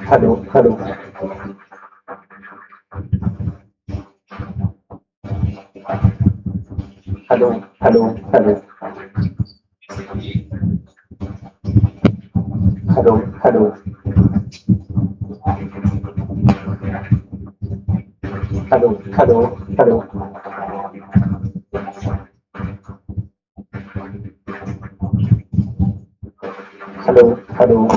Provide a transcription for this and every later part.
Hello, hello, hello, hello, hello, hello, hello, hello, hello, hello, hello, hello.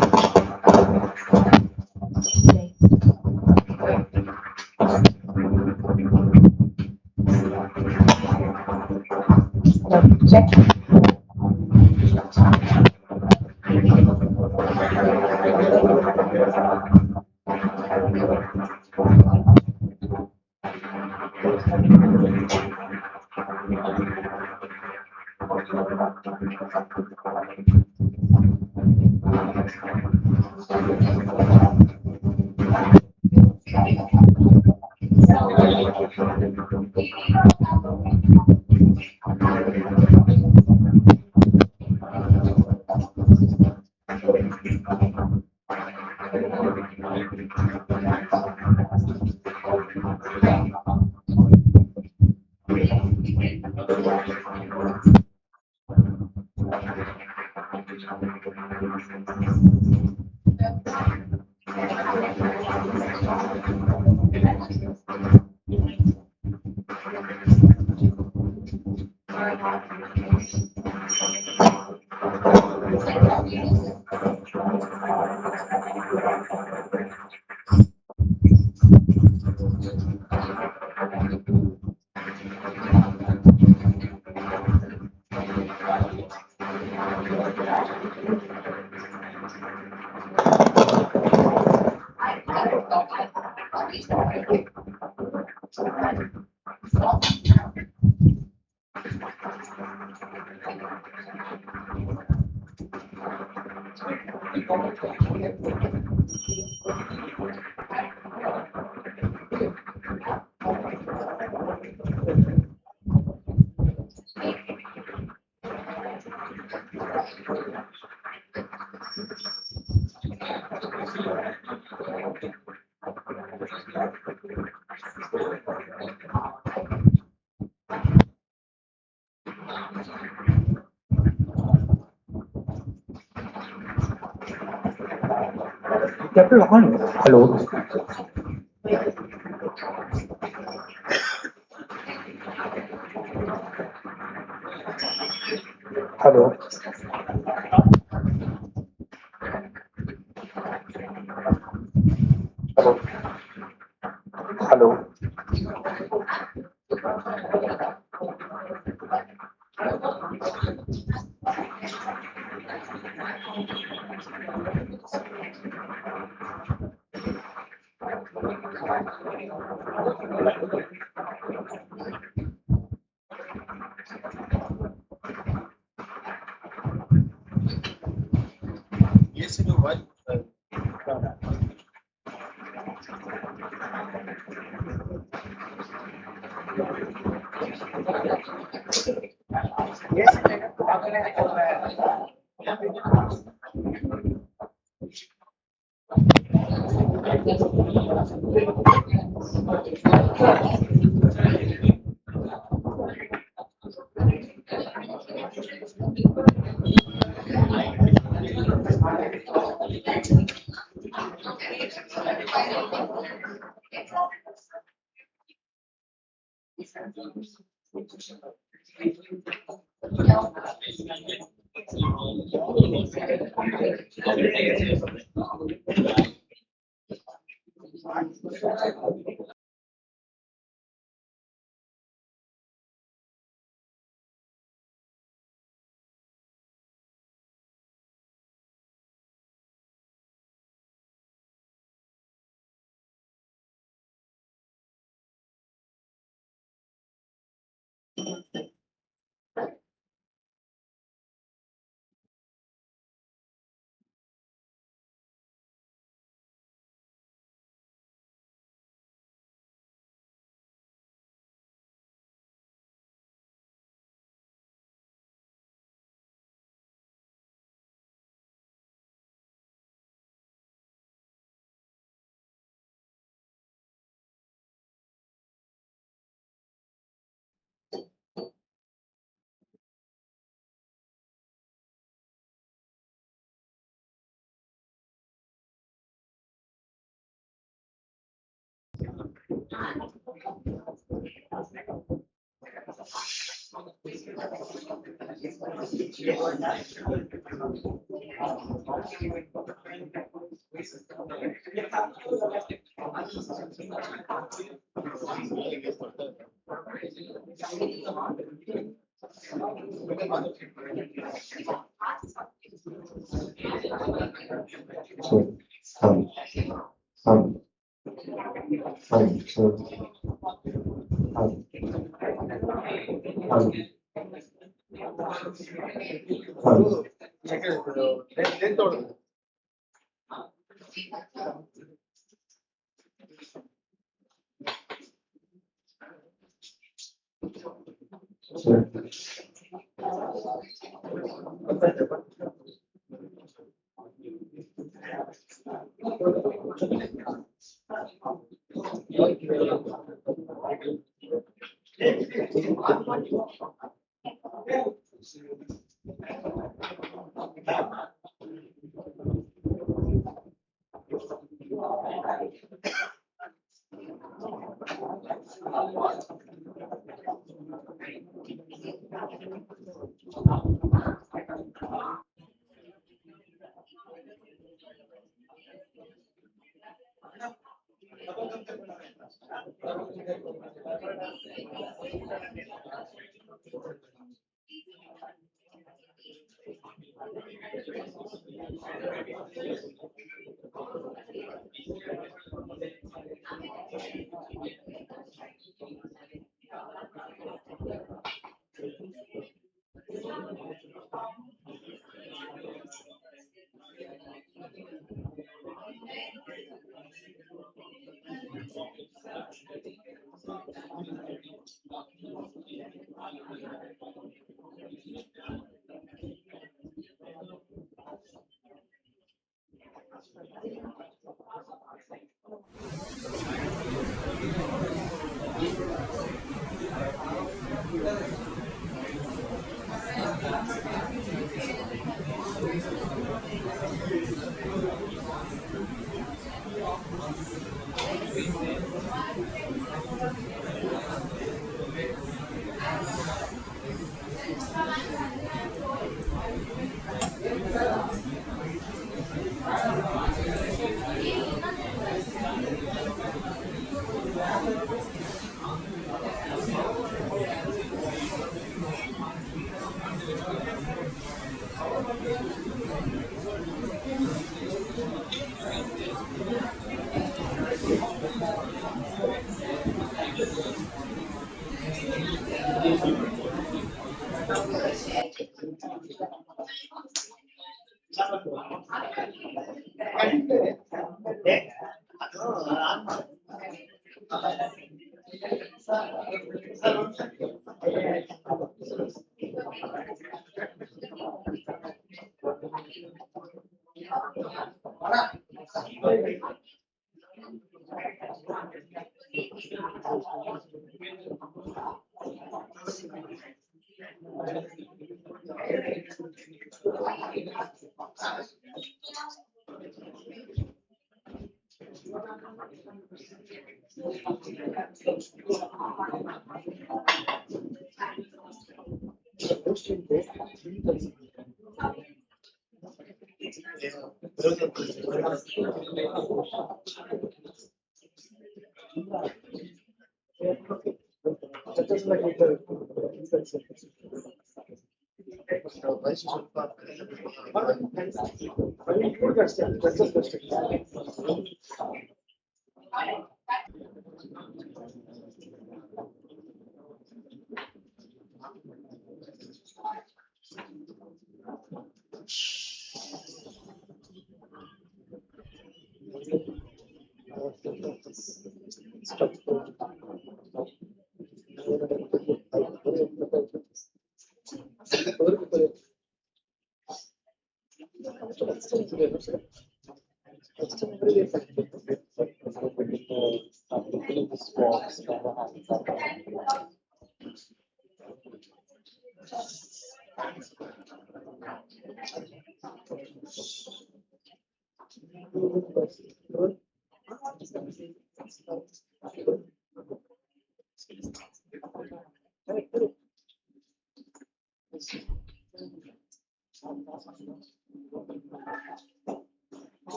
Check. Kept it on. Hello, hello, hello, hello. Yes, you know what? So, um, so, um,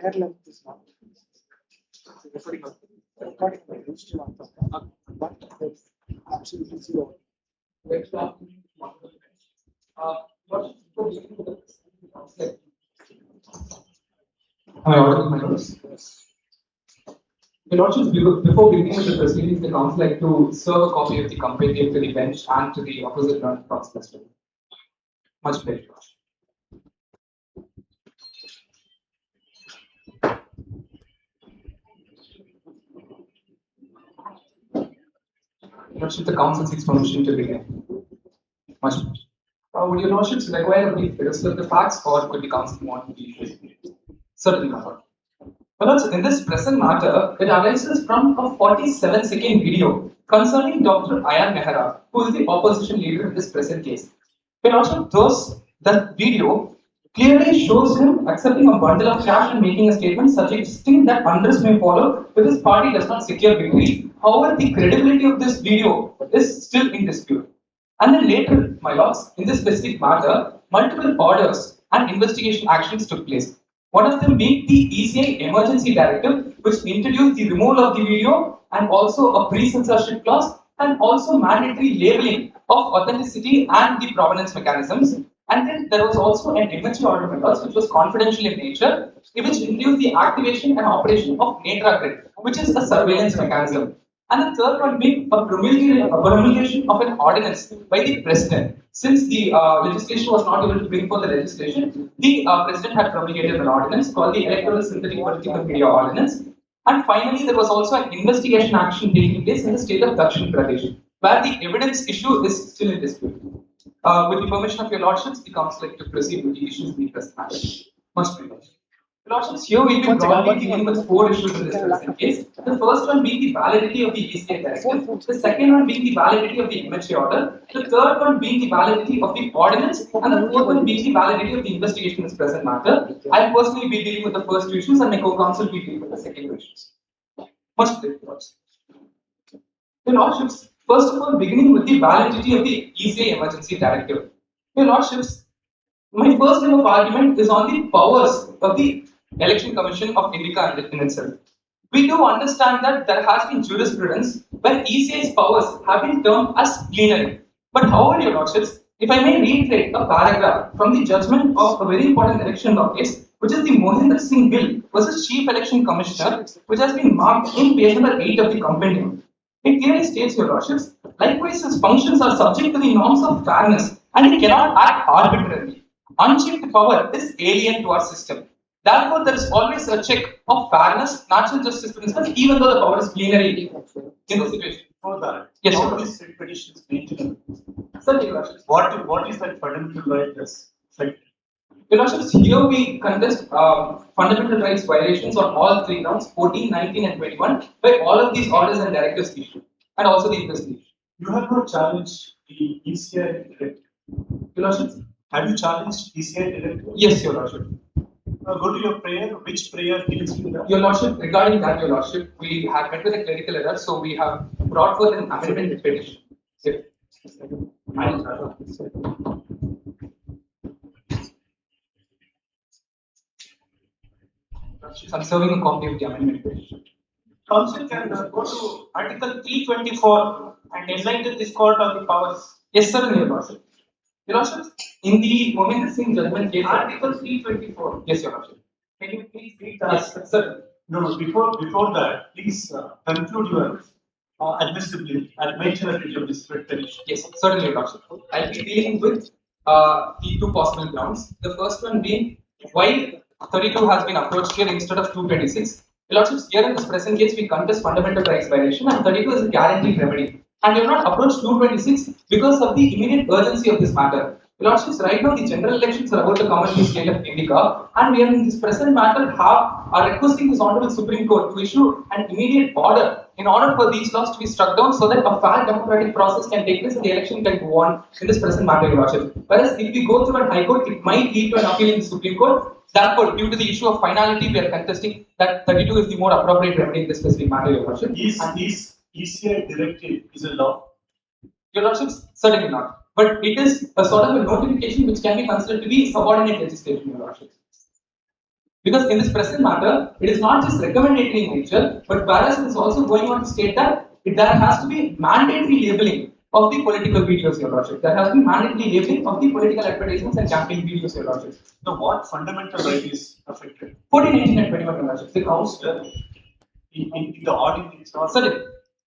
letter length is not. Recording by used to but it's absolutely zero. Am I audible, my lords? Your lordships, before beginning with the proceedings, the council like to serve a copy of the compendium to the bench and to the opposite learned council as well. Much pleasure. Your lordship, the council seeks permission to begin. Much pleasure. Would your lordships require a brief rehearsal of the facts, or could the council want to be issued? Certainly, my lord. Well, in this present matter, it arises from a 47-second video concerning Dr. Ayan Mehra, who is the opposition leader in this present case. But also, that video clearly shows him accepting a bundle of cash and making a statement suggesting that unrest may follow if his party does not secure victory. However, the credibility of this video is still in dispute. And then later, my lords, in this specific matter, multiple orders and investigation actions took place. One of them being the ECI emergency directive, which introduced the removal of the video and also a pre-censorship clause and also mandatory labeling of authenticity and the provenance mechanisms. And then there was also an emergency order methods, which was confidential in nature, which introduced the activation and operation of Netra Grid, which is a surveillance mechanism. And the third one being a promulgation of an ordinance by the president. Since the legislation was not able to bring forth the legislation, the president had promulgated an ordinance called the Electoral Synthetic Political Media Ordinance. And finally, there was also an investigation action taking place in the state of Dakshin Pradesh, where the evidence issue is still in dispute. With the permission of your lordships, the council like to proceed with the issues in the present matter. Much privilege. Lordships, here we will be broadly dealing with 4 issues in this present case. The first one being the validity of the ECI directive, the second one being the validity of the MHA order, the third one being the validity of the ordinance, and the fourth one being the validity of the investigation in this present matter. I will personally be dealing with the first 2 issues, and my co-counsel will be dealing with the second 2 issues. Much privilege. Your lordships, first of all, beginning with the validity of the ECI emergency directive. Your lordships, my first line of argument is on the powers of the Election Commission of India in itself. We do understand that there has been jurisprudence where ECI's powers have been termed as plenary. But however, your lordships, if I may reiterate a paragraph from the judgment of a very important election law case, which is the Mohinder Singh Bill versus Chief Election Commissioner, which has been marked in page number 8 of the compendium. It clearly states, your lordships, likewise his functions are subject to the norms of fairness and he cannot act arbitrarily. Unchecked power is alien to our system. Therefore, there is always a check of fairness, natural justice principles, even though the power is plenary in the situation. For that, yes, how is writ petitions maintained? Sir, your lordships. What is that fundamental right that's affected? Your lordships, here we contest fundamental rights violations on all 3 grounds, 14, 19, and 21, by all of these orders and directives issued, and also the investigation. You have not challenged the ECI directive. Your lordships. Have you challenged ECI directive? Yes, your lordship. Go to your prayer. Which prayer deals with that? Your lordship, regarding that, your lordship, we have met with a clerical error, so we have brought forth an amendment petition. Yes. I'm serving a copy of the amendment petition. Council can go to Article 324 and enlighten this court on the powers. Yes, sir, your lordship. Your lordship, in the Mohinder Singh judgment case, Article 324. Yes, your lordship. Can you please read that? Yes, sir. No, before that, please conclude your admissibility and mention of this petition. Yes, certainly, your lordship. I'll be dealing with the 2 possible grounds. The first one being why 32 has been approached here instead of 226. Your lordships, here in this present case, we contest fundamental rights violation, and 32 is a guaranteed remedy. And we have not approached 226 because of the immediate urgency of this matter. Your lordships, right now the general elections are about to come in the state of India, and we are in this present matter are requesting this Honorable Supreme Court to issue an immediate order in order for these laws to be struck down so that a fair democratic process can take place and the election can go on in this present matter, your lordships. Whereas if we go through an High Court, it might lead to an appeal in the Supreme Court. Therefore, due to the issue of finality, we are contesting that 32 is the more appropriate remedy in this specific matter, your lordship. Is ECI directive is a law? Your lordships, certainly not. But it is a sort of a notification which can be considered to be subordinate legislation, your lordship. Because in this present matter, it is not just recommendatory in nature, but whereas it is also going on to state that there has to be mandatory labeling of the political videos, Your Lordship. There has to be mandatory labeling of the political advertisements and campaign videos, Your Lordship. So what fundamental right is affected? 14, 19, and 21, Your Lordship. The House in the ordinance or Sorry,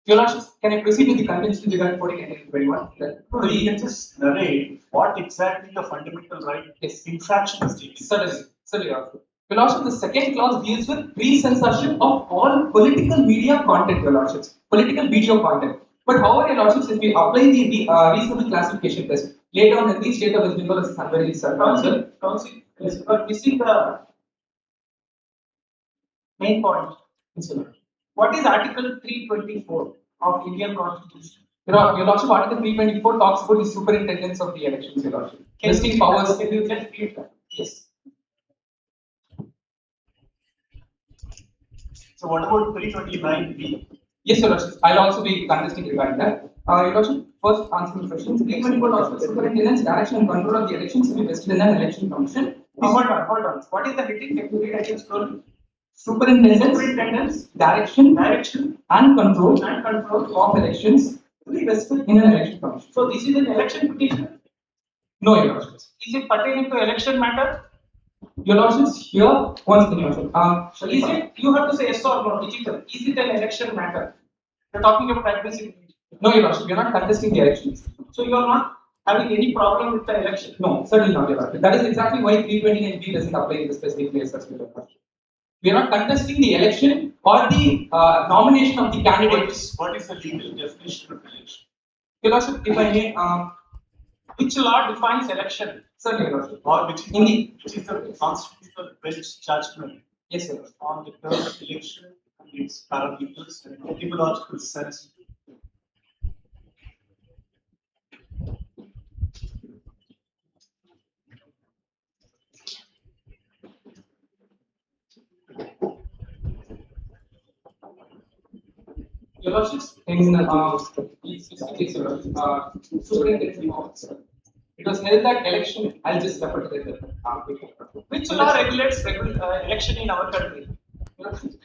Your Lordship, can I proceed with the contention regarding 14, 19, and 21? no, you can just narrate what exactly the fundamental right Yes. infraction is taking. Certainly, Your Lordship. Your Lordship, the second clause deals with pre-censorship of all political media content, Your Lordships. Political video content. But however, Your Lordships, if we apply the reasonable classification test, later on in the state of West Bengal is very Council, you are missing the main point. What is Article 324 of Indian Constitution? Your Lordship, Article 324 talks about the superintendence of the elections, Your Lordship. Listing powers. Can you just read that? Yes. So what about 329B? Yes, Your Lordship. I'll also be contesting regarding that. Your Lordship, first answering questions. 324 Lordship, superintendence, direction and control of the elections to be vested in an election commission. Hold on. What is the heading? Can you read again slowly? Superintendence, direction and control of elections to be vested in an election commission. So this is an election petition. No, Your Lordship. Is it pertaining to election matter? Your Lordship, here, once again, Your Lordship. Is it, you have to say yes or no, digital. Is it an election matter? You're talking about admissibility. No, Your Lordship, you're not contesting the elections. So you are not having any problem with the election? No, certainly not, Your Lordship. That is exactly why 329B doesn't apply in the specific place as well. We are not contesting the election or the nomination of the candidate. What is the legal definition of election? Your Lordship, if I may, Which law defines election? certainly, Your Lordship. Or which is the constitutional bench judgment Yes, Your Lordship. on the term of election and its parameters and etymological sense? Your Lordships, in superintendent officer, it was held that election. I'll just refer to the Which law regulates election in our country?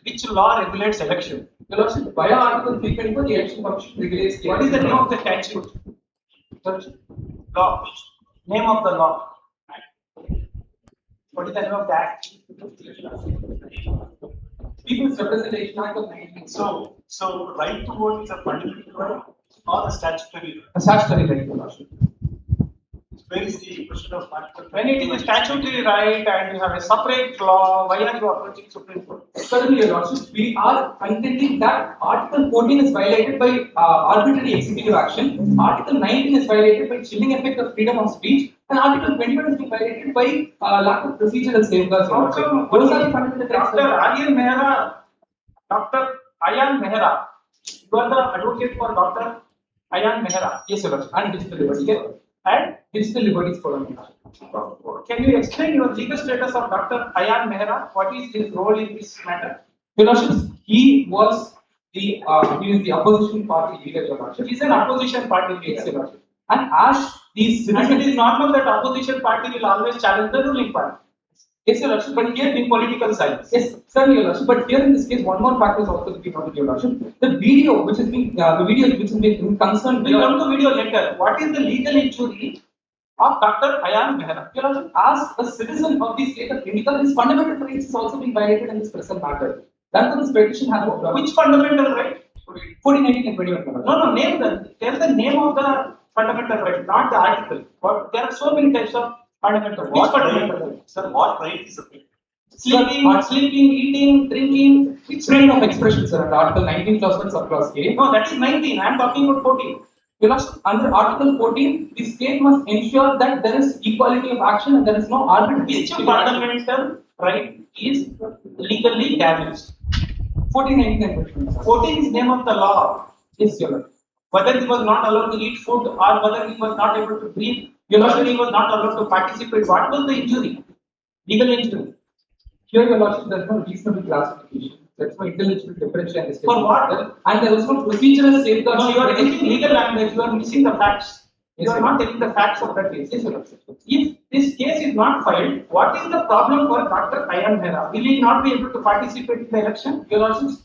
Which law regulates election? Your Lordship, via Article 324, the election commission regulates the What is the name of the statute? Law. Name of the law. What is the name of the act? People's Representation Act of 19. So right to vote is a fundamental right or a statutory right? A statutory right, Your Lordship. Where is the question of Article? When it is a statutory right and you have a separate law, why are you approaching Supreme Court? Certainly, Your Lordship, we are contending that Article 14 is violated by arbitrary executive action, Article 19 is violated by chilling effect of freedom of speech, and Article 21 is being violated by lack of procedural safeguards. How come Those are the fundamental rights. Dr. Ayan Mehra, you are the advocate for Dr. Ayan Mehra. Yes, Your Lordship, and digital liberties. And Digital liberties forum. can you explain your legal status of Dr. Ayan Mehra? What is his role in this matter? Your Lordship, he is the opposition party leader, Your Lordship. He is an opposition party Yes, leader. Your Lordship. And as these And it is normal that opposition party will always challenge the ruling party. Yes, Your Lordship, but here In political science. yes, certainly, Your Lordship. But here in this case, one more factor is also to be noted, Your Lordship. The video which is being concerned. We come to video later. What is the legal injury of Dr. Ayan Mehra? Your Lordship, as a citizen of the state of India, his fundamental rights is also being violated in this present matter. That's what this petition has. Which fundamental right? 14, 19, and 21. Your Lordship. No, name the. Tell the name of the fundamental right, not the article. But there are so many types of fundamental. Which What fundamental right? right? Sir, what right is affected? Sleeping, eating, drinking. Which Freedom of expression, sir, under Article 19, Clause 1, Subclause A. No, that is 19. I am talking about 14. Your Lordship, under Article 14, the state must ensure that there is equality of action and there is no arbitrary. Which fundamental right is legally damaged? 14, 19, and 21. sir. 14 is name of the law. Yes, Your Lordship. Whether he was not allowed to eat food or whether he was not able to breathe, whether he was not allowed to participate. What was the injury? Legal injury. Here, Your Lordship, there is no reasonable classification. There is no intellectual differentiation. For what? And there is no procedural safeguards. No, you are using legal language. You are missing the facts. You are not telling the facts of that case. Yes, Your Lordship. If this case is not filed, what is the problem for Dr. Ayan Mehra? Will he not be able to participate in the election? Your Lordship,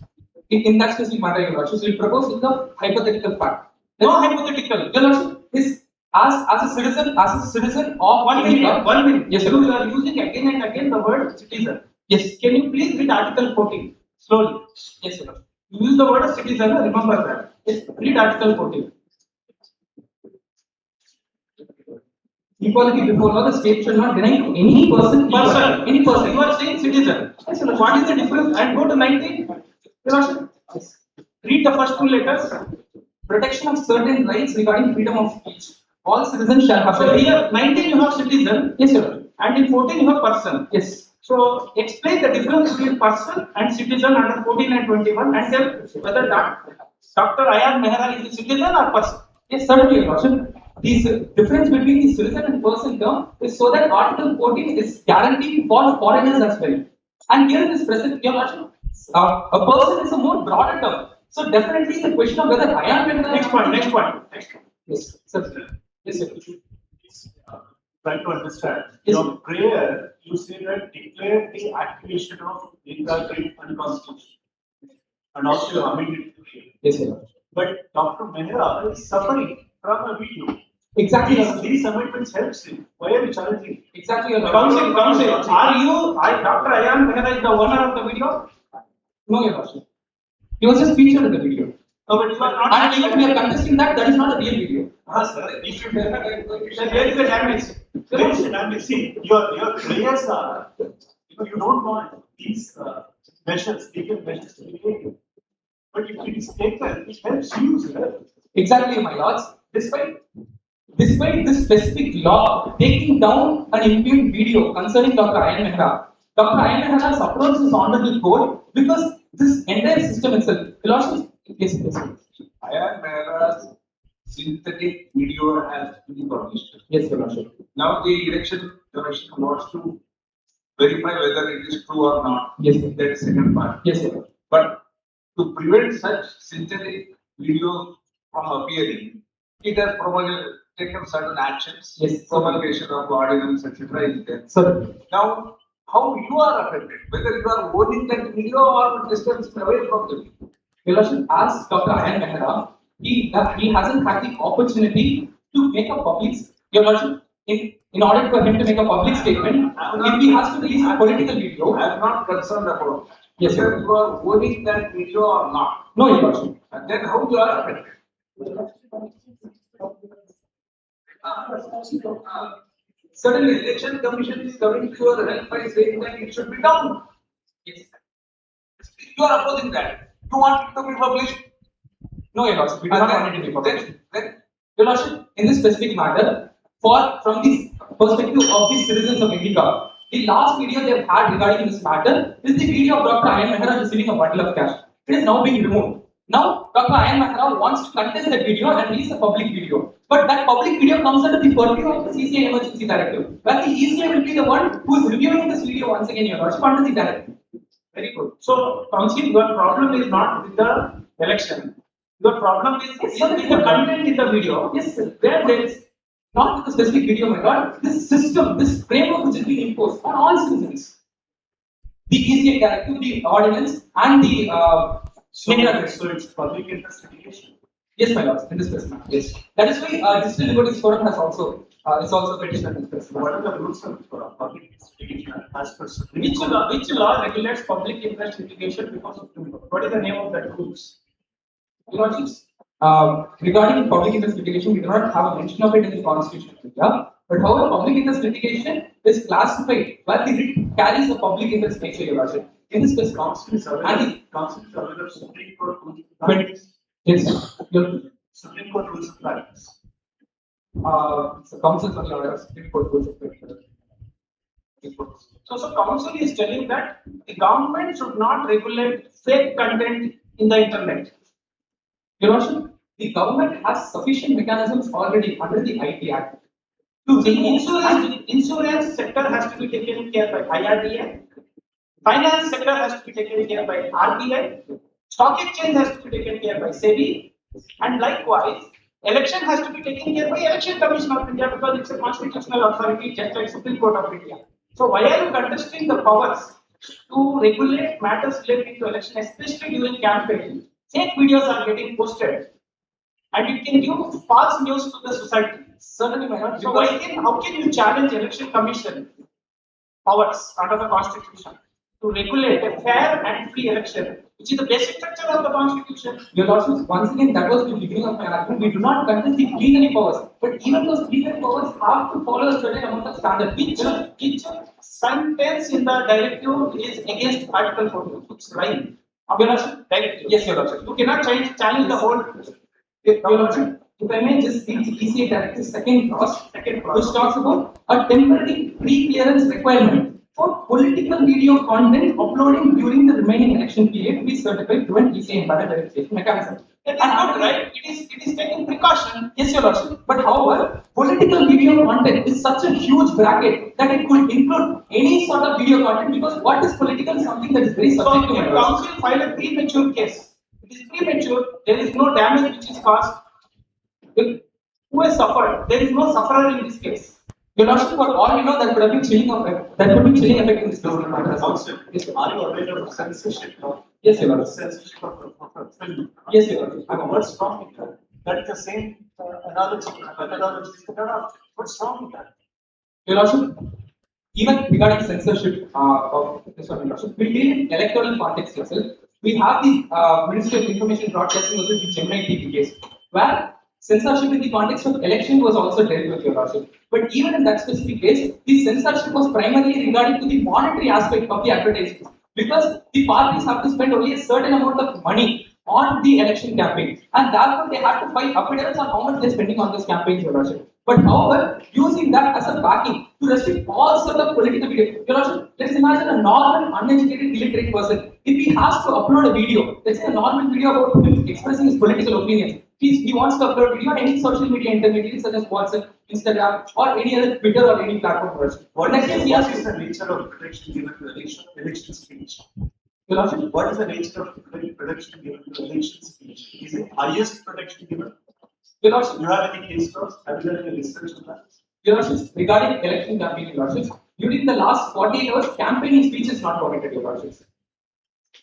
in that specific matter, Your Lordship, we propose in the hypothetical fact. No hypothetical. Your Lordship, is as a citizen of One minute. 1 minute. Yes, You sir. are using again and again the word citizen. Yes. Can you please read Article 14 slowly? Yes, sir. You use the word citizen, remember that. Yes, read Article 14. Equality before law, the state shall not deny to any person. Person. Any person. You are saying citizen. Yes, sir. What is the difference? And go to 19. Your Lordship. Yes. Read the first two letters. Protection of certain rights regarding freedom of speech. All citizens shall have. So here 19 you have citizen. Yes, sir. And in 14 you have person. Yes. So explain the difference between person and citizen under 14 and 21 and tell whether Dr. Ayan Mehra is a citizen or person. Yes, certainly, Your Lordship. This difference between the citizen and person term is so that Article 14 is guaranteed for foreigners as well. And here in this present, Your Lordship, a person is a more broader term. So definitely the question of whether Ayan Mehra. Next point. Yes, sir. Yes, sir. Trying to understand. Yes. Your prayer, you say that declare the activation of legal unconstitutional. And also you amended it. Yes, sir. But Dr. Mehra is suffering from a video. Exactly. These amendments helps him. Why are you challenging? Exactly, Your Lordship. Counsel, Dr. Ayan Mehra is the owner of the video? No, Your Lordship. He was just featured in the video. No, but you are not. And even we are contesting that is not a real video. Sir, you should Then where is the damage? see, your prayers are, you don't want these legal measures to be taken. But if it is taken, it helps you, sir. Exactly, my lords. Despite this specific law taking down an impugned video concerning Dr. Ayan Mehra, Dr. Ayan Mehra has approached this honorable court because this entire system itself, Lordship, yes. Ayan Mehra's synthetic video has been published. Yes, Your Lordship. Now the election commission wants to verify whether it is true or not. Yes, sir. That is second part. Yes, sir. But to prevent such synthetic video from appearing, it has taken certain actions. Yes. Promulgation of ordinance, etc. is there. Sir, Now, how you are affected? Whether you are owning that video or distancing away from the video. Your Lordship, as Dr. Ayan Mehra, he hasn't had the opportunity to make a public. Your Lordship, in order for him to make a public statement, if he has to release a political video. I am not concerned about that. Yes, sir. Whether you are owning that video or not. No, Your Lordship. And then how you are affected? Certainly, election commission is coming to your help by saying that it should be down. Yes. You are opposing that. You want it to be published. No, Your Lordship, we do And not want it to be published. then Your Lordship, in this specific matter, from the perspective of the citizens of India, the last video they've had regarding this matter is the video of Dr. Ayan Mehra receiving a bundle of cash. It is now being removed. Now, Dr. Ayan Mehra wants to contest that video and release a public video. But that public video comes under the purview of the CCI Emergency Directive, where the ECI will be the one who is reviewing this video once again, Your Lordship, under the directive. Very good. So, Counsel, your problem is not with the election. Your problem is with the content in the video. Yes, sir. Where there is Not with the specific video, my God. This system, this framework which is being imposed on all citizens. The ECI directive, the ordinance, and the So it's public interest litigation. Yes, my lords, in this case, yes. That is why Digital Liberties Forum has also petitioned in this case. What are the rules of public interest litigation as per Supreme Court? which law regulates public interest litigation because of what is the name of that rules? Your Lordships, regarding public interest litigation, we do not have a mention of it in the Constitution of India. But however, public interest litigation is classified where the writ carries a public interest nature, Your Lordship. In this case, Council is aware of Supreme Court rules of But- practice. yes, Supreme Court rules of practice. the council for the order of Supreme Court rules of practice. So council is telling that the government should not regulate fake content in the internet. Your Lordship, the government has sufficient mechanisms already under the IT Act to The remove insurance sector has to be taken care by IRDA. Finance sector has to be taken care by RBI. Stock exchange has to be taken care by SEBI. And likewise, Election has to be taken care by Election Commission of India because it's a constitutional authority, just like Supreme Court of India. So why are you contesting the powers to regulate matters related to election, especially during campaign? Fake videos are getting posted, and it can give false news to the society. Certainly, my lord. So how can you challenge Election Commission powers under the Constitution to regulate a fair and free election, which is the basic structure of the Constitution? Your Lordship, once again, that was the beginning of my argument. We do not contest the plenary powers, but even those plenary powers have to follow a certain amount of standard. Which sentence in the directive is against Article 14? It's right. Your Lordship, Right? yes, Your Lordship. You cannot challenge the whole. Your Lordship, if I may just read the ECA Directive second clause, which talks about a temporary pre-clearance requirement for political video content uploading during the remaining election period to be certified through an ECA embedded verification mechanism. That is not right. It is taking precaution. Yes, Your Lordship. But however, political video content is such a huge bracket that it could include any sort of video content because what is political is something that is very So subjective. if council file a premature case, it is premature. There is no damage which is caused. Who has suffered? There is no sufferer in this case. Your Lordship, for all we know, that could have been chilling effect. That could be chilling effect in this case. Also, Yes, sir. are you aware of censorship law? Yes, Your Lordship. Censorship of film. Yes, Your Lordship. What's wrong with that? That's the same analogy. What's wrong with that? Your Lordship, even regarding censorship of this one, Your Lordship, we deal in electoral context yourself. We have the Ministry of Information Broadcasting versus the Gemini TV case, where censorship in the context of election was also dealt with, Your Lordship. But even in that specific case, the censorship was primarily regarding to the monetary aspect of the advertising, because the parties have to spend only a certain amount of money on the election campaign, and therefore they have to file affidavits on how much they're spending on this campaign, Your Lordship. But however, using that as a backing to restrict all sort of political video, Your Lordship, let's imagine a normal, uneducated, illiterate person. If he has to upload a video, let's say a normal video about him expressing his political opinions, he wants to upload video on any social media intermediary such as WhatsApp, Instagram, or any other Twitter or any platform. What is the nature of protection given to election speech? Your Lordship, What is the nature of protection given to election speech? Is it highest protection given? Your Lordship, Do you have any case laws? Have you done any research on that? Your Lordship, regarding election campaign, Your Lordship, during the last 48 hours, campaigning speech is not permitted, Your Lordship.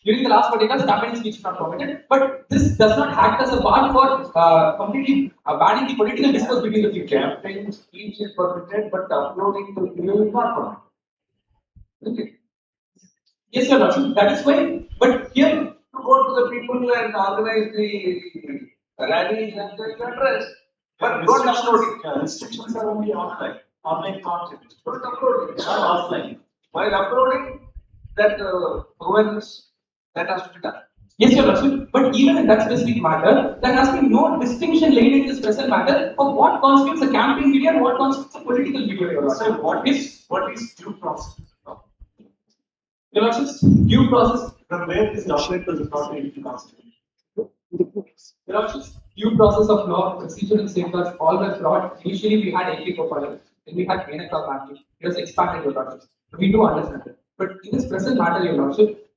During the last 48 hours, campaigning speech is not permitted, but this does not act as a bar for completely banning the political discourse between the two. Campaign speech is permitted, but uploading to video is not permitted. Okay. Yes, Your Lordship, that is why. But here, To go to the people and organize the rallies and the address, but don't upload it. Restrictions are only online content. Don't upload it. Not offline. While uploading, that awareness that has to be done. yes, Your Lordship, but even in that specific matter, there has been no distinction laid in this present matter of what constitutes a campaign video and what constitutes a political video, Your Lordship. So what is due process? Your Lordship, due process. From where this document was brought into Constitution? Your Lordship, due process of law, procedural safeguards, all were brought. Initially, we had 84 columns, then we had Menaka Banking. It was expanded, Your Lordship. We do understand it. But in this present matter, Your Lordship,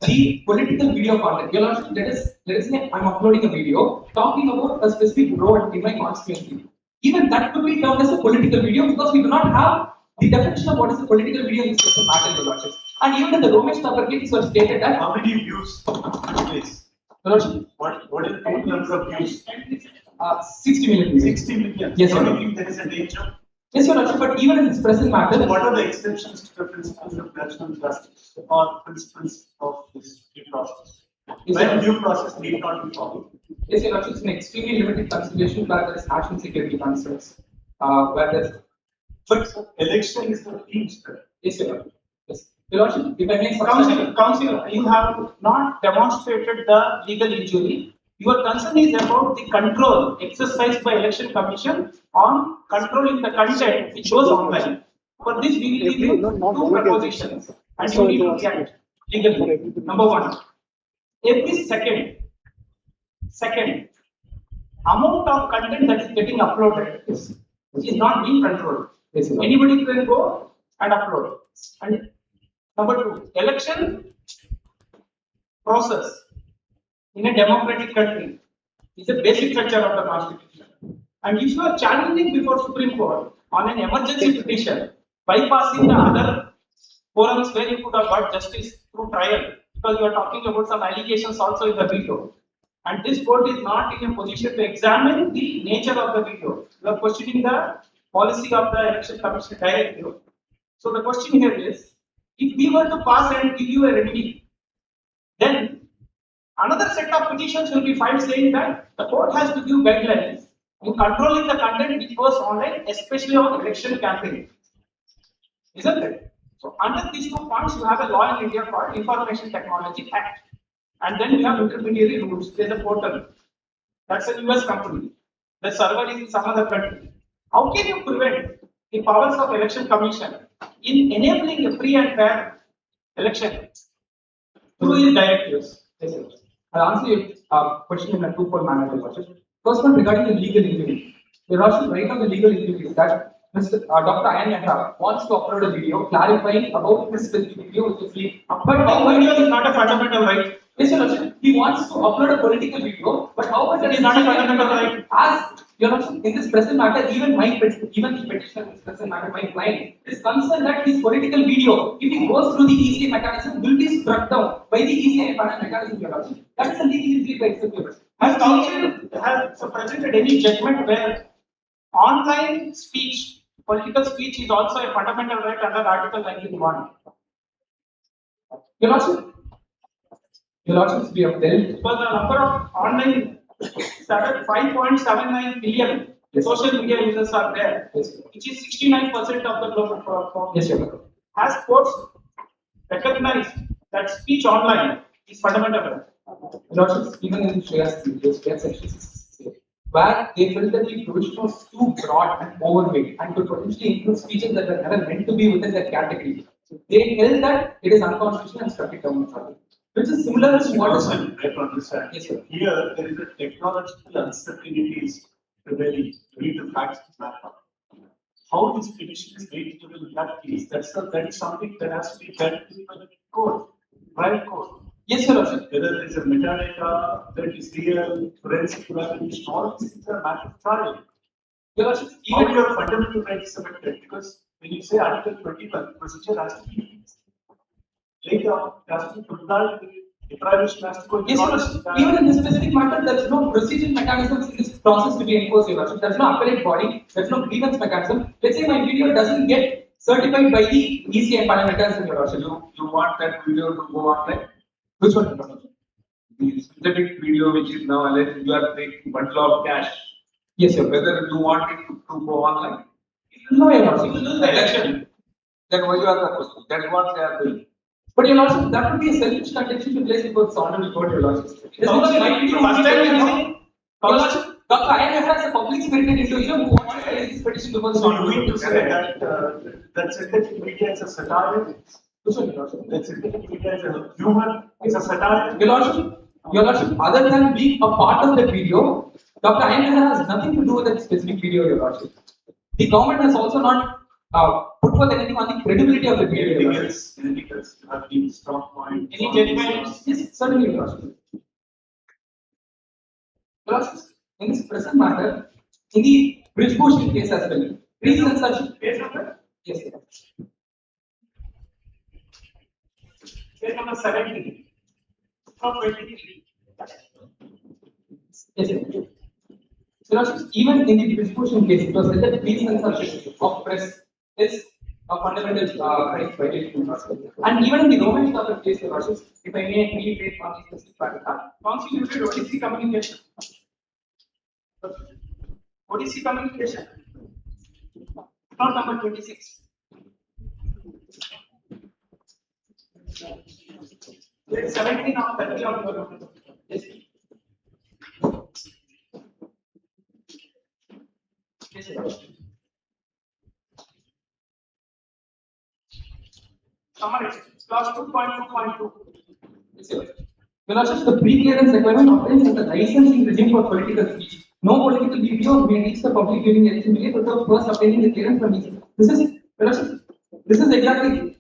the political video content, Your Lordship, let us say I'm uploading a video talking about a specific road in my constituency. Even that could be termed as a political video because we do not have the definition of what is a political video in this present matter, Your Lordship. And even in the Romesh Tupper case, it was stated that How many views this? Your Lordship, What is the total number of views? 60 million views. 60 million. Yes, So sir. you think there is a danger? Yes, Your Lordship, but even in this present matter, What are the exceptions to the principles of national justice or principles of this due process? Yes, When sir. due process need not be followed? yes, Your Lordship, it's an extremely limited consideration where there is national security concerns. Where there's, But election is the theme, sir. yes, Your Lordship. Yes. Your Lordship, if I may Council, you have not demonstrated the legal injury. Your concern is about the control exercised by Election Commission on controlling the content which was online. For this, we will give you two propositions, and you need to react legally. Number one, every second amount of content that is getting uploaded is not being controlled. Yes, sir. Anybody can go and upload. And number two, election process in a democratic country is a basic structure of the constitution. And if you are challenging before Supreme Court on an emergency petition, bypassing the other forums where you could have got justice through trial, because you are talking about some allegations also in the video. And this court is not in a position to examine the nature of the video. You are questioning the policy of the Election Commission directive. So the question here is, if we were to pass and give you a remedy, then another set of petitions will be filed saying that the court has to give guidelines in controlling the content which goes online, especially on election campaign. Isn't it? So under these 2 points, you have a law in India called Information Technology Act. And then you have intermediary rules. There's a portal. That's a US company. The server is in some other country. How can you prevent the powers of Election Commission in enabling a free and fair election through these directives? Yes, sir. I'll answer your question in a two-fold manner, Your Worship. First one regarding the legal injury. Your Worship, right now the legal injury is that Dr. Ayan Mehta wants to upload a video clarifying about this specific video which is leaked. But How video is not a fundamental right? Yes, Your Worship, he wants to upload a political video, but however It is not a fundamental right. As Your Worship, in this present matter, even the petitioner in this present matter, my client is concerned that his political video, if it goes through the ECA mechanism, will be struck down by the ECA mechanism, Your Worship. That is a legal injury by itself, Your Worship. Has counsel have presented any judgment where online speech, political speech is also a fundamental right under Article 91? Your Lordship, we have dealt. Because the number of online 5.79 million Yes. social media users are there, Yes. which is 69% of the global population. Yes, Your Lordship. Has courts recognized that speech online is fundamental right? Your Lordship, even in Shreya's videos, section 66, where they felt that the provision was too broad and overweight and could potentially include speeches that were never meant to be within that category. They held that it is unconstitutional and struck it down. Which is similar to what is. I to understand. Yes, sir. Here, there is a technological uncertainties prevailing. Read the facts matter. How this petition is related to that case, that is something that has to be dealt with by the court, trial court. Yes, Your Lordship. Whether there is a metadata, that is real, forensic evaluation, all these things are a matter of trial. Your Lordship, How even your fundamental rights are affected? Because when you say Article 21, procedure has to be laid down, it has to be complied with, deprivation has to go. yes, Your Lordship. Even in this specific matter, there is no procedural mechanisms in this process to be enforced, Your Lordship. There is no appellate body, there is no grievance mechanism. Let's say my video doesn't get certified by the ECA mechanism, Your Lordship. You want that video to go online? Which one, Your Lordship? The synthetic video which is now alleged you are taking bundle of cash. Yes, Your Lordship. Whether you want it to go online, No, Your Lordship. You lose the election. then why you are the question? That's what they are doing. But Your Lordship, that would be a selfish contention to place before the honorable court, Your Lordship. It is How not much my video. first time you know? Your Lordship, Dr. Ayan has a public spirited individual who wants to raise this petition before the So you honorable mean to court. say that that synthetic media is a satire? Which one, Your Lordship? That synthetic media is a humor, is a satire? Your Lordship, other than being a part of that video, Dr. Ayan has nothing to do with that specific video, Your Lordship. The government has also not put forth anything on the credibility of the video, Your Lordship. Anything else? You have been strong point. Any judgments? Yes, certainly, Your Lordship. Your Lordship, in this present matter, in the Bridgebush case as well, reason and such. Page number? Yes, Your Lordship. Page number 17. From 23. Yes, Your Lordship. Your Lordship, even in the Bridgebush case, it was said that free censorship of press is a fundamental right violation. And even in the Roman Catholic case, Your Lordship, if I may reiterate on the specific factor, Constituted ODC communication. ODC communication. Not number 26. Page 17 of 30 of your. Yes. Yes, sir. Summary. Clause 2.2.2. yes, Your Lordship. Your Lordship, the pre-clearance requirement obtains in the licensing regime for political speech. No political video may reach the public during the election period without first obtaining the clearance from EC. This is, Your Lordship, this is exactly,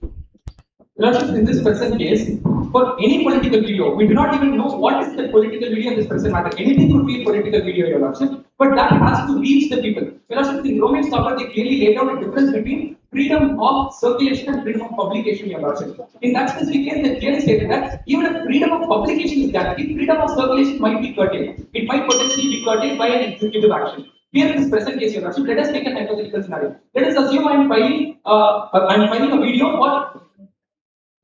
Your Lordship, in this present case, for any political video, we do not even know what is the political video in this present matter. Anything could be a political video, Your Lordship. but that has to reach the people. Philosophy in Roman Stopper, they clearly laid out a difference between freedom of circulation and freedom of publication, your lordship. In that specific case, they clearly stated that even if freedom of publication is guaranteed, freedom of circulation might be curtailed. It might potentially be curtailed by an executive action. Here in this present case, your lordship, let us take a hypothetical scenario. Let us assume I am filing a video for,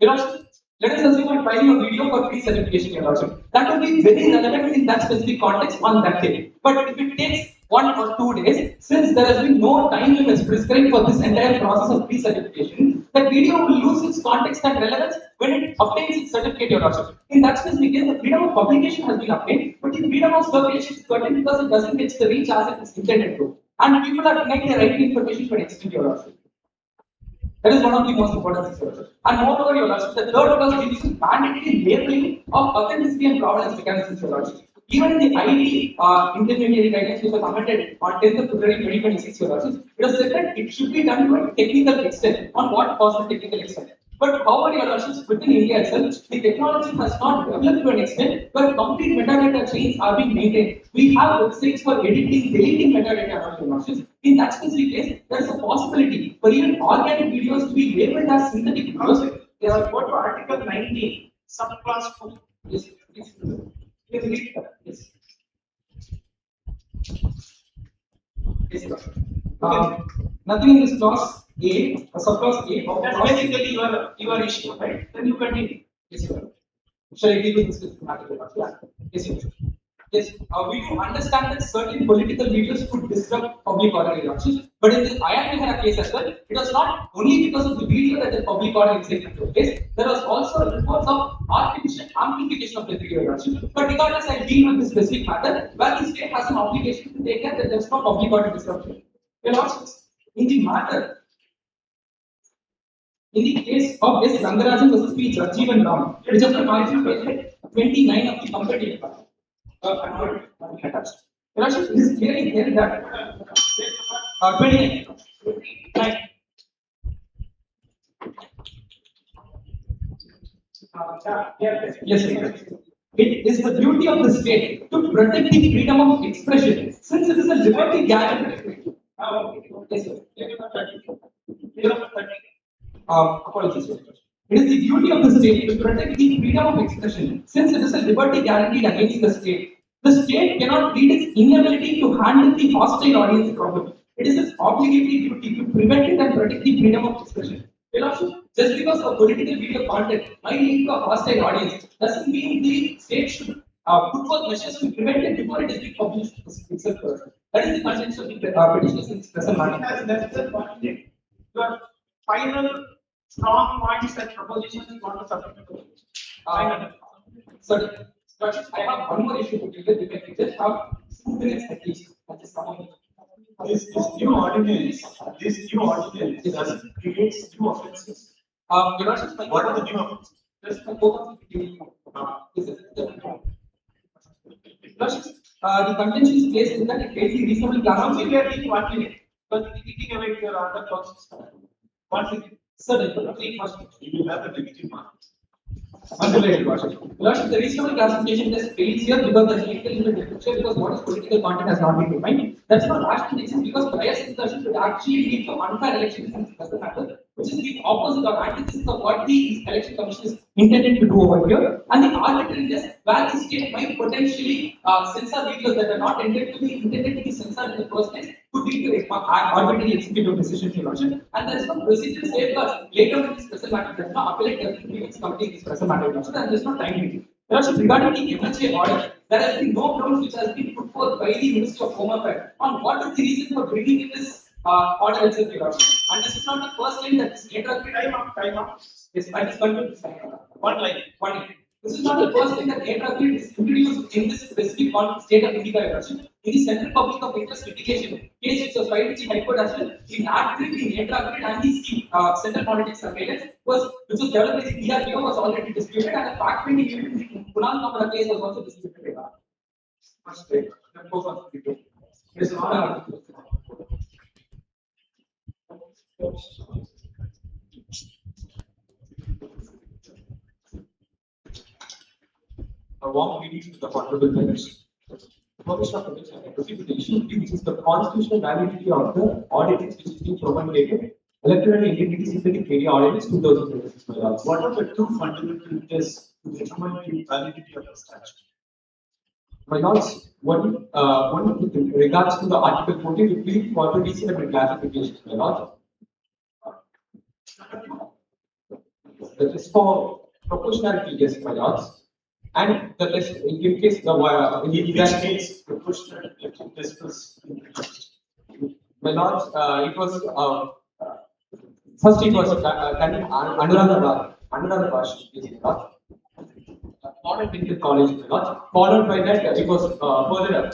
your lordship, let us assume I'm filing a video for pre-certification, your lordship. That will be very relevant in that specific context on that day. But if it takes 1 or 2 days, since there has been no time limits prescribed for this entire process of pre-certification, that video will lose its context and relevance when it obtains its certificate, your lordship. In that specific case, the freedom of publication has been obtained, but the freedom of circulation is curtailed because it doesn't get the reach as it is intended to. And people are denied the right to information to an extent, your lordship. That is one of the most important things. And moreover, your lordship, the third clause gives you mandatory labeling of authenticity and provenance mechanisms, your lordship. Even in the ID intermediary guidance which was amended on 10th of February 2026, your lordship, it was said that it should be done to a technical extent. On what possible technical extent? But however, your lordships, within India itself, the technology has not developed to an extent where complete metadata chains are being maintained. We have websites for editing, deleting metadata, your lordships. In that specific case, there is a possibility for even organic videos to be labeled as synthetic videos. Go to Article 19, subclass 2. Yes, yes. Yes. Yes, sir. Nothing in this clause A, subclause A. That's basically your issue, right? Then you continue. Yes, sir. Shall I deal with this matter? Yeah. Yes, sir. Yes, we do understand that certain political videos could disrupt public order elections, but in this IIT case as well, it was not only because of the video that the public order incident took place. There was also reports of artificial amplification of the video election. But regardless, I deal with this specific matter where the state has an obligation to take care that there is no public order disruption. In the matter, in the case of S. Rangarajan versus P. Rajivan Ram, which is the margin page 29 of the comparative part. It is clearly there that 29. Yes, it is the duty of the state to protect the freedom of expression since it is a liberty guaranteed. Yes, sir. Apologies. It is the duty of the state to protect the freedom of expression since it is a liberty guaranteed against the state. The state cannot plead its inability to handle the hostile audience problem. It is its obligatory duty to prevent it and protect the freedom of expression. Just because a political video content might lead to a hostile audience doesn't mean the state should put forth measures to prevent it before it is being published itself. That is the context of the petition in present matter. That's the point. Your final strong points and propositions you want to submit. Sorry, I have one more issue to deal with. We can just have 2 minutes at least. This new ordinance does creates new offences. What are the new offences? Just the contention is placed in that it creates a reasonable class. Something we are taking 1 minute, but taking away your other clauses. 1 second. Sir, You will have a negative mark. unrelated Lordship, the reasonable classification test fails here because the legal limit differential because what is political content has not been defined. That's not rational reason because bias insertion would actually lead to unfair elections in the matter, which is the opposite or antithesis of what the election commission is intended to do over here. And the arbitrariness where the state might potentially censor videos that are not intended to be censored in the first place could lead to arbitrary executive decisions, Your Lordship. And there is no procedural safeguards later in this present matter. There is no appellate grievance committee in this present matter, Your Lordship, and there is no time limit. Your Lordship, regarding the MHA order, there has been no grounds which has been put forth by the Ministry of Home Affairs on what is the reason for bringing in this order itself, Your Lordship. And this is not the first time that this later Time up. Yes, I just conclude this time. One line. This is not the first time that data grid is introduced in this specific state of Indica election. In the Central Public of Interest litigation case which was filed with the High Court as well, the NAT grid, the data grid, and the Central Monitoring Surveillance which was developed by the DRPO was already disputed, and the fact finding unit in the Kunal Kamara case was also disputed. First grade. It is not A warm greeting to the honorable members. permission of the bench, I proceed to the issue 3, which is the constitutional validity of the ordinance which is being promulgated. Electoral Integrity Synthetic Media Ordinance 2026, my lords. What are the two fundamental tests to determine the validity of the statute? My lords, one with regards to the Article 14, we plead for the reasonable classification, my lords. That is for proportionality, yes, my lords. And the test, in case the In which case, proportionality test was introduced? my lords, it was first it was Anuradha Bhash, yes, my lords. Modern Medical College, my lords. Followed by that, it was further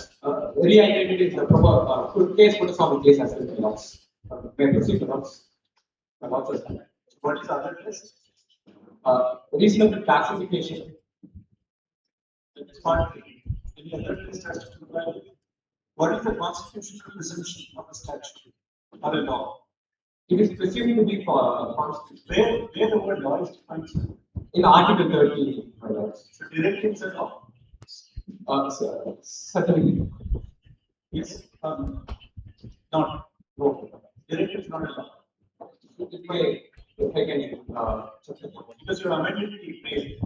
reiterated in the proper case Kutaswamy case as well, my lords. May I proceed, my lords? My lords, What is the other test? reasonable classification. That is part three. Any other test has to be valid? What is the constitutional presumption of a statute or a law? It is presumed to be for constitution. Where the word law is defined? In Article 13, my lords. So directives are law? Certainly. Yes. Not. No. Directives not a law. If I can check the point. Because you amended the phrase.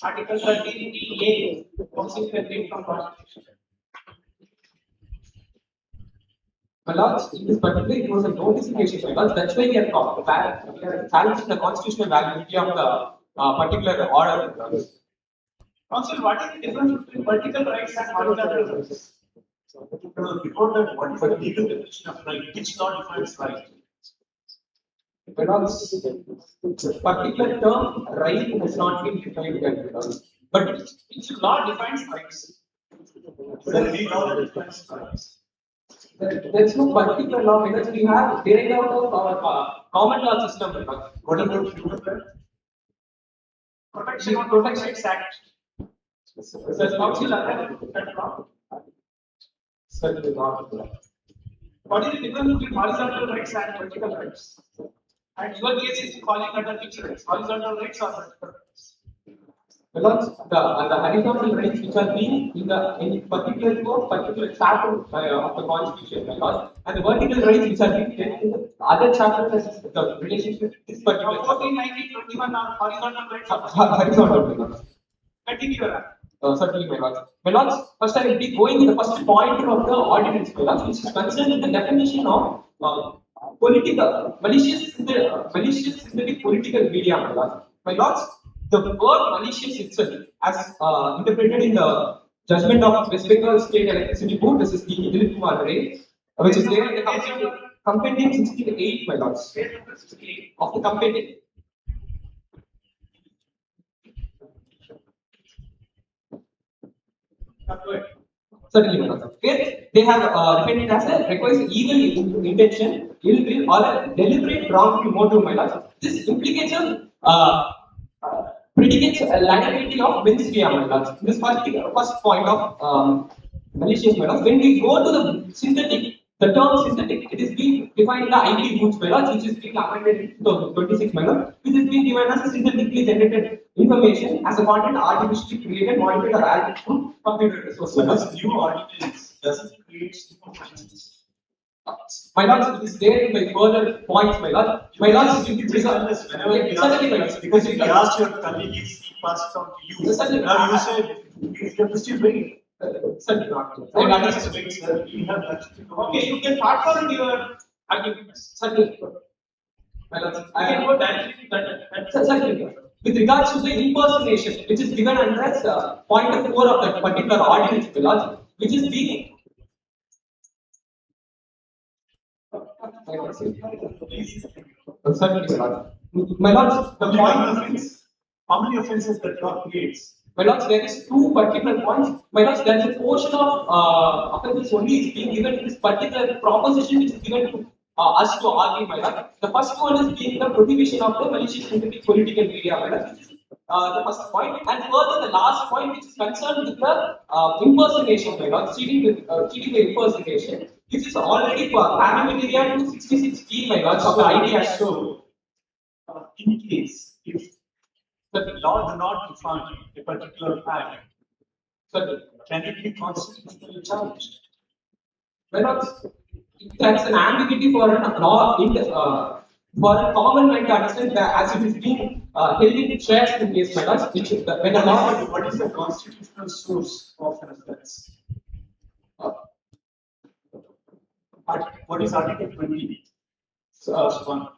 Article 13 A, also taken from Constitution. My lords, in this particular, it was a notification, my lords. That's why we are challenging the constitutional validity of the particular order. My lords. Council, what is the difference between vertical rights and horizontal rights? Before that, what is the legal definition of right? Which law defines right? My lords, the particular term right has not been defined yet, my lords. But Which law defines rights? There is any law that defines rights. there's no particular law because we have derived out of our common law system. My lords. What about human rights? Protection of Protections Act. Does council agree with that law? Certainly not. What is the difference between horizontal rights and vertical rights? And your case is falling under which rights? Horizontal rights or vertical rights? My lords, the horizontal rights which are being in particular chapter of the constitution, my lords, and the vertical rights which are being taken in the other chapters as the relationship with this particular 14, 19, 21 are horizontal rights. horizontal, my lords. Continue your answer. Certainly, my lords. My lords, first I will be going to the first pointer of the ordinance, my lords, which is concerned with the definition of malicious synthetic political media, my lords. My lords, the word malicious itself, as interpreted in the judgment of West Bengal State Electricity Board, this is the Dilip Kumar Ray, which is there in the compendium 68, my lords, of the compendium. Certainly, my lords. Here they have defined it as a requires evil intention, ill will, or a deliberate wrongful motive, my lords. This implicates predicates a liability of mens rea, my lords. This first point of malicious, my lords. When we go to the synthetic, the term synthetic, it is being defined in the IP Boots, my lords, which is being amended in 2026, my lords, which is being given as a synthetically generated information as a content artificially created, modified, or added to computer resource, my lords. This new ordinance doesn't create new functions. My lords, it is there in my further points, my lord. My lords, It is unless whenever we certainly, my ask, lords, because if we asked your colleague, he passed it on to you. Yes, certainly. Now you say, you have still waiting. certainly not. No, That that is- is wait, sir. We have actually. Okay, you can part forward your arguments. certainly. My lords, I can go directly to that. certainly. With regards to the impersonation, which is given under as point of 4 of that particular ordinance, my lords, which is being certainly, my lords. My lords, the point. How many offenses that law creates? My lords, there is two particular points. My lords, there is a portion of offences only is being given in this particular proposition which is given to us to argue, my lord. The first one is being the prohibition of the malicious synthetic political media, my lord. The first point, and further the last point, which is concerned with the impersonation, my lord, cheating by impersonation, which is already for Area 266E, my lord, of the idea show. In case if the law do not define a particular act Certainly. Can it be constitutionally challenged? That's an ambiguity for a law for a common man to understand that as it is being held in shares in case, my lords, which when a law What is the constitutional source of an offense? What is Article 20? First one.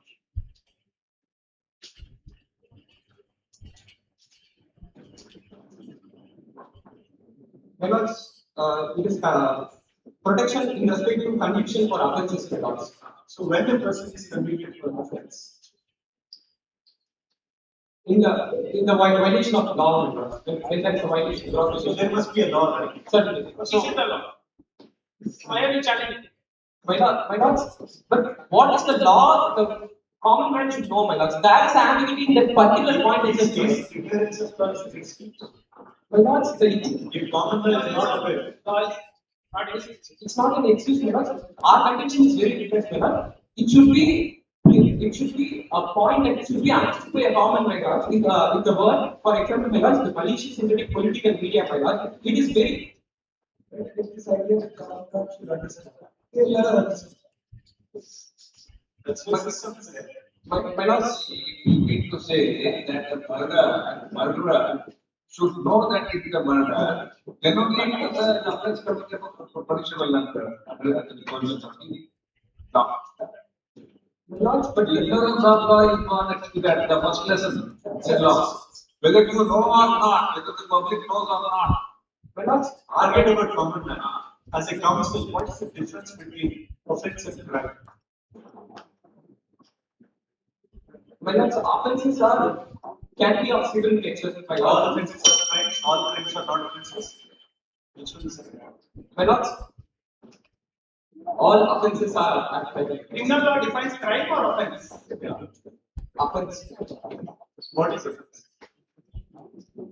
my lords, it is protection in respect to conviction for offences, my lords. So when a person is convicted for an offense, In the violation of law, my lords, when there is a violation of so law, there must be a law, right? certainly. This is the law. Why are you challenging it? My lords, but what is the law? The common man should know, my lords. There is ambiguity in that particular point. It is Is ignorance of law is a excuse. my lords, If common man is not aware, Law is not it's not an excuse, my lords. Our contention is very different, my lords. It should be a point that should be understood by a common, my lords. With the word, for example, my lords, the malicious synthetic political media, my lords, it is very. this idea that common man should understand. That's what system is there. My lords, You mean to say that the murderer should know that it is a murder, then only the offense committed for punishable under the conditions of the law. my lords, But ignorance of law is not to that the first lesson in law. Whether you know or not, whether the public knows or not. my lords, Forget about common man. As a council, what is the difference between offense and crime? my lords, offences can be of civil nature, my All lords. offenses are crimes, all crimes are not offenses. Which one is it? My lords, all offences are criminal law defines crime or offense. offense. What is offense?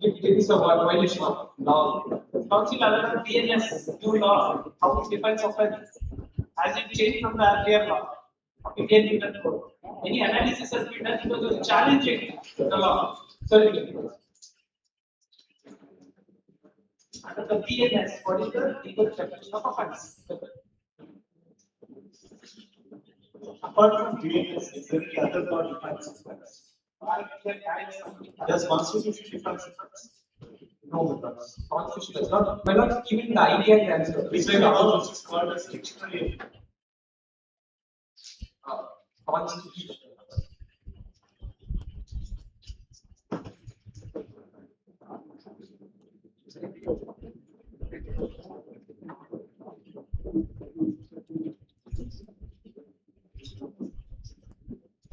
It is a violation of law. Council other than PNS, new law, how it defines offense. Has it changed from the earlier law of Indian Penal Code? Any analysis has been done because of challenging the law. Certainly. Under the PNS, what is the legal definition of offense? Apart from BNS, is there any other law defines offense? Does Constitution define offense? No, my lords. Constitution does not. My lords, even the idea that We say law which is called as dictionary. Constitution.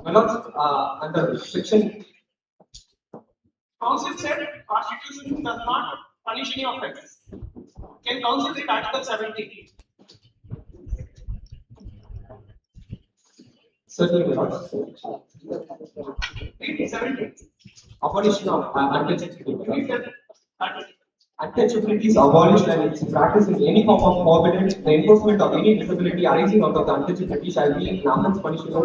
My lords, under section. Council said Constitution does not punish any offense. Can Council read Article 70? Certainly, my lords. Read 70. Abolition of untouchability. Read the article. Untouchability is abolished and its practice in any form of forbidden. The enforcement of any disability arising out of the untouchability shall be an offense punishable.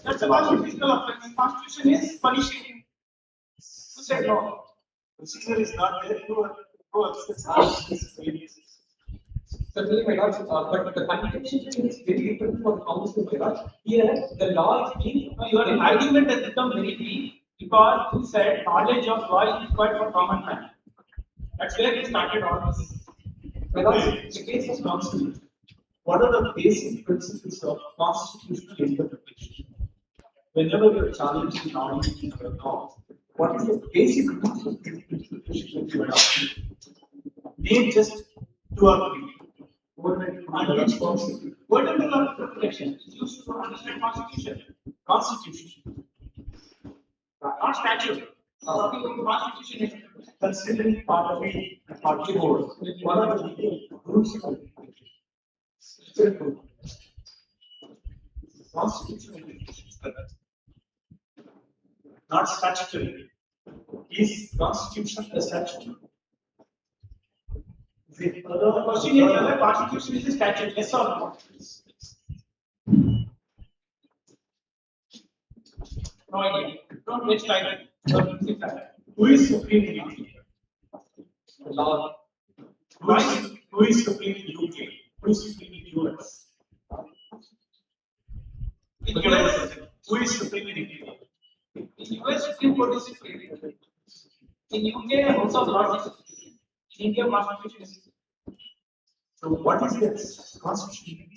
That's a constitutional offense. Constitution is punishing. Who said no? Procedure is not there to access this. Certainly, my lords, but the contention is very different for the council, my lords. Here, the law is being. Your argument has become very weak because you said knowledge of law is required for common man. That's where we started all this. My lords, the case of Constitution. What are the basic principles of constitutional interpretation? Whenever you're challenging knowledge of a law, what is the basic rules of interpretation that you adopt? Name just two or three. What What is the law of interpretation? It's used to understand Constitution. Constitution. Not statute. Talking about Constitution is Considering part of it and part of it, what are the legal rules of interpretation? Constitutional interpretation is correct. Not statutory. Is Constitution a statute? the question is whether Constitution is a statute, yes or no? No idea. Don't waste time. Who is supreme leader? The law. Who is supreme in UK? Who is supreme in US? In US, Who is supreme in India? in US Supreme Court is supreme. In UK, House of Lords is supreme. In India, Constitution is supreme. So what is the constitution?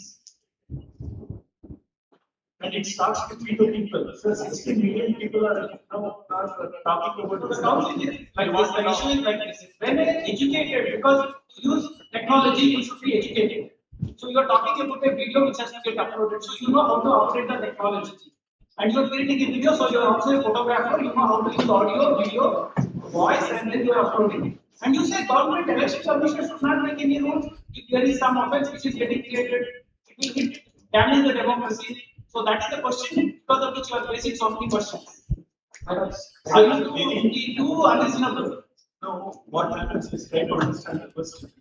And it starts between the people. So 16 million people are now talking about So this. the council is like this. The issue is like this. When an educated, because you use technology, you should be educated. So you are talking about a video which has to get uploaded. So you know how to operate the technology. And you are creating a video, so you are also a photographer. You know how to use audio, video, voice, and then you are uploading. And you say government election commission should not make any rules. If there is some offense which is getting created, it will damage the democracy. So that is the question because of which you are facing so many questions. So you do unreasonable. No, what happens is try to understand the question.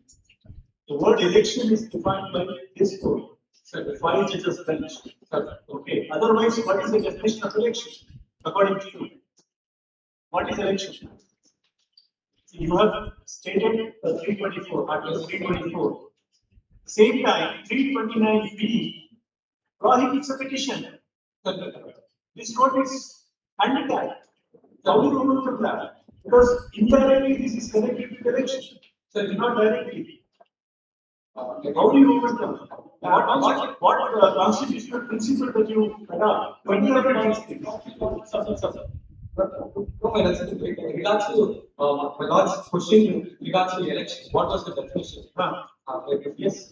The word election is defined by this code. So the 5 judges bench. Okay. Otherwise, what is the definition of election? According to you, what is election? You have stated 324, Article 324. Same time, 329B prohibits a petition. This code is untapped. How do you overcome that? Because indirectly this is connected with election. So not directly. How do you overcome? What constitutional principle that you adopt? No, my lords, in regards to my lord's question with regards to the election, what was the definition? Yes,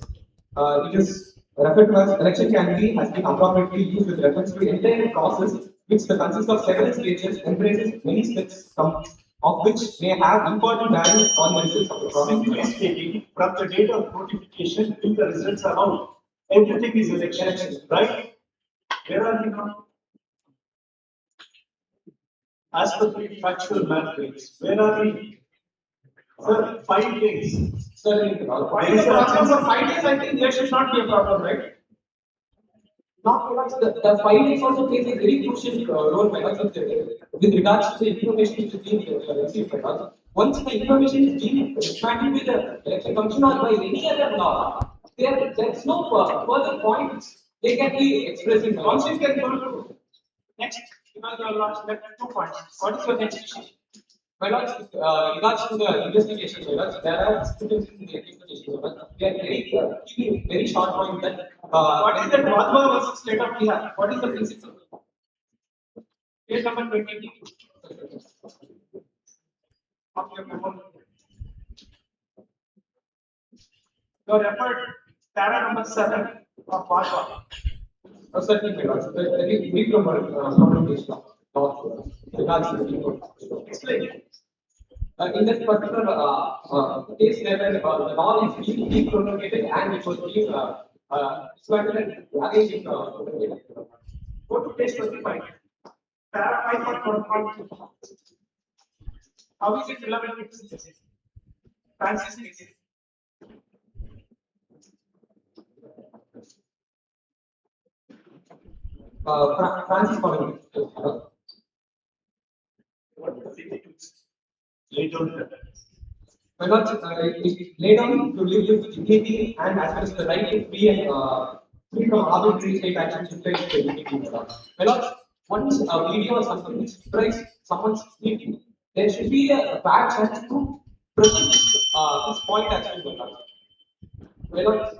it is referred to as election has been appropriately used with reference to the entire process, which consists of several stages, embraces many steps, of which may have important value on the results of the process. Simply speaking, from the date of notification till the results are out, everything is election, right? Where are we now? As per the factual matrix, where are we? Sir, 5 days. Sir, There is a problem for 5 days. I think there should not be a problem, right? not regards the 5 days also plays a very crucial role, my lords, with regards to the information which is being received, my lords. Once the information is being expanded with the election commission or by any other law, there's no further points they can be expressing. Also, you can go to next, because you have lost 2 points. What is your next issue? My lords, regards to the investigation, my lords, there are discrepancies in the investigation, my lords. They are keeping very short point that. What is that Wadhwa versus state of Bihar? What is the principle? Case number 22. Of your memo. You referred para number 7 of Wadhwa. Certainly, my lords. The read from documentation of regards to the Explain. in that particular case, where the law is being promulgated and it was being dismantled and again being promulgated. Go to page 25. Para 5.1.2. How is it relevant with this case? Francis case. Francis following. What is the laid down? My lords, it lay down to live with dignity and as well as the right to free and free from arbitrary state actions to place the dignity. My lords, once a video or something which describes someone's dignity, there should be a bad chance to present this point actually. My lords,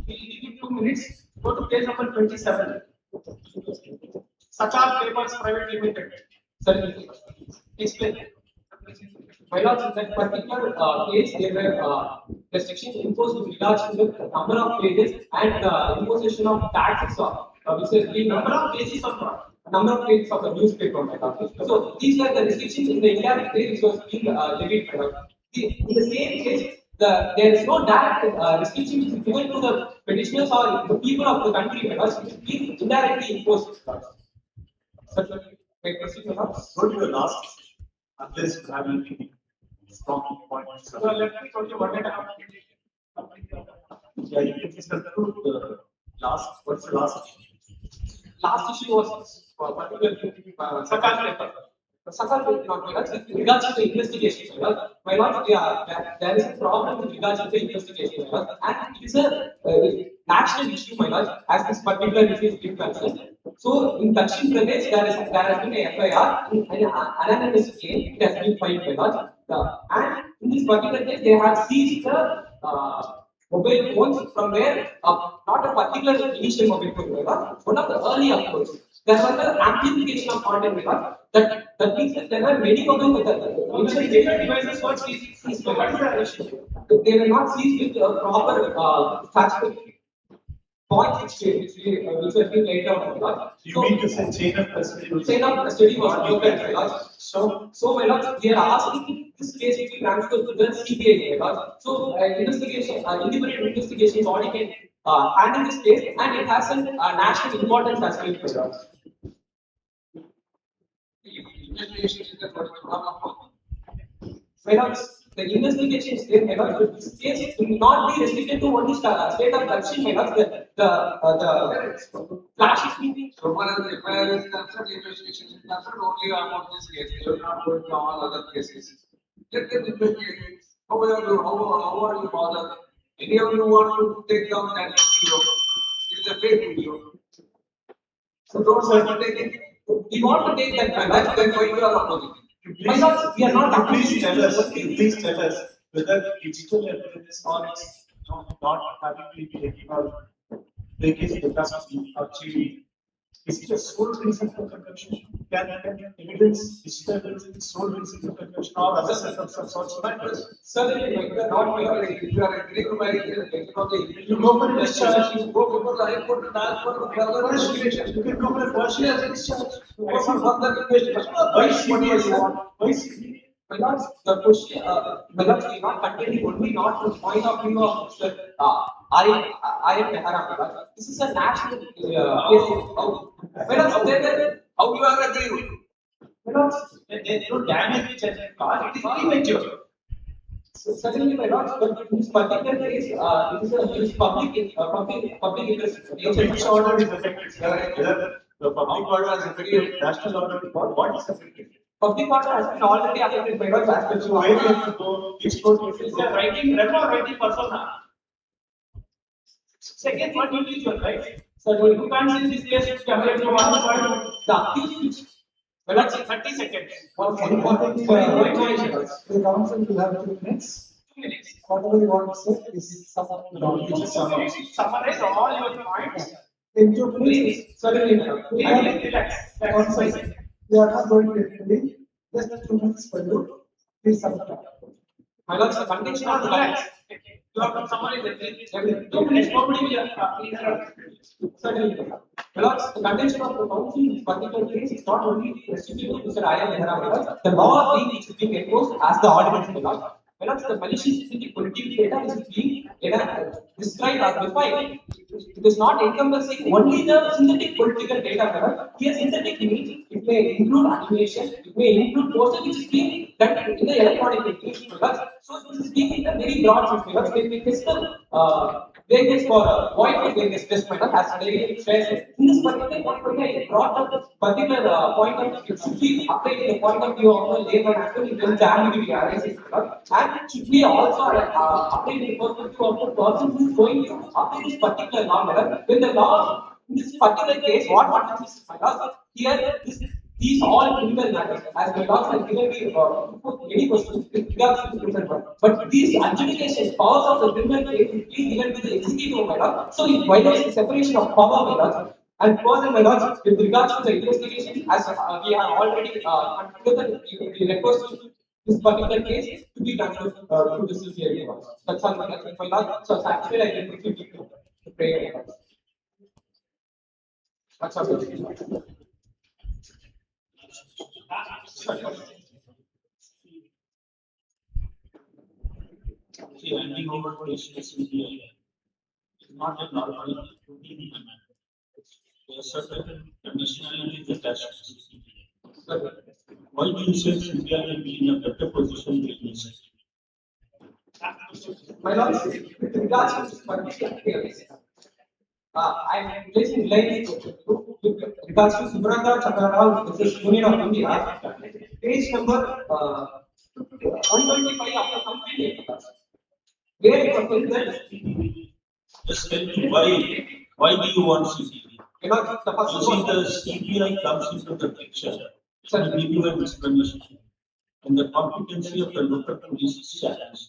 We give you 2 minutes. Go to page number 27. Sakal Papers Private Limited. certainly. Explain. My lords, in that particular case, there were restrictions imposed with regards to the number of pages and imposition of taxes, which has been Number of pages of what? number of pages of the newspaper. My lords. So these were the restrictions in the indirect way which was being levied. My lords. In the same case, there is no direct restriction which is given to the petitioners or the people of the country. My lords, which is being indirectly imposed. Certainly. May I proceed, my lords? Go to your last, unless you have anything strong points. So let me tell you what I have. Yeah, you can just conclude the last. What's the last? Last issue was particularly Sakal paper. Sakal will not be with regards to the investigation. My lord, there is a problem with regards to the investigation, and it is a national issue, my lord, as this particular issue is being concerned. So, in Dakshin Pradesh, there has been a FIR, an anonymous claim, it has been filed, my lord. And in this particular case, they have seized the mobile phones from where, not a particular initial mobile phone, one of the early uploads. There was an amplification of content, that means that there were many mobile phones. Data devices were seized. So what is the issue? They were not seized with proper points exchange, which were being laid down. You mean to say chain of custody? Chain of custody was broken. So my lord, we are asking this case to be transferred to the CBI. So investigation, independent investigation body can handle this case, and it has a national importance as well. Investigation is the first problem. Whereas the investigation is there, but this case will not be restricted to only state of Dakshin. The flash is being. So far as the FIR is concerned, the investigation is concerned only about this case. You are not going to all other cases. Let them investigate. How are you bothered? Any of you want to take down that video? It is a fake video. So don't say to take it. We want to take that back. Then why you are opposing? My lord, we are not. Please tell us whether digital evidence or it's not having been taken or taken because of custody. Is it a sole reason for conviction? Can evidence, digital evidence is the sole reason for conviction or other circumstances matters? Certainly, we are not. If you are agreeing by You go for a discharge. you go before the High Court and ask for further investigation. You can go for a partial discharge. Go for further investigation. Why CBI? Why CBI? My lord, the question, my lord, we are not contending only not from the point of view of Mr. I.M. Mehra. This is a national case. My lord, How you are agreeing? my lord, They don't damage each other. It is premature. certainly, my lord, but in this particular case, it is public interest. Which order is affected? Whether the public order is affected, national order, what is affected? Public order has been already affected by the aspects So where you have to go, which court you It's have a to writing, writing persona. Second one, individual, right? So You can't see this case compared to one point. the accused, Well, that's 30 seconds. The council will have 2 minutes. 2 minutes. Whatever you want to say is sum up the document. Summarize all your points. In 2 minutes, Please, certainly, relax. we are not going to intervene. Just 2 minutes for you. Please sum it up. my lord, the condition Not of the relax. You have to summarize everything. 2 minutes, nobody will interrupt. certainly. My lord, the contention of the council in this particular case is not only restricted to Mr. I.M. Mehra. The law which is being enforced as the ordinance, my lord. My lord, the malicious synthetic political data which is being described as defined. It is not encompassing only the synthetic political data, my lord. Here, synthetic means it may include animation, it may include posters which is being done in the electronic means, my lord. So this is being in a very broad sense, my lord. When we fiscal vagueness for void of vagueness test, my lord, has very shared. In this particular point, I brought up a particular point of it should be applied in the point of view of the labor and actually when the ambiguity arises, my lord. And it should be also applied in the perspective of the person who is going to apply this particular law, my lord. When the law in this particular case, what happens is, my lord, here these all criminal matters, as my lords have given me many questions with regards to the criminal one. But these adjudication powers of the criminal case is being given to the executive, my lord. So it violates the separation of power, my lord. And further, my lord, with regards to the investigation, as we have already concluded, we request this particular case to be transferred to the CCI. That's all, my lord. So actually, I can quickly give the prayer. That's all. See, handing over patients to the is not a normal routine manner. There are certain conditionalities attached to CBI. Why do you say CBI will be in a better position to invest? My lord, with regards to this particular case, I am placing lines with regards to Subrata Chakrarao versus Union of India. page number 125 of the complete class, where it was said that Just tell me why do you want CPI? the first You see, one, the CPI comes into the picture. Sir. I'll give you an explanation. And the competency of the local police is challenged.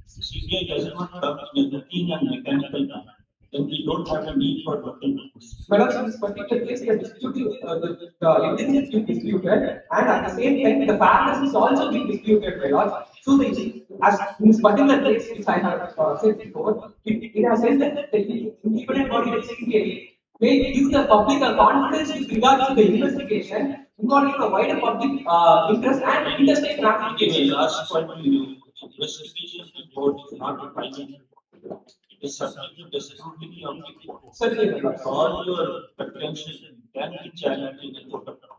CPI does not come in a routine and mechanical manner. Then we don't have a need for local police. but also in this particular case, the evidence is being disputed, and at the same time, the fairness is also being disputed by law. So, as in this particular case, which I have said before, it has said that the independent body like CBI may give the public a confidence with regards to the investigation, involving the wider public interest and interstate The ramifications. last point to you, investigation report is not a final report. It is subject to the scrutiny of the court. Certainly, All your pretensions can be challenged in the court of law.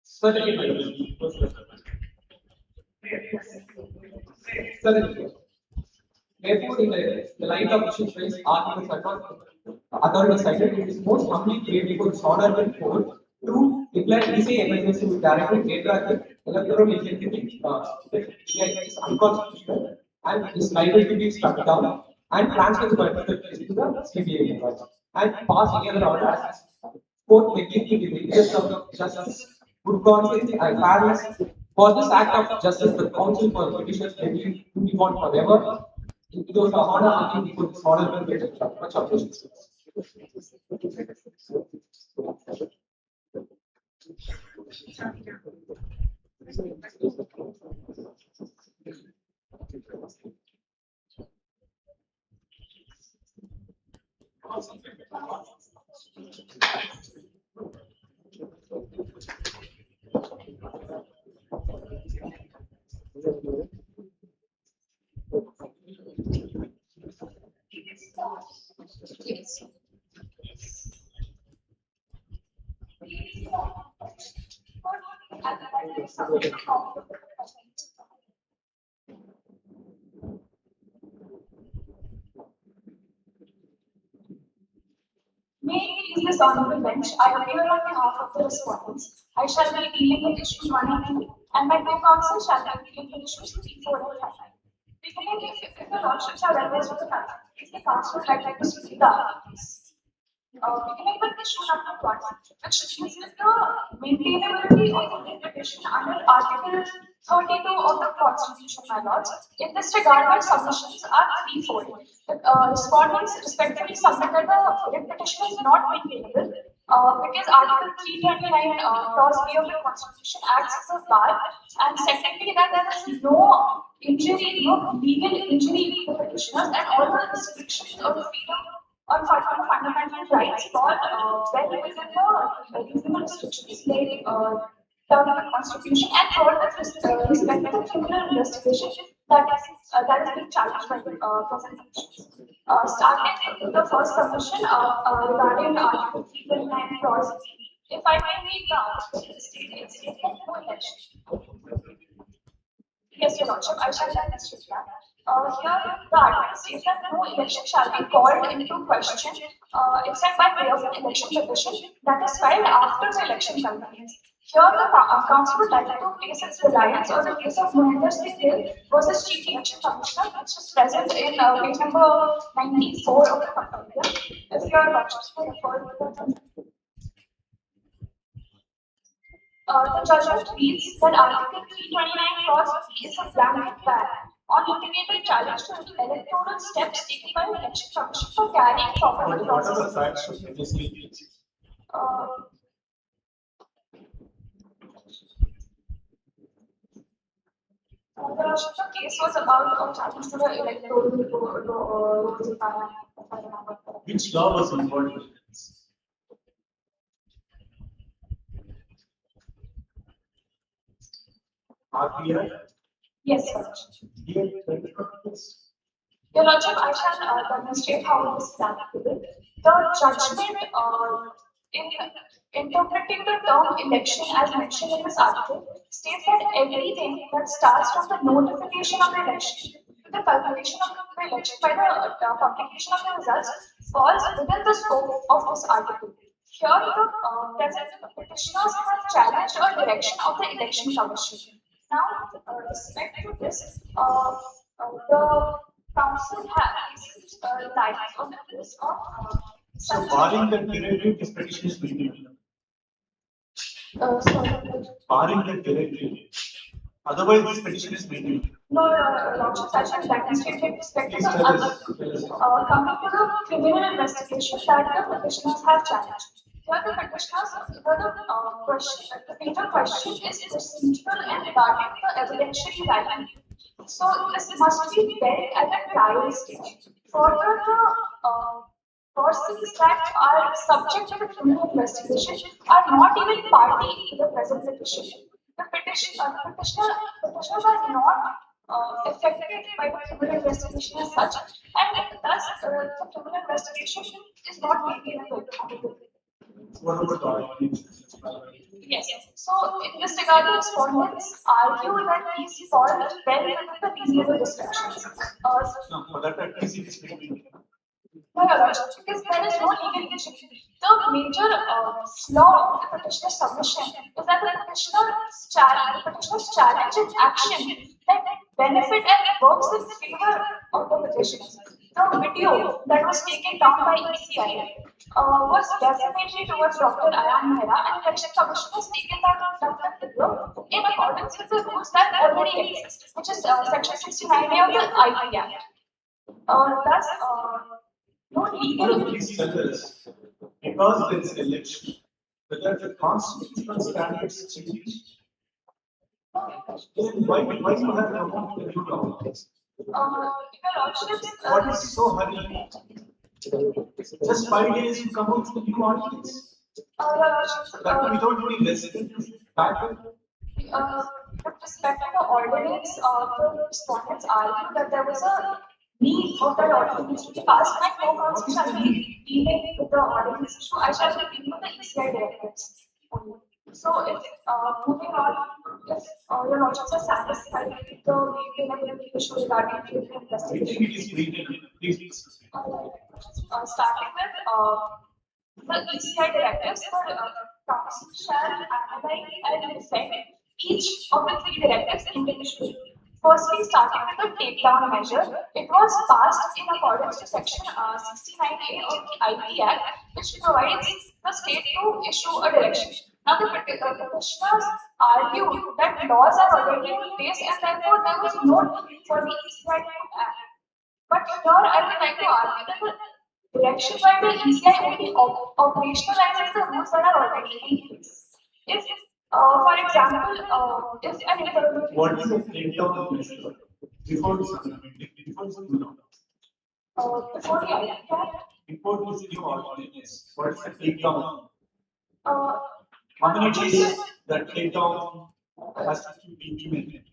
certainly, certainly. Therefore, in the light of issues raised, arguments are not authorities cited, it is most humbly prayed before this honorable court to declare easy emergency with directive retroactive electoral integrity is unconstitutional and is liable to be struck down and transfer the particular case to the CBI and pass any other order as court may give to the interest of justice, good conscience and fairness. For this act of justice, the counsel for petitioners may be on forever. It was the honor arguing before this honorable bench. Much appreciated. May it please this honorable bench, I appear on behalf of the respondents. I shall be dealing with issues 1 and 2, and my co-counsel shall be dealing with issues 3, 4, and 5. Beginning, if the lordships are advised with the matter, if the council had like to speak the arguments. Beginning with issue number 1, which deals with the maintainability of the interpretation under Article 32 of the Constitution, my lords. In this regard, my submissions are threefold. The respondents respectively submit that the repetition is not maintainable because Article 329 clause B of the Constitution acts as a bar, and secondly that there is no injury, no legal injury to the petitioners, and all the restrictions of the freedom on fundamental rights fall well within the reasonable restrictions laid down in the Constitution, and third with respect to the criminal investigation that is being challenged by the present petitions. Starting with the first submission regarding Article 329 clause B, if I may read the article, it states that no election. Yes, Your Lordship, I shall then restrict that. Here, the article states that no election shall be called into question except by way of an election petition that is filed after the election campaigns. Here, the council would like to place its reliance on the case of Mohinder Singh Gill versus Chief Election Commissioner, which is present in page number 94 of the compendium. If Your Lordships may refer to the judgment. The judgment reads that Article 329 clause B is a blanket ban on litigated challenge to electoral steps taken by the election commission for carrying forward the What are process. the facts of this case? The case was about a challenge to the electoral rules, if I remember correctly. Which law was involved in this? RPI? Yes, sir. Here, Your Lordship, I shall demonstrate how this is applicable. The judgment in interpreting the term election as mentioned in this article states that everything that starts from the notification of the election to the calculation of the election by the publication of the results falls within the scope of this article. Here, the present petitioners have challenged a direction of the election commission. Now, with respect to this, the council has lies on the list of So barring that directive, this petition is maintained. sorry. Barring that directive. Otherwise, this petition is maintained. No, Lordship, I shall demonstrate with respect to Please the tell us. coming to the criminal investigation that the petitioners have challenged. Here the petitioners, the major question is procedural and regarding the evidentiary value. So this must be dealt at a trial stage. Further, the persons that are subject to the criminal investigation are not even party in the present petition. The petitioners are not affected by the criminal investigation as such, and thus the criminal investigation is not taken into account. What about the audience? Yes. So in this regard, the respondents argue that these fall well within the reasonable restrictions. No, for that easy is maintained. No, Your Lordship, because there is no legal issue. The major flaw of the petitioner's submission is that the petitioner's challenge is action that benefit and works in favor of the petitioners. The video that was taken down by ECI was defamatory towards Dr. Ayan Mehra, and Election Commission has taken that video in accordance with the rules that already exist, which is Section 69A of the IP Act. Thus, no legal. Please tell us, because there is election, whether the constitutional standards change. Then why you have come to the new law? Your Lordship, What is so hurry? Just 5 days you come out with the new ordinance. Your Lordship, That we don't really listen back. with respect to the ordinance, the respondents argue that there was a need of that ordinance to be passed. My co-counsel shall be dealing with the ordinance issue. I shall be dealing with the ECI directives only. So, if moving on, if your lordships are satisfied with the maintainability issue regarding the investigation, Please. starting with the ECI directives, the council shall analyze and defend each of the three directives individually. Firstly, starting with the takedown measure, it was passed in accordance to Section 69A of the IP Act, which provides the state to issue a direction. Now, the petitioners argue that laws are already in place and therefore there was no need for the ECI to act. But here I would like to argue that the direction by the ECI only operationalizes the rules that are already in place. If, for example, if an interview. What is the takedown measure? Before this amendment, before this new law. Before the IP Act. Before this new ordinance, what is the takedown? Uh, How many days that takedown has to be implemented?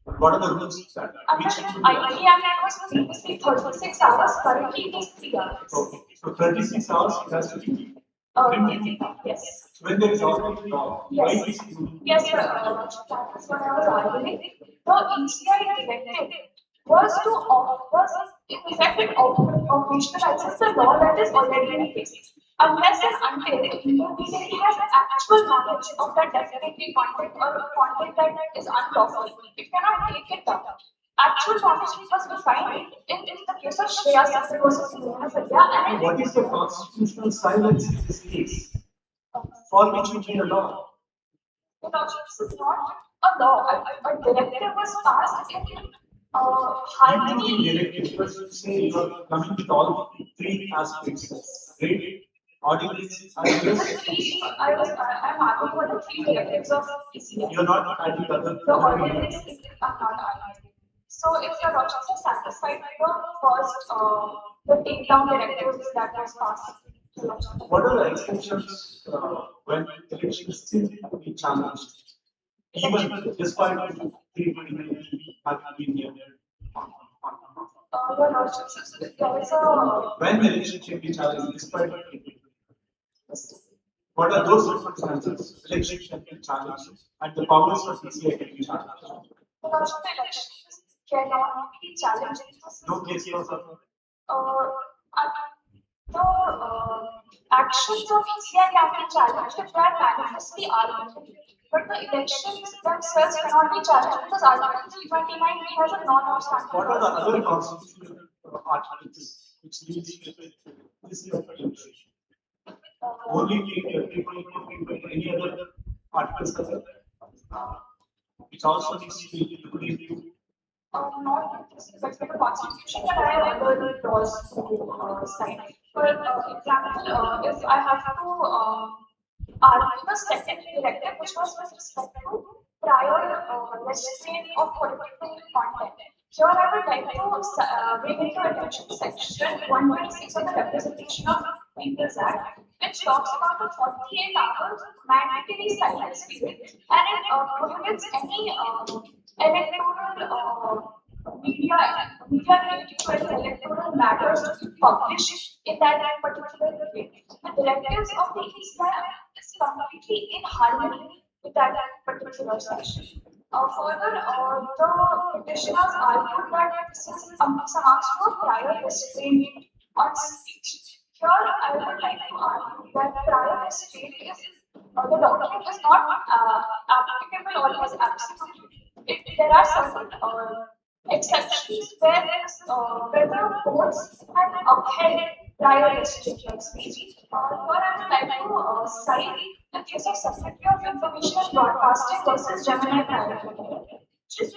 What are the rules that Under which the should be IP Act, it was previously 36 hours, currently it is 3 hours. okay? So 36 hours it has to be implemented. Yes. So when there is already law, why Yes. this rule? Yes, sir. That is what I was arguing. The ECI directive was in effect it operationalizes the law that is already in place. Unless and until the intermediary has actual knowledge of that definitive content or content that is unlawful, it cannot take it down. Actual knowledge must be found in the case of Shreya Sasser versus Mona Sadhya, and What is the constitutional silence in this case? For which you need a law. this is not a law. A directive was passed in harmony. Including directives, because you say you are coming with all three aspects, right? Ordinance, I'm arguing for the three directives of ECI. you are not adding other. The ordinance is not arguing. So if your lordships are satisfied with the first, the takedown directives that was passed. What are the exceptions when elections still be challenged? Even despite three having been here. Your lordships, there is a. When the election can be challenged despite what are those circumstances? Election can be challenged and the powers of PCI can be challenged. The lordship elections cannot be challenged. No case laws are. the actions of ECI can be challenged if they are manifestly arbitrary. But the elections themselves cannot be challenged because Article 329 has a non-obstacle. What are the other constitutional articles which deals with this interpretation? Only people any other articles are there? Which also needs to be looked into. Not with respect to the constitution, but I have other laws to cite. For example, if I have to argue the second directive, which was with respect to prior restraint of political content. Here, I would like to bring into attention section 126 of the Representation of People's Act, which talks about a 48 hours mandatory silence period, and it prohibits any electoral media related to electoral matters to be published in that particular way. The directives of the ECI is completely in harmony with that particular section. Further, the petitioners argued that this is amounts to a prior restraint on speech. Here, I would like to argue that prior restraint is the document is not applicable always absolutely. There are certain exceptions where the courts have upheld prior restriction of speech. Here I would like to cite the case of Secretary of Information and Broadcasting versus Gemini Private Limited, which is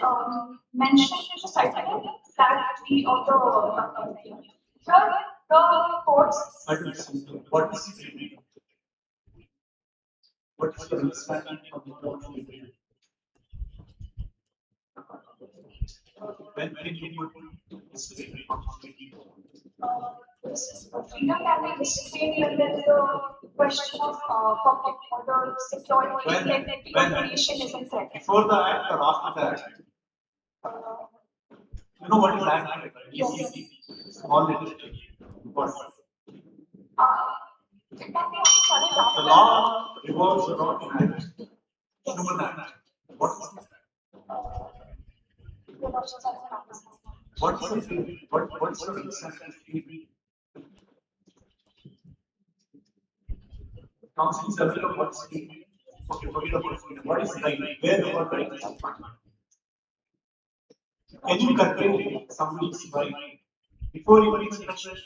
mentioned in the cited in Flag 3 of the here the courts. What is it? What is your understanding of the law? When you put this Freedom can be restrained when there is a question of public order, security, information is in threat. before the act or after the act? You know what is act? Yes. Small legislature. What? It can be also challenged The after law revolves around an act. Human act. What is that? the elections are practiced. What's the reason? Council several of what's the okay, forget about freedom. What is right? Where the word right is defined. Can you convey somebody's right before you reach election?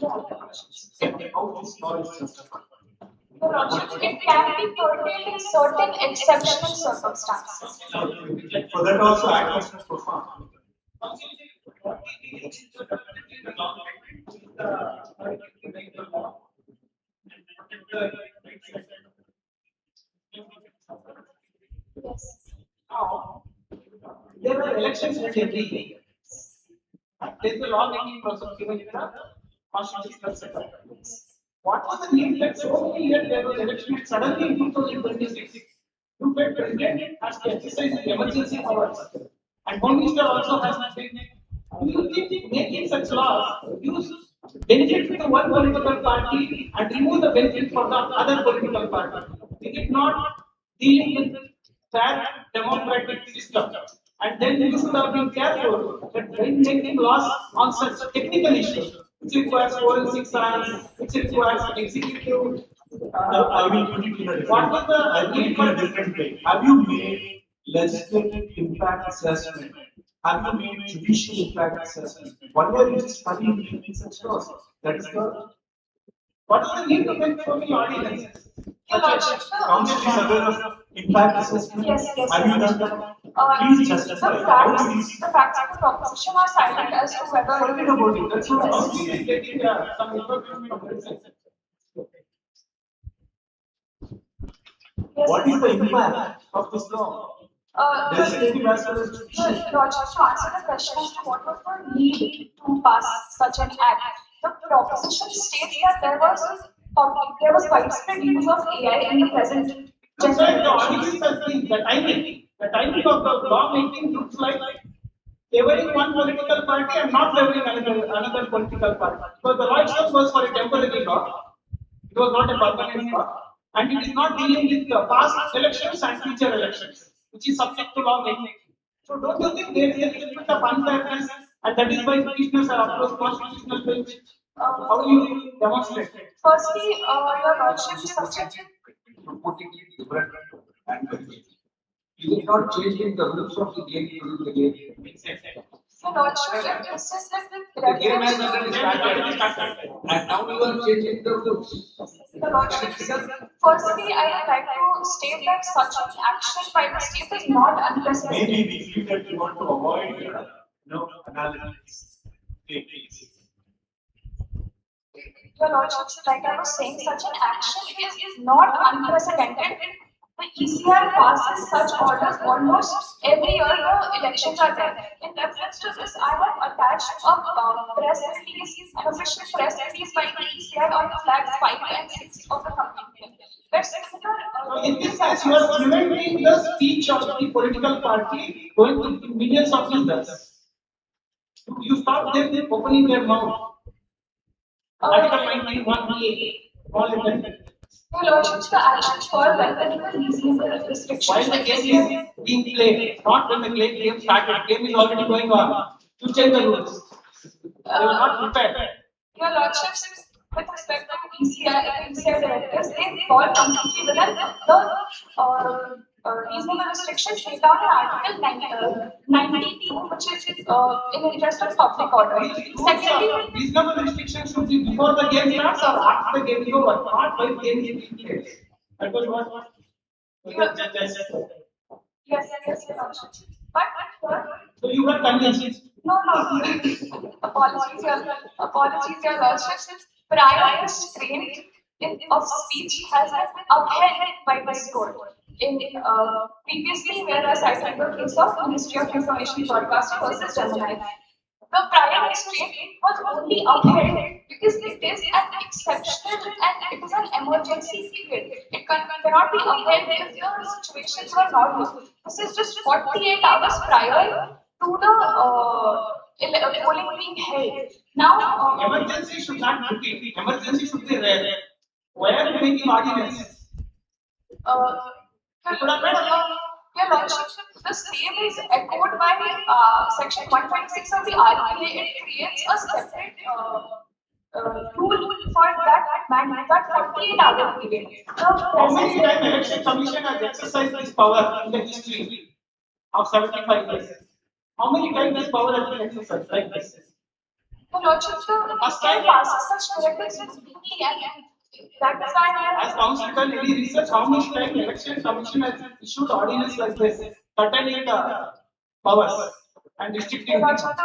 How this law is justified? It can be curtailed in certain exceptional circumstances. For that also act has to perform. Yes. Now, there are elections held every year. There is a law-making process given in the constitutional setup. What was the need that so many years there was election and suddenly in 2026, you get president has to exercise the emergency powers, and Home Minister also has to take. Do you think making such laws gives benefit to the one political party and remove the benefit for the other political party? Is it not dealing with fair democratic system? And then you should have been careful that when making laws on such technical issues, which requires forensic science, which requires executive. I will put it in a What different was the I will put it in a different way. Have you made legislative impact assessment? Have you made judicial impact assessment? One year you just study making such laws. That is the What is the need to make so many ordinances? council is aware of impact assessment. Yes, yes, Have you yes. done that? Please justify. How do these The facts of the proposition are silent as to whether forget about it? That's what How I'm do you saying. get some information of this? yes, What is the impact of this law? Legislative as well as judicial. Roger, to answer the question as to what was the need to pass such an act, the proposition states that there was widespread use of AI in the present Just like the general audience has been, the timing of the law making looks like favoring one political party and not favoring another political party. Because the law itself was for a temporary law, it was not a permanent law, and it is not dealing with the past elections and future elections, which is subject to law making. So don't you think there is a little bit of unfairness, and that is why petitioners are approached constitutional bench How do you demonstrate? Firstly, your lordship is subject. Putting it different and you are not changing the rules of the game during the game. Your lordship, this is The game has already started, and now you are changing the rules. Your lordship, firstly, I would like to state that such an action by the state is not unprecedented. Maybe we feel that we want to avoid, analysis. Your lordship, like I was saying, such an action is not unprecedented. The ECR passes such orders almost every year the elections are there. In reference to this, I have attached a press release, an official press release by the ECR on the flags 5 and 6 of the complaint. Where So in this case, you are preventing the speech of the political party going to millions of users. You stop them opening their mouth. Article 91A, all of them. Your lordship, the actions fall well within the reasonable restrictions. While the game is being played, not when the game started. Game is already going on. You change the rules. They were not prepared. Your lordship, with respect to ECR directives, they fall completely within the reasonable restrictions laid down in Article 92, which is in the interest of public order. Secondly, Reasonable restrictions should be before the game starts or after the game is over, not while the game is being played. That was what the judges said. yes, your lordship. But So you were convinced. no, apologies, your lordship. Prior restraint of speech has been upheld by this court. Previously, where I cited the case of Ministry of Information Broadcasting versus Gemini. The prior restraint was only upheld because it is an exceptional and it is an emergency period. It cannot be upheld if the situations were normal. This is just 48 hours prior to the polling being held. Now, Emergency should not be. Emergency should be rare. Why are you making ordinance? Your lordship, the same is echoed by section 126 of the RPA. It creates a separate rule for that 48-hour period. How many times election commission has exercised this power in the history of 75 years? How many times this power has been exercised like this? Your lordship, the ECI passes such directives routinely and that is why Has council done any research? How much time election commission has issued ordinance like this, curtailing powers and restricting? your lordship, the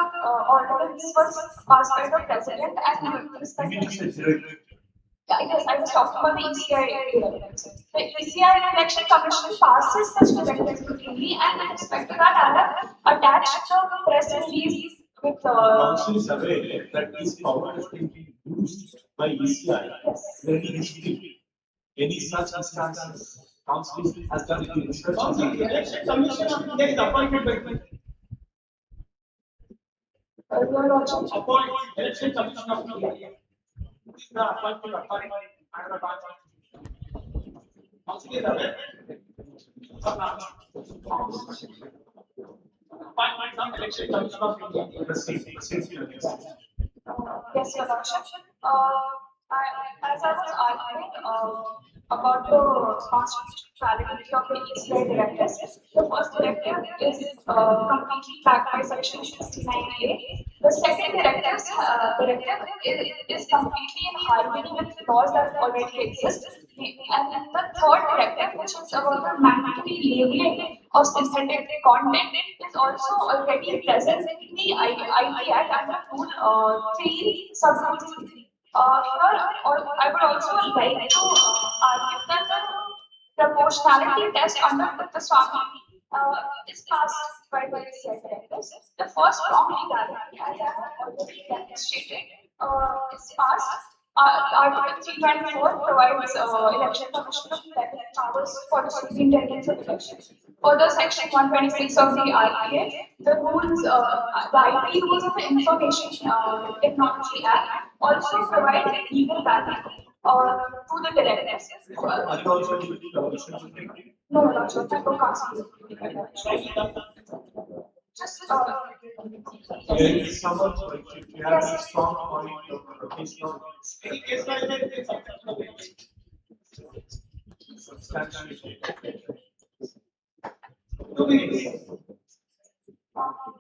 ordinance was passed by the president and with respect to yes, I was talking about the ECI directives. The ECI election commission passes such directives routinely and with respect to that I have attached the press release with Council is aware that this power has been used by ECI very history. Any such instances, council has done it in research. The election commission of India is appointed by your lordship. appoint election commission of India. This is the appointed authority under the constitution. Council is aware. Appointment of election commission of India. Yes, your lordship. As I was arguing about the constitutionality of the ECI directives, the first directive is completely backed by section 69A. The second directive is completely in harmony with the laws that already exist. And the third directive, which is about the mandatory labeling of synthetic content, is also already present in the IT Act under Rule 3, Sub-Rule 3. I would also like to argue that the proportionality test under the Swami is passed by the ECI directives. The first prong legality, as I have already demonstrated, is passed. Article 324 provides election commission of powers for the superintendence of elections. Further, section 126 of the RPA, the rules, the IP rules of the Information Technology Act also provide legal value to the directives. Are you also giving the permission to take it? No, not sure. I don't just There is someone, if you have a strong point of Any case like that, it's substantially. 2 minutes.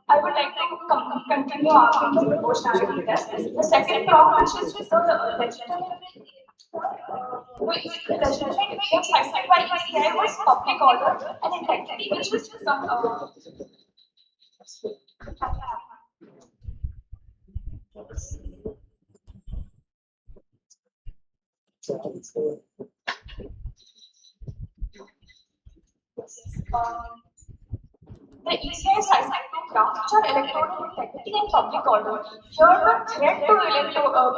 I would like to continue asking the proportionality test. The second problem which is the legitimate we have cited by ECI was public order and integrity, which was the ECI cited two grounds which are electoral integrity and public order. Here, the threat to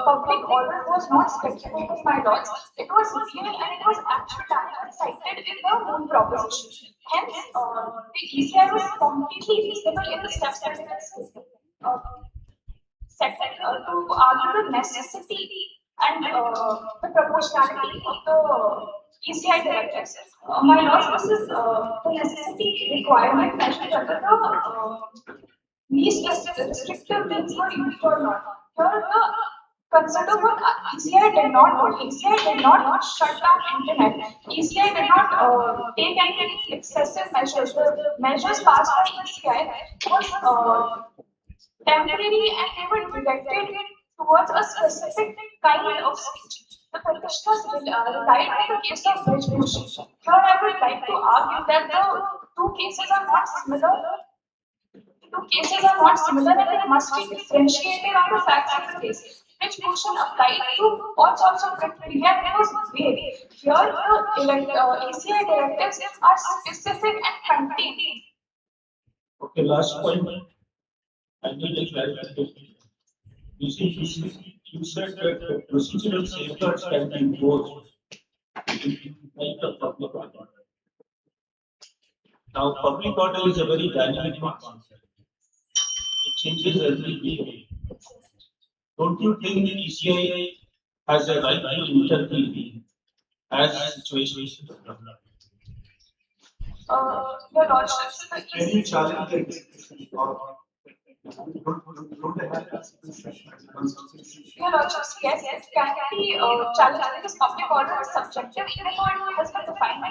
public order was not speculated by laws. It was real and it was actual damage cited in the Moot proposition. Hence, the ECI was completely reasonable in the steps that it has taken. Second, to argue the necessity and the proportionality of the ECI directives. My loss this is the necessity requirement mentioned under the least restrictive means for used or not. Here, the consider what ECI did not do. ECI did not shut down internet. ECI did not take any excessive measures. The measures passed by ECI was temporary and they were directed towards a specific kind of speech. The petitioners relied on the case of Bridgebush. Here I would like to argue that the two cases are not similar. And they must be differentiated on the facts of the case. Bridgebush applied to all sorts of criteria and it was vague. Here the ECI directives are specific and contained. Okay, last point. I need a clarification. You see, you said that the procedural safeguards can be imposed in light of public order. Now, public order is a very dynamic concept. It changes every day. Don't you think the ECI has a right to intervene as situations develop? Your Lordship, Can you challenge the execution or Your Lordship, yes, it can be challenged because public order is subjective, even though it has been defined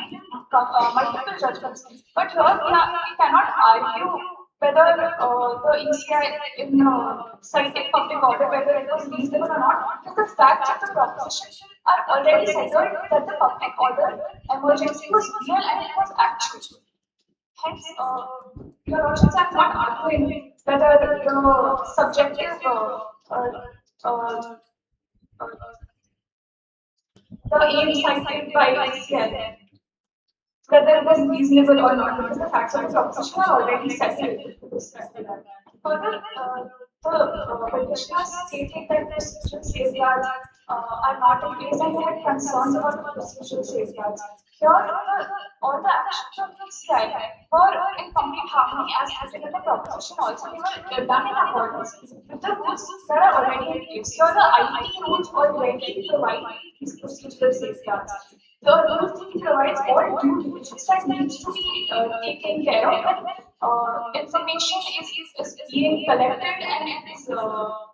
from multiple judgments. But here we cannot argue whether the ECI in citing public order, whether it was reasonable or not, because the facts of the proposition are already settled that the public order emergency was real and it was actual. Hence, Your Lordship, I'm not arguing whether the subjective the aim cited by ECI, whether it was reasonable or not, because the facts of the proposition are already settled. Further, the petitioners stated that procedural safeguards are not in place and they had concerns about the procedural safeguards. Here, all the actions of ECI were in complete harmony as written in the proposition. Also, they were done in accordance with the rules that are already in place. Here, the IT rules already provide these procedural safeguards. The rules provides all due diligence that needs to be taken care of when information is being collected and is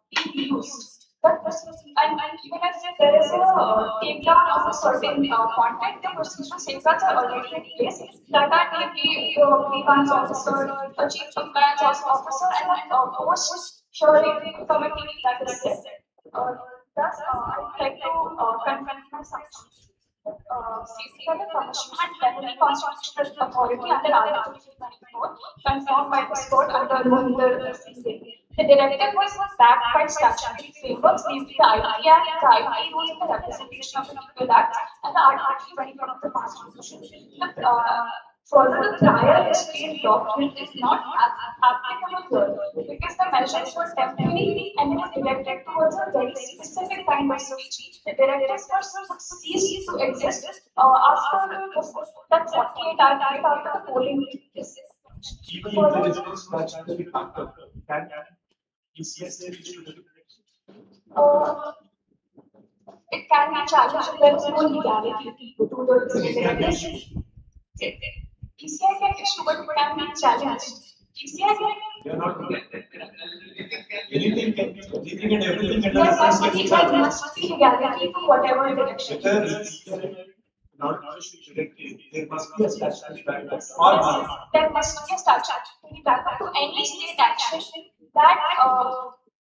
being used. And even if there is a takedown of a certain content, the procedural safeguards are already in place that are maybe the compliance officer, a chief compliance officer, and a post-sharing committee that is set. Thus, I would like to confirm my assumption. Safety and the Commission had generally constitutional authority under Article 324, confirmed by this court under Moot. The directive was backed by statutory frameworks, namely the IT Act, the IT rules, and the Representation of the People Act, and the Article 24 of the Constitution. Further, the prior restraint doctrine is not applicable here because the measures were temporary and it was directed towards a very specific kind of speech. The directives would cease to exist after that 48-hour period after the polling is. even if there is no statutory factor, can ECI say we should It can be challenged if there is no legality to the directives. ECI can issue, but it can be challenged. ECI can. They are not anything and everything under There the sun must gets be, its there own. must be legality to whatever direction. Whether it's not directly, there must be a statutory backup or Yes, not. there must be a statutory backup to any state action that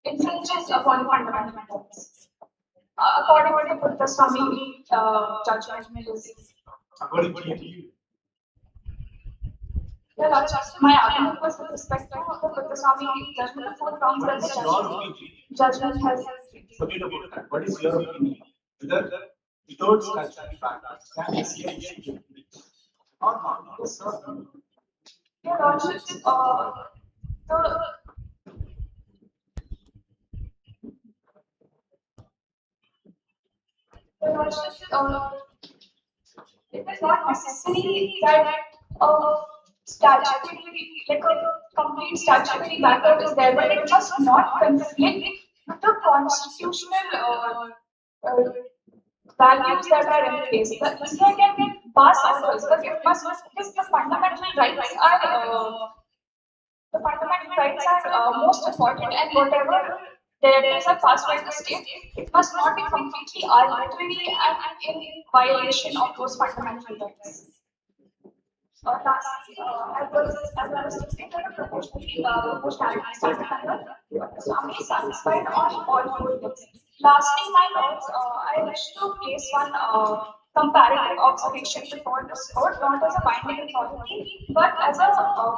infringes upon fundamental rights. According to the Buddha Swami judgment is. According to you, Well, my argument was with respect to the Buddha Swami judgment of 4 prongs that what is the your opinion? judgment has. Forget about that. What is your opinion? Whether without statutory backup, can SCI issue or not? Yes, sir. Your Lordship, Your Lordship, it is not necessary that statutory, like a complete statutory backup is there, but it must not conflict with the constitutional values that are in place. The ECI can pass orders, but it must, because the fundamental rights are most important, and whatever directives are passed by the state, it must not be completely arbitrary and in violation of those fundamental rights. Lastly, as I was saying, that a proportionality standard under Swami is satisfied on all 4 things. Lastly, my lords, I wish to place one comparative observation before this court, not as a binding authority, but as a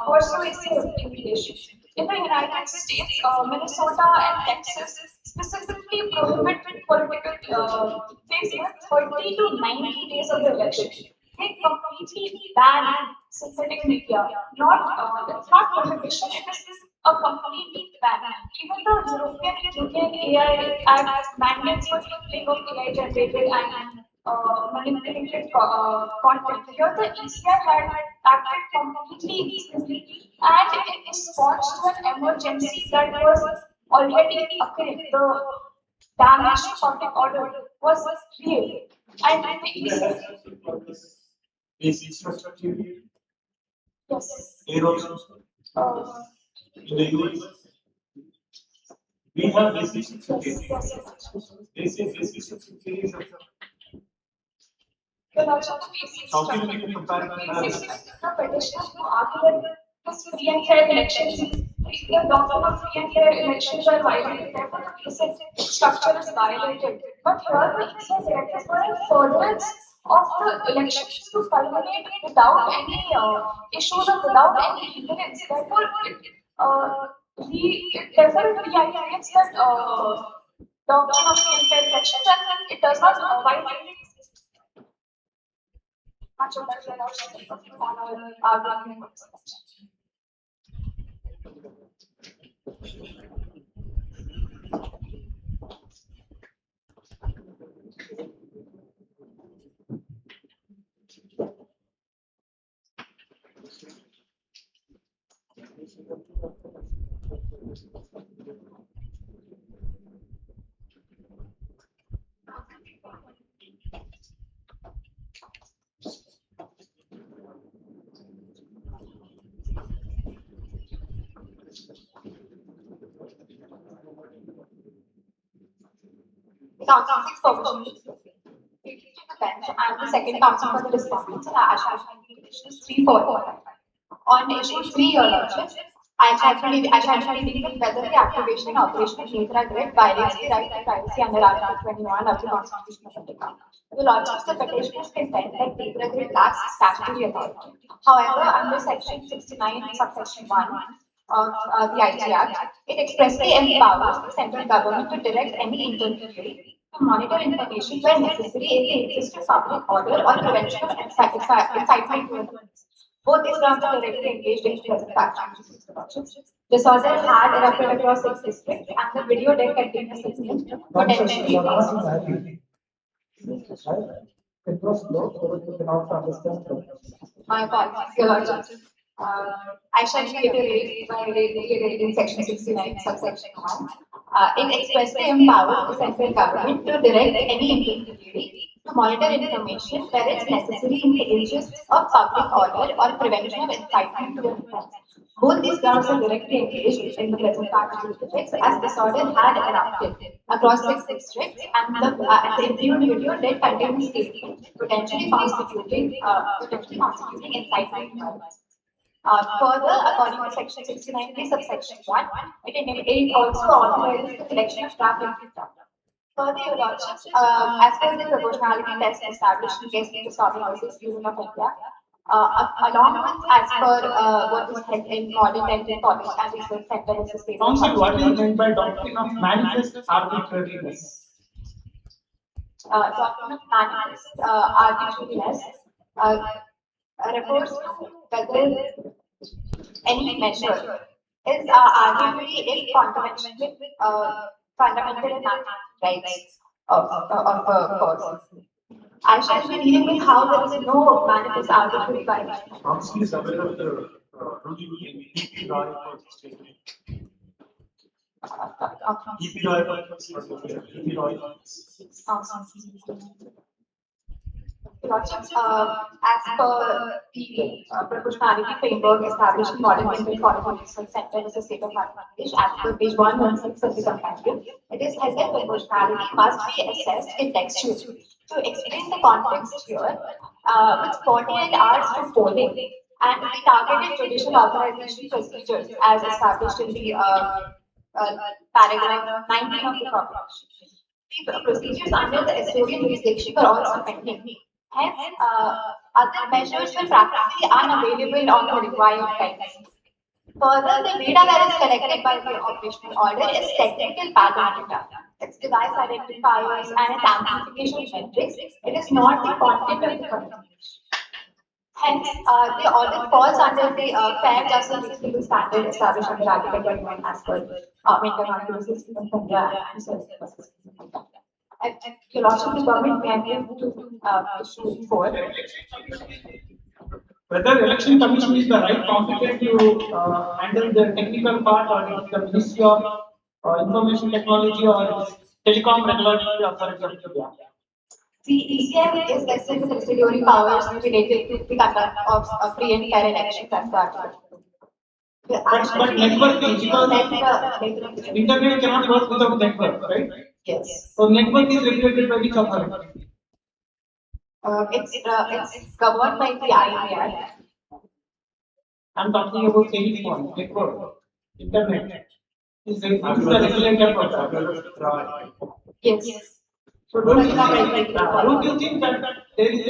persuasive implication. In the United States, Minnesota and Texas specifically prohibit political placement 30 to 90 days of the election. They completely ban synthetic media. It's not prohibition, it is a complete ban. Even the European AI Act mandates for labeling of AI generated and manipulated content. Here, the ECI had acted completely reasonably and in response to an emergency that was already occurring. The damage to public order was real. And the ECI. basic structure theory, Yes. erosion. Uh, In the US, we have basic structure theory. Basic structure theory is how can we compare it? The petitioners who argue that this free and fair elections, the doctrine of free and fair elections are violated, therefore the basic structure is violated. But here the ECI directives were in furtherance of the elections to culminate without any issues or without any hindrance. Therefore, it reiterates that doctrine of free and fair elections and it does not violate much of that on our argument. Counsel for and the second counsel for the respondents and I shall be petitions 3, 4. On issue 3, your lordship, I shall be reading whether the activation and operation of Netra Grid violates the right to privacy under Article 21 of the Constitution of India. The lordship, the petitioners contend that Netra Grid lacks statutory authority. However, under Section 69, subsection 1 of the IT Act, it expressly empowers the central government to direct any intermediary to monitor information where necessary in the interest of public order or prevention of incitement to violence. Both these grounds are directly engaged in present actions. Disorder had erupted across 6 districts and the video deck contained a segment potentially. It was slow, so we cannot understand. My apologies, Your Lordship. I shall reiterate by reiterating Section 69, subsection 1. It expressly empowers the central government to direct any intermediary to monitor information where it's necessary in the interests of public order or prevention of incitement to violence. Both these grounds are directly engaged in the present party projects as disorder had erupted across 6 districts and the interviewed video did contain statements potentially constituting incitement violence. Further, according to section 69 subsection 1, it also authorizes the collection of draft data. Further, Your Lordship, as per the proportionality test established in case of the Swami versus Union of India, along with as per what is held in modern dental college and research center in the state. Counsel, what is meant by doctrine of manifest arbitrariness? Doctrine of manifest arbitrariness refers to whether any measure is arbitrary in contravention with fundamental and natural rights of a person. I shall be dealing with how there is no manifest arbitrary violation. Council is aware of the ruling in EP Roy versus State. EP Roy versus EP Roy. Lordship, as per the proportionality framework established in modern dental college research center in the state of Andhra Pradesh, as per page 116 of the companion, it is held that proportionality must be assessed contextually. To explain the context here, with 48 hours to polling and the targeted judicial authorization procedures as established in the paragraph 19 of the proclamation. The procedures under the SOD jurisdiction are also pending. Hence, other measures were practically unavailable on the required times. Further, the data that is collected by the operational order is technical pattern data. Its device identifiers and its amplification metrics. It is not the content of the communication. Hence, the order falls under the fair, just and reasonable standard established under Article 21 as per International System of India and Your Lordship, the government may move to issue 4. Whether election commission is the right competent to handle the technical part, or it is the Ministry of Information Technology or Telecom Regulatory Authority of India. The ECM is vested with residuary powers related to the conduct of free and fair elections as the article. But networking, because internet cannot work without network, right? Yes. So network is regulated by which authority? It's governed by the IIR. I'm talking about telephone, network, internet. Is the regulated authority? Yes. So don't you think that there is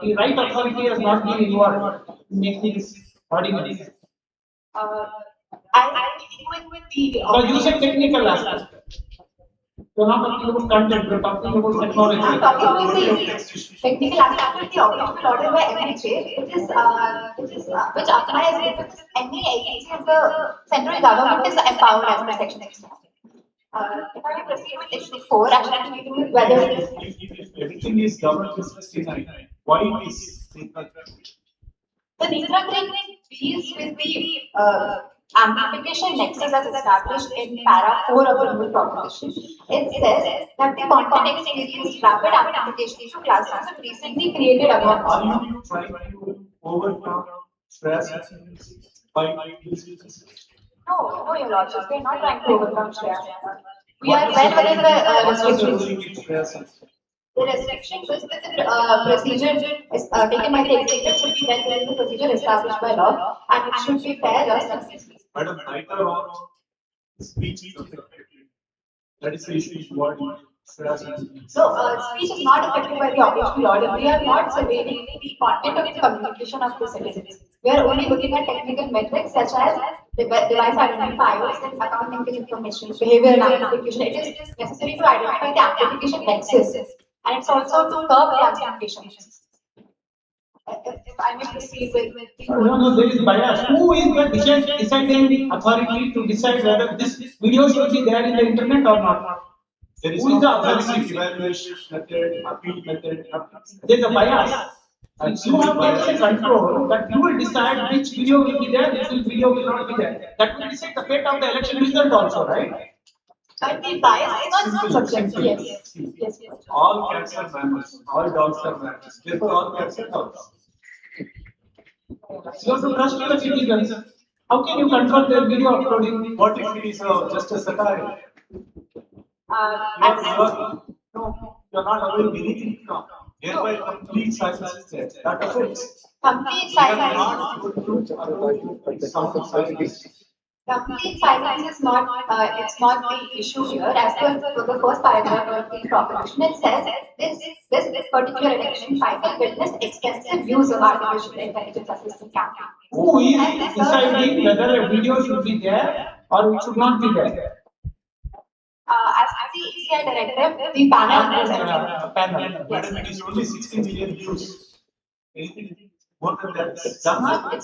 the right authority has not been involved in making this ordinance? I think with the. Because you said technical aspect. You're not talking about content, you're talking about technology. I'm talking about the technical aspect of the operational order by MHA, which applies because any agency of the central government is empowered as per section 16. If I proceed with issue 4, I shall be dealing with whether If everything is governed with 69, why is the Nitra deals with the amplification nexus as established in para 4 of the Moot proposition. It says that the content experienced rapid amplification through classes of recently created are above. you trying to overcome stress by using this? No, Your Lordship, we are not trying to overcome stress. We are well within the restrictions. The restrictions is that the procedure is taken by the executive should be well within the procedure established by law, and it should be fair, just and reasonable. Madam, neither of speech is affected. That is the issue is what stress is. So, speech is not affected by the operational order. We are not surveilling the content of the communication of the citizens. We are only looking at technical metrics such as device identifiers and account linkage information, behavior and amplification. It is necessary to identify the amplification nexus, and it's also to curb the amplification. If I may proceed with No, there is bias. Who is the deciding authority to decide whether this video should be there in the internet or not? There is Who is the no authority? evaluation method, appeal method. There is a bias. And you have taken control that you will decide which video will be there, which video will not be there. That will decide the fate of the election result also, right? the bias is not subjective. Yes. All cats are mammals, all dogs are mammals. Therefore, all cats are dogs. You have to trust your citizens. How can you control their video uploading? What if it is just a satire? And You're not allowing anything to come. Thereby, complete silence is there. That affects. complete We are silence. not going to allow some silence. Complete silence is not, it's not the issue here. As per the first paragraph of the proposition, it says this particular election cycle witnessed extensive use of artificial intelligence assisted campaigns. Who is deciding whether a video should be there or it should not be there? As the ECI directive, the panel is Panel. Madam, it is only 60 million views. Anything more than that? It's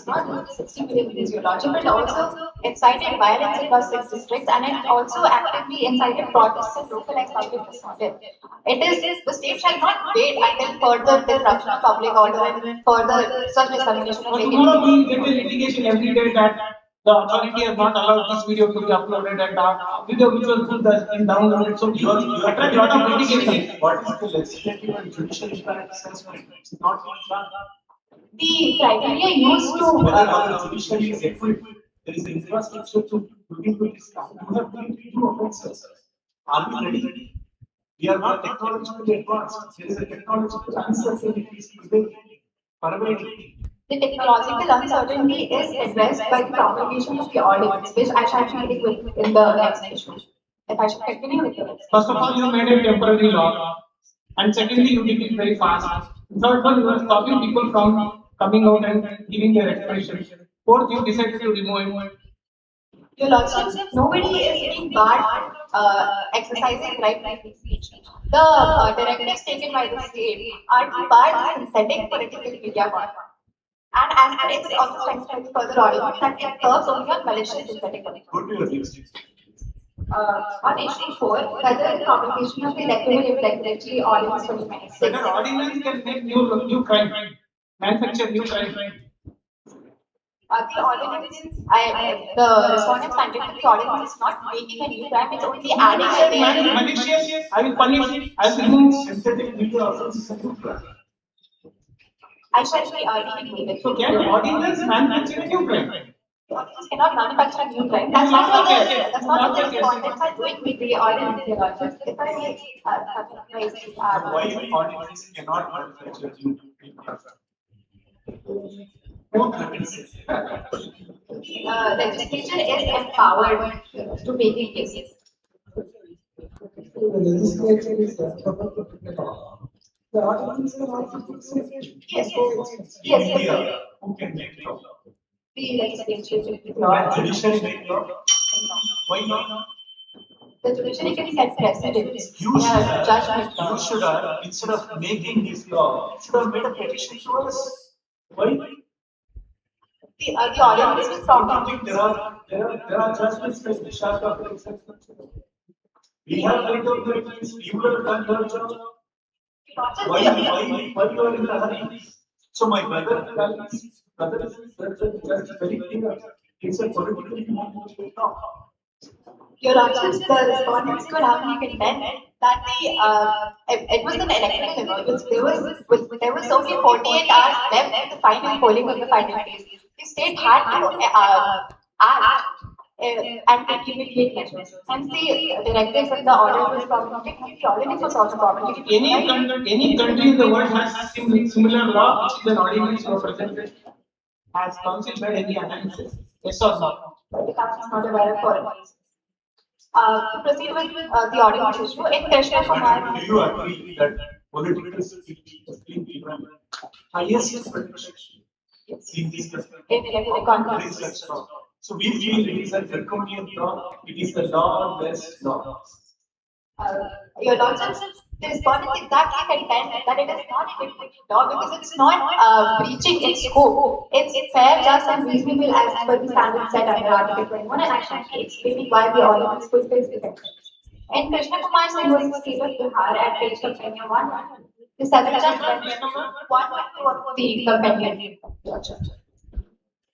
not just 60 million views, Your Lordship. It also incited violence across 6 districts, and it also actively incited protests and localized public disorder. It is the state shall not wait until further disruption of public order and further such dissemination. So tomorrow we get a litigation every day that the authority has not allowed this video to be uploaded and the video which was good has been downloaded. So you attract a lot of litigation. What is the legislative and judicial impact assessment? It's not being done. The criteria used to Whether our judiciary is equipped, there is infrastructure to look into this. You have been two offenses. Are we ready? We are not technologically advanced. There is a technological uncertainty pervading. the technological uncertainty is addressed by the promulgation of the ordinance, which I shall be dealing with in the next issue. If I should continue with the next. First of all, you made a temporary law, and secondly, you did it very fast. Third one, you are stopping people from coming out and giving their expression. Fourth, you decided to remove it. Your Lordship, nobody is being barred exercising right to free speech. The directives taken by the state are to bar the synthetic political media content. And as per it is also specified further ordinance that it curbs only on malicious synthetic content. Go to your next. On issue 4, whether the promulgation of the electoral regulatory ordinance 2026. Whether ordinance can make new crime, manufacture new crime. The ordinance, the respondents contended the ordinance is not making a new crime, it's only adding a layer. Malicious, I will punish, I will remove. Synthetic media offense is a new crime. I shall be dealing with it. So can ordinance manufacture a new crime? Ordinance cannot manufacture a new crime. That's not what the respondents are doing with the ordinance. If I may, Why ordinance cannot manufacture new crime? Legislature is empowered to make the cases. The legislature is the ordinance can also fix it. Yes, yes, India, who can make law? the legislature. Can judiciary make law? Why not? The judiciary can set precedents. You should Judgment. you should have, instead of making this law, you should have made a petition to us. Why? The ordinance was Don't prompted. you think there are judgments like the Shaka. We have kind of the you have done your job. Why you are in a hurry? So my brother is very clear. It's a politically motivated law. Your Lordship, the respondents could have contend that it was an electoral emergency. There was only 48 hours left in the final polling of the final phase. The state had to act and take immediate measures. Hence, the directives and the order was promulgated. The ordinance was also promulgated. Any country in the world has similar law, which is an ordinance represented. Has council made any analysis? Yes or no? The council is not aware of foreigners. To proceed with the ordinance issue, in Krishna Kumar. Do you agree that political speech has been given highest protection in this country? In electoral conference. So we feel it is a draconian law, it is a lawless law. Your Lordship, the respondents exactly contend that it is not a different law because it's not breaching its scope. It's fair, just, and reasonable as per the standards set under Article 21, and I shall be explaining why the ordinance fulfills the function. In Krishna Kumar Singh versus State of Bihar at page 21, the 7th judge read 112 of the compendium.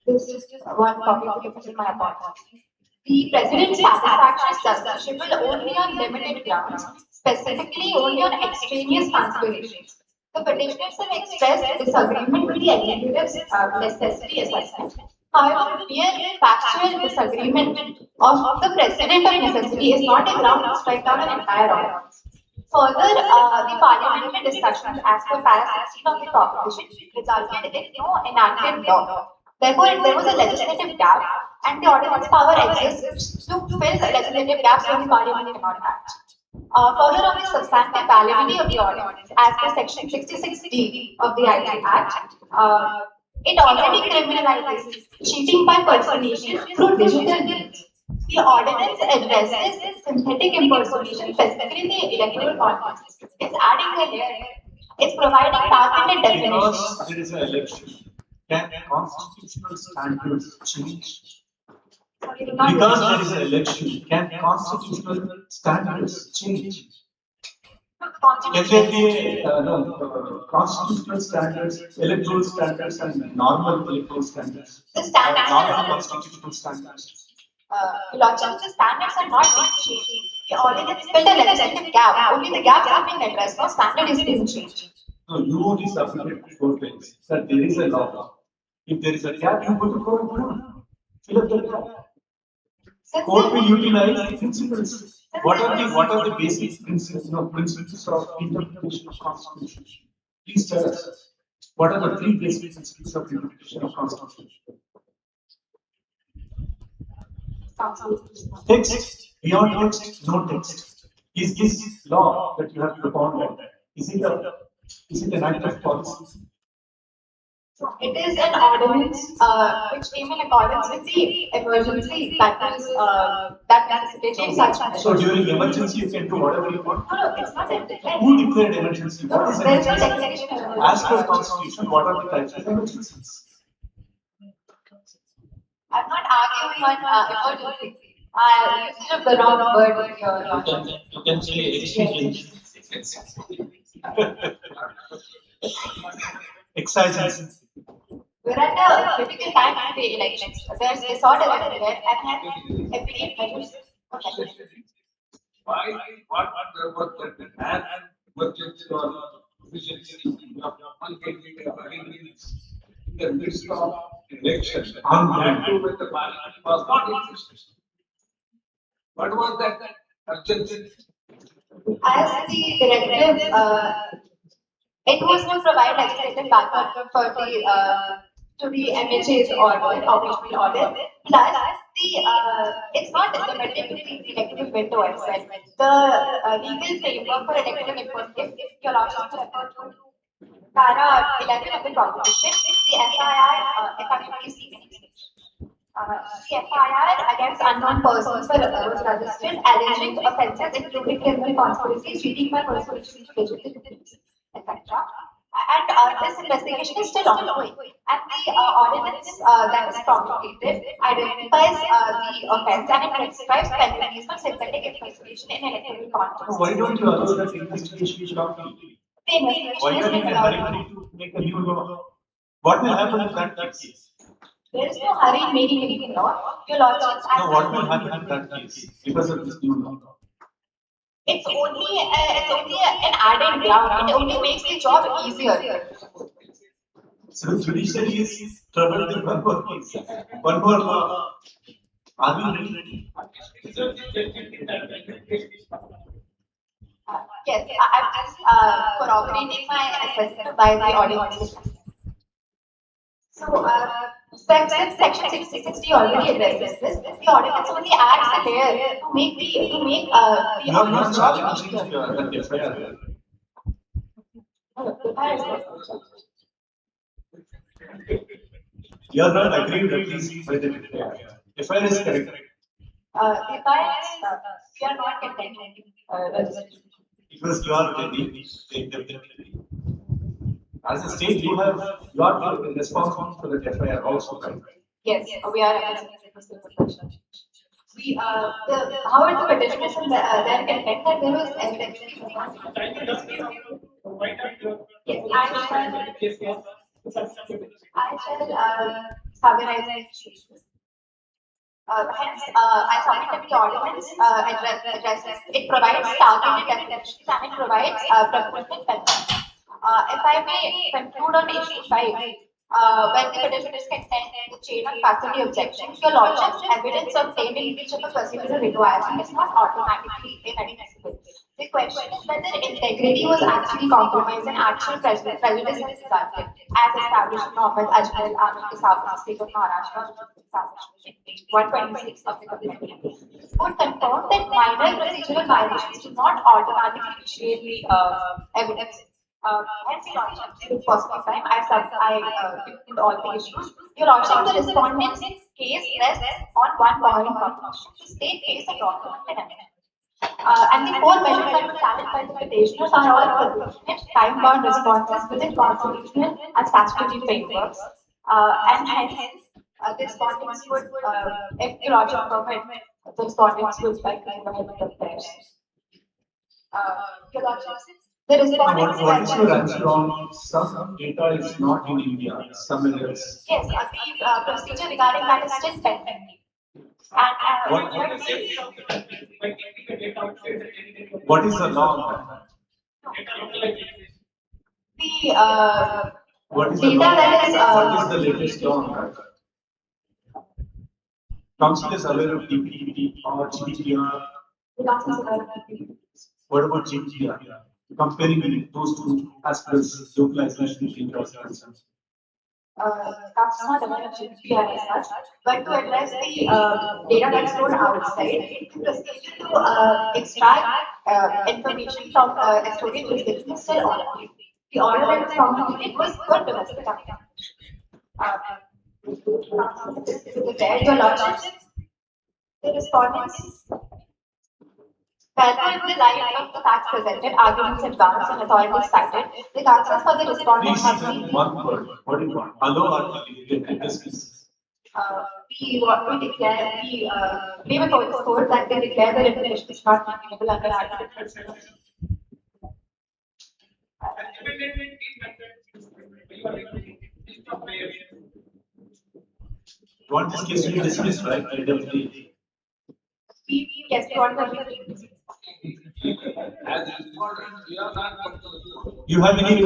This is just one copy of the petition, my apologies. The President's satisfaction is justiciable only on limited grounds, specifically only on extraneous considerations. The petitioners have expressed disagreement with the executive's necessity assessment. However, mere factual disagreement of the precedent of necessity is not a ground to strike down an entire order. Further, the parliamentary discussions as per para 16 of the proposition resulted in no enacted law. Therefore, there was a legislative gap, and the ordinance power exists to fill the legislative gaps when the parliament cannot act. Further, on the substantive validity of the ordinance, as per section 66D of the IT Act, it already criminalizes cheating by personation through digital means. The ordinance addresses synthetic impersonation, specifically the electoral context. It's adding a layer. It's providing targeted definitions. Because there is an election, can constitutional standards change? Because there is an election, can constitutional standards change? Can there be constitutional standards, electoral standards, and normal electoral standards? The standards normal are constitutional standards. Lordship, the standards are not being changed. The ordinance filled a legislative gap. Only the gaps are being addressed. No standard is being changed. So you only submitted to court things that there is a law. If there is a gap, you go to court. Fill up the gap. Court will utilize the principles. What are the basic principles of interpretation of Constitution? Please tell us. What are the three basic principles of interpretation of Constitution? Text, beyond text, no text. Is this law that you have propounded? Is it an act of policy? It is an ordinance which came in accordance with the emergency that necessitated such measures. So during emergency, you can do whatever you want. No, it's not a declared. Who declared emergency? What is There is no emergency? declaration of As per emergency. Constitution, what are the types of emergencies? I'm not arguing on emergency. I used the wrong word here. You can say exigency. Exigency. We're at a critical time of the elections. There's disorder everywhere, and immediate measures. Why, what the bad budget or efficiency of in the midst of election, and too with the parliament was not interested. What was that urgency? As the directive, it was to provide legislative backup for the to the MHA's order, operational order. Plus, it's not limited to the elective window itself. The legal framework for elective enforcement, if your option to refer to para 11 of the proposition, the FIR against unknown persons was registered, alleging offences including criminal conspiracy, cheating by persuasion to digital means, etc. And this investigation is still ongoing. And the ordinance that is promulgated identifies the offence and it prescribes penalties for synthetic impersonation in electoral context. Why don't you allow that investigation to come? The investigation Why is are you in being a hurry allowed. to make a new law? What will happen in that case? There is no hurry in making a new law. Your lordships, No, what will happen in that case because of this new law? it's only an added ground. It only makes the job easier. So judiciary is troubled with one more case, one more law. Are we ready? Yes, I'm just corroborating my assessment by the ordinance. So, section 60 already addresses this. The ordinance only adds a layer to make the You are not ordinance job challenging easier. the FIR. You are not agreed at least by the FIR. FIR is correct. If we are not contending, Because you are ready, state definitely. As a state, you are responsible for the FIR also, right? yes, we are. However, the petitioners and their content that there was evidence. Yes, I shall summarize it. Hence, I submitted the ordinance addresses. It provides targeted definitions and it provides proportionate penalties. If I may conclude on issue 5, when the petitioners contend the chain of custody objections, your lordship's evidence obtained in each of the procedural requirements is not automatically inadmissible. The question is whether integrity was actually compromised and actual prejudice has resulted, as established in Mohammed Ajmal Amin Kisab of the state of Maharashtra, which is established in page 126 of the complaint. Would confirm that minor procedural violations do not automatically initiate the evidence. Hence, Your Lordship, if possible time, with all the issues. Your Lordship, the respondent's case rests on one point proposition. The state face a document amendment. And the four measures that were challenged by the petitioners are all proportionate, time-bound responses within constitutional and statutory frameworks. And hence, the respondents would, if the lordship permit, the respondents would like to move ahead with the prayers. Your lordship, the respondents. What is your answer on some data is not in India, somewhere else? Yes, the procedure regarding that is still pending. What is the law on that? The What is the data law? that is What is the latest law on that? Council is aware of DPP or GDPR. the council is aware of the What about GDPR? Comparing those two as well as localization in India as concerned. council is not aware of GDPR as such, but to address the data that's stored outside, the procedure to extract information from storage jurisdiction is still on. The order that was promulgated was for domestic application. Is it there, Your Lordship? The respondents. Therefore, in the light of the facts presented, arguments advanced, and authorities cited, the counsel for the respondents has been. One word. What do you want? Allow or dismiss? We declare, we will vote this court that they declare the information is not available under Article. You want this case to be dismissed, right? Definitely. Yes, we want the. As important, we are not going to. You have any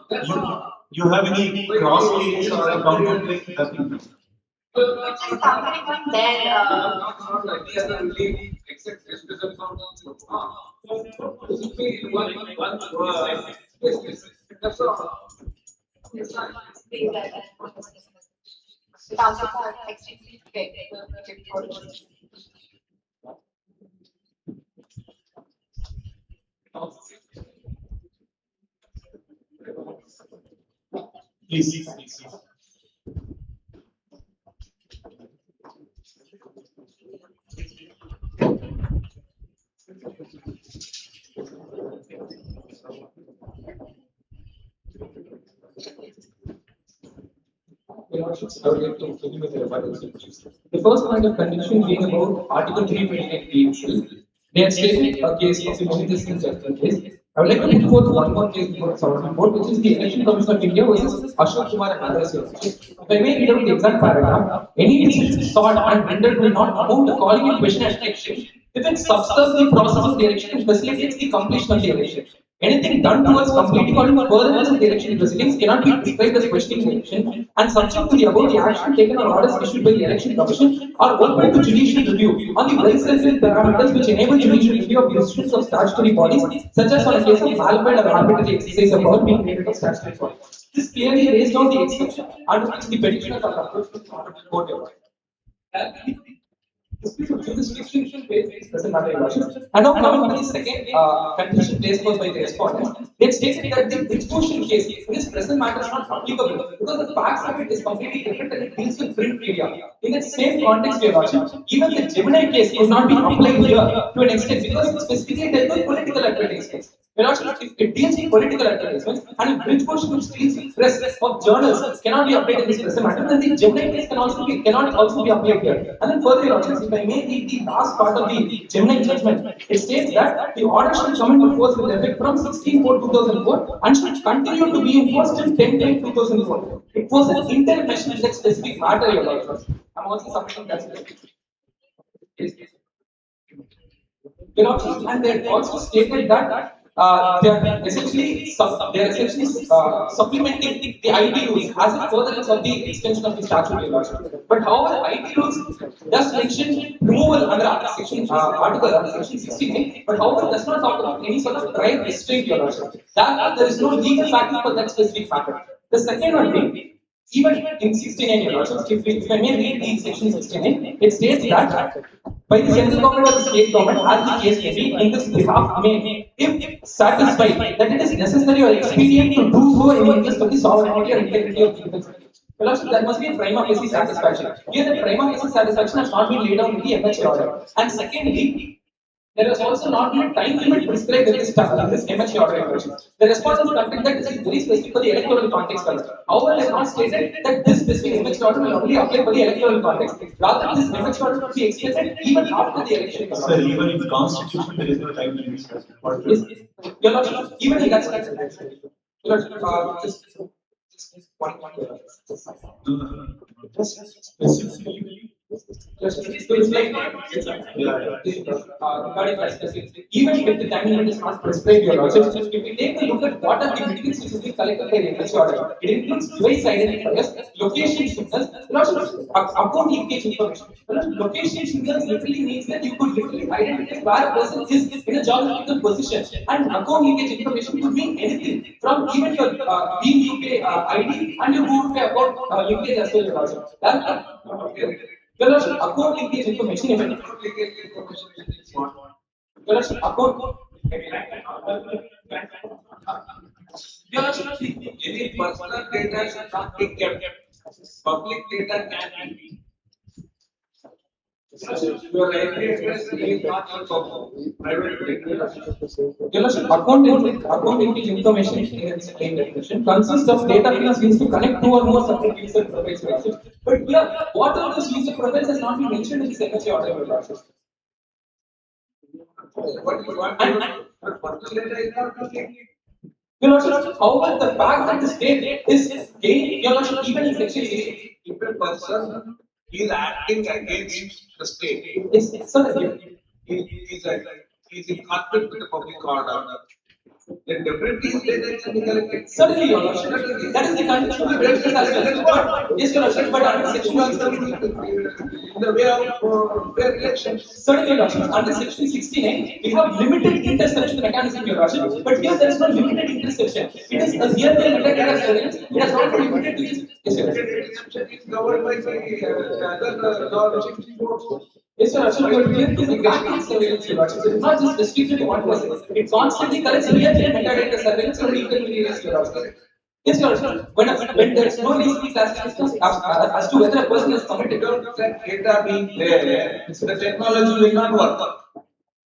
That's all. you have any cross claims or a counter claim? Nothing. Which is something when there, Not like the other league, except special counsel. This will be one business. That's all. it's not the council are extremely big. Please. Your Lordships, I would like to begin with the rebuttals. The first point of contention being about Article 328 they have stated a case of the Moot judgment case. I would like to put forth one more case before the Sovereign Court, which is the Election Commission of India versus Ashok Kumar and others. If I may read out the exact paragraph, any decision sought and rendered will not amount to calling in question an election if it subserves the process of the election and facilitates the completion of the election. Anything done towards completing or furtherance of the election proceedings cannot be described as questioning the election, and subject to the above, the action taken or orders issued by the Election Commission are open to judicial review on the well-settled parameters which enable judicial review of decisions of statutory bodies, such as on a case of malafide or arbitrary exercise of power being created of statutory bodies. This clearly lays down the exception under which the petitioners are approached to the court. This restriction doesn't matter, Your Lordship. And now coming to the second condition placed forth by the respondents, they stated that the exposure case in this present matter is not applicable because the facts of it is completely different and it deals with print media. In the same context, Your Lordship, even the Gemini case could not be applied here to an extent because it specifically dealt with political advertisements. Your Lordship, if it deals with political advertisements and if bridge portion which deals with press of journals cannot be applied in this present matter, then the Gemini case cannot also be applied here. And then further, Your Lordship, if I may read the last part of the Gemini judgment, it states that the order shall come into force with effect from 16/4/2004 and should continue to be enforced till 10/10/2004. It was an intervention in that specific matter, Your Lordship. I'm also submitting that. Your Lordship, and they also stated that they are essentially supplementing the IT rules as a furtherance of the extension of the statute. Your Lordship. But however, IT rules does mention removal under section 16, but however does not talk about any sort of prior restraint. Your Lordship. That there is no legal factor for that specific factor. The second one being, even in 69, Your Lordship, if I may read the section 69, it states that by the central government or the state government, as the case may be, in this behalf may, if satisfied that it is necessary or expedient to do so in the interest of the sovereignty or integrity of the Union. Well, also, there must be a prima facie satisfaction. Here, the prima facie satisfaction has not been laid down in the MHA order. And secondly, there has also not been a time limit prescribed in this MHA order. The response is content that this is very specific for the electoral context. However, it has not stated that this specific MHA order will only apply for the electoral context. Rather, this MHA order will be extended even after the election. Sir, even in the constitution, there is no time limit. Your Lordship, even in that Your Lordship, just one point. Just specifically. Even if the time limit is not prescribed, Your Lordship, if we take a look at what are the materials which will be collected by the MHA order, it includes device identifiers, location signals, account linkage information. Location signals literally means that you could literally identify where a person is in a geographical position, and account linkage information could mean anything from even your Beam UK ID and your Moot account linkage as well, Your Lordship. Your Lordship, account linkage information, Your Lordship, account. Your Lordship, any personal data should not be kept. Public data can be. Your IP address is not your private data. Your Lordship, account linkage information in its plain definition consists of data fields used to connect two or more separate user profiles. Your Lordship. But here, what are those user profiles has not been mentioned in this MHA order, Your Lordship. What you want? Personal data is not kept. Your Lordship, however, the fact that the state is gained, Your Lordship, even in section 8, If a person is acting against the state, is certainly. he is in conflict with the public order, then definitely his data can be collected. Certainly, Your Lordship. That is the condition of the registers as well. Yes, Your Lordship, but under section In the way of fair elections. certainly, Your Lordship, under section 69, we have limited interception mechanism, Your Lordship. But here there is no limited interception. It is a near-real metadata surveillance. It has not been limited to this. Yes, Your Lordship. Exception is covered by the other law restricting codes. Yes, Your Lordship, but here it is a graphic surveillance, Your Lordship. It is not just restricted to one person. It constantly collects near-real metadata surveillance from equal areas, Your Lordship. Yes, Your Lordship. When there is no reason classification as to whether a person is committed. That data being there, the technology will not work.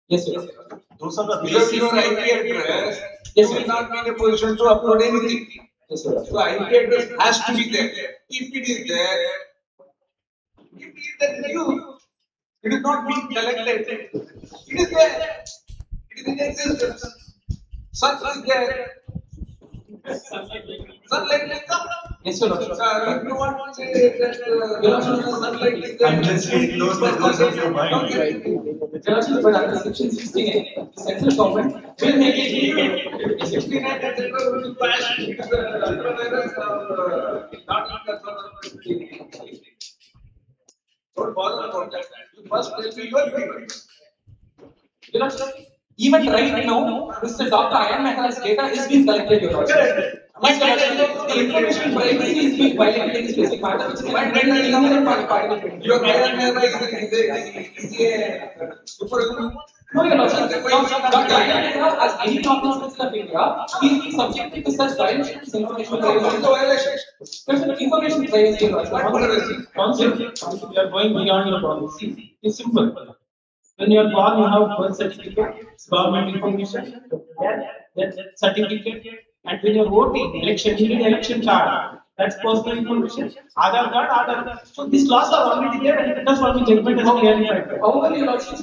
Yes, Your Lordship. Those are the Because basic. your IP address, Yes, you sir. will not be in a position to upload anything. Yes, Your Lordship. So IP address has to be there. If it is there, it is new. It is not being collected. It is there. It is in existence. Sun is there. Sunlight will come. Yes, Your Lordship. If you want to say that sunlight is there, Unless we close the doors of your mind. Your Lordship, but under section 68, the central government will make it legal. Yes, Your Lordship. 69 etc. will flash. It is ultravirus not in the Don't bother about that. You first tell me your people. Your Lordship, even right now, Mr. Dr. Ayan Mehta's data is being collected, Your Lordship. Yes, Your Lordship, the information privacy is being violated in specific matter, which is why there is another part. Your Ayan Mehta is a superhuman. No, Your Lordship, Dr. Ayan Mehta, as any normal citizen of India, he is subjected to such violations of information What is privacy. the violation? There's information privacy, Your Lordship. What privacy? Council, you are going beyond your policy. It's simple. When you are born, you have birth certificate, government information, that certificate, and when you are voting, election, you need election card. That's personal information. Aadhaar card. So these laws are already there, and that's what the judgment has clarified. However, Your Lordship,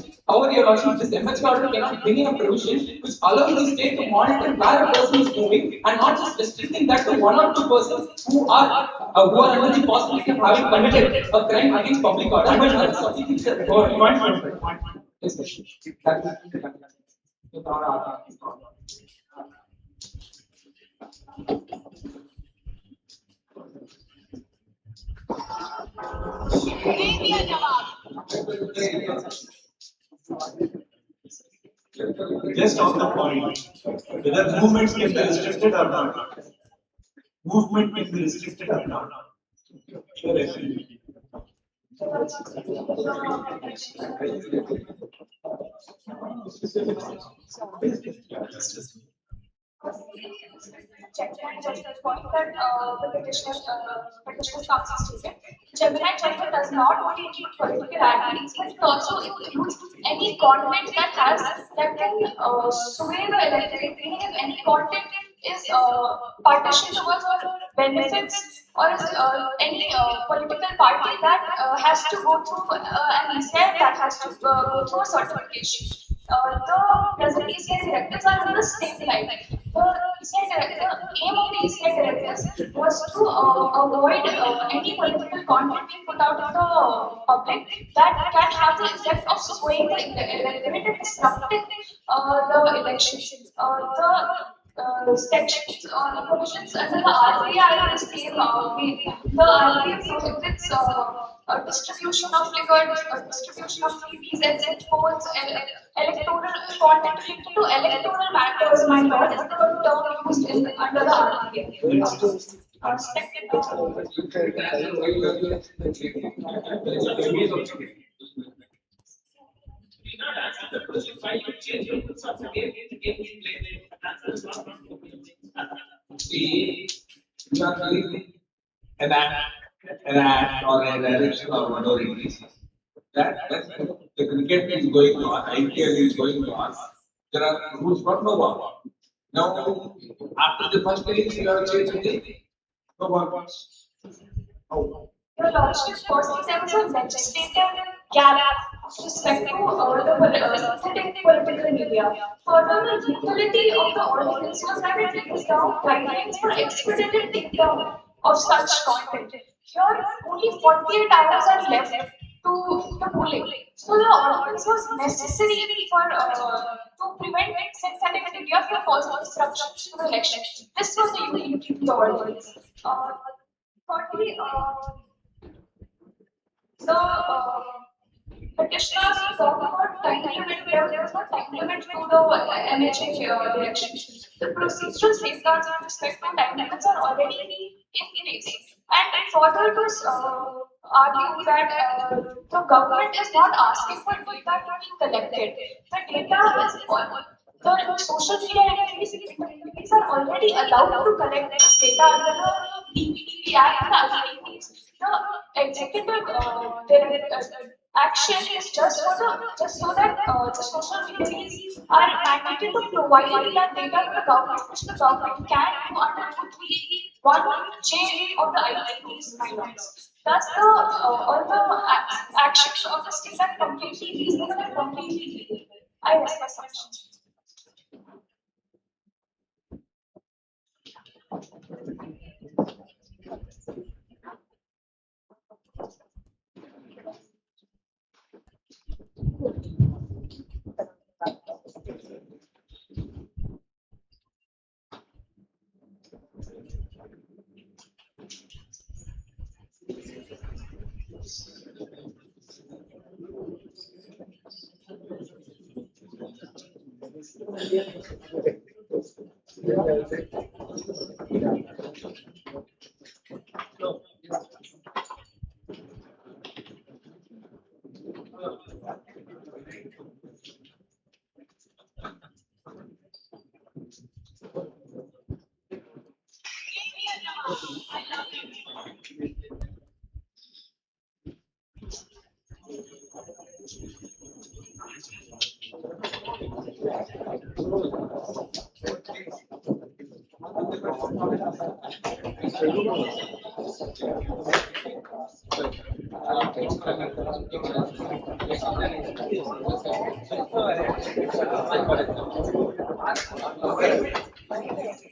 this MHA order cannot bring in a provision which allows the state to monitor where a person is moving and not just restricting that to one or two persons who are under the possibility of having committed a crime against public order. But other substitutes are required. Yes, sir. Just on the point, whether movements can be restricted or not. Movement can be restricted or not. Your activity. Checkpoint judgment point that the petitioner comes stated. Gemini judgment does not only include political activities, but it also includes any content that can sway the electorate. Meaning, if any content is partitioned towards or benefits or is any political party that has to go through an ECI that has to go through a certification. The present ECI directives are on the same line. The aim of the ECI directives was to avoid any political content being put out to the public that can have the effect of swaying the electorate and disrupting the elections. The sections or the provisions under the RBI is the RBI prohibits distribution of liquor, distribution of freebies, exit polls, electoral content linked to electoral matters. My lord is the term used under the RBI. Not answer the question why you change your rules of the game we play. Answer is not See, you are doing an act or a direction or whatever it is. That's the cricket is going on, IPL is going on. There are rules for no one. Now, after the first innings, you have changed the no one. Oh. Your Lordship, firstly, there was a legislative gap with respect to the political media. Further, the utility of the ordinance was that it lays down guidelines for expedited takedown of such content. Here, only 48 hours are left to the polling. So, the ordinance was necessary for to prevent synthetic media from causing disruptions to the election. This was the utility of the ordinance. Thirdly, the petitioners talk about time limit. There was no time limit to the NHA election. The procedural safeguards with respect to time limits are already in place. And further to argue that the government is not asking for data to be collected. The data is the social media entities are already allowed to collect this data under the DPP Act and other IPs. The executive action is just so that the social entities are mandated to provide that data to the government, which the government can do under 231J of the IPs guidelines. Thus, all the actions of the state are completely reasonable and completely legal. I rest my submission.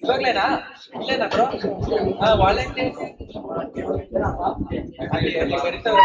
ಇವಾಗ್ಲೇನಾ ಇಲ್ಲೇನಾ bro volunteer ಅಲ್ಲಿ ಬರೀತಾರೆ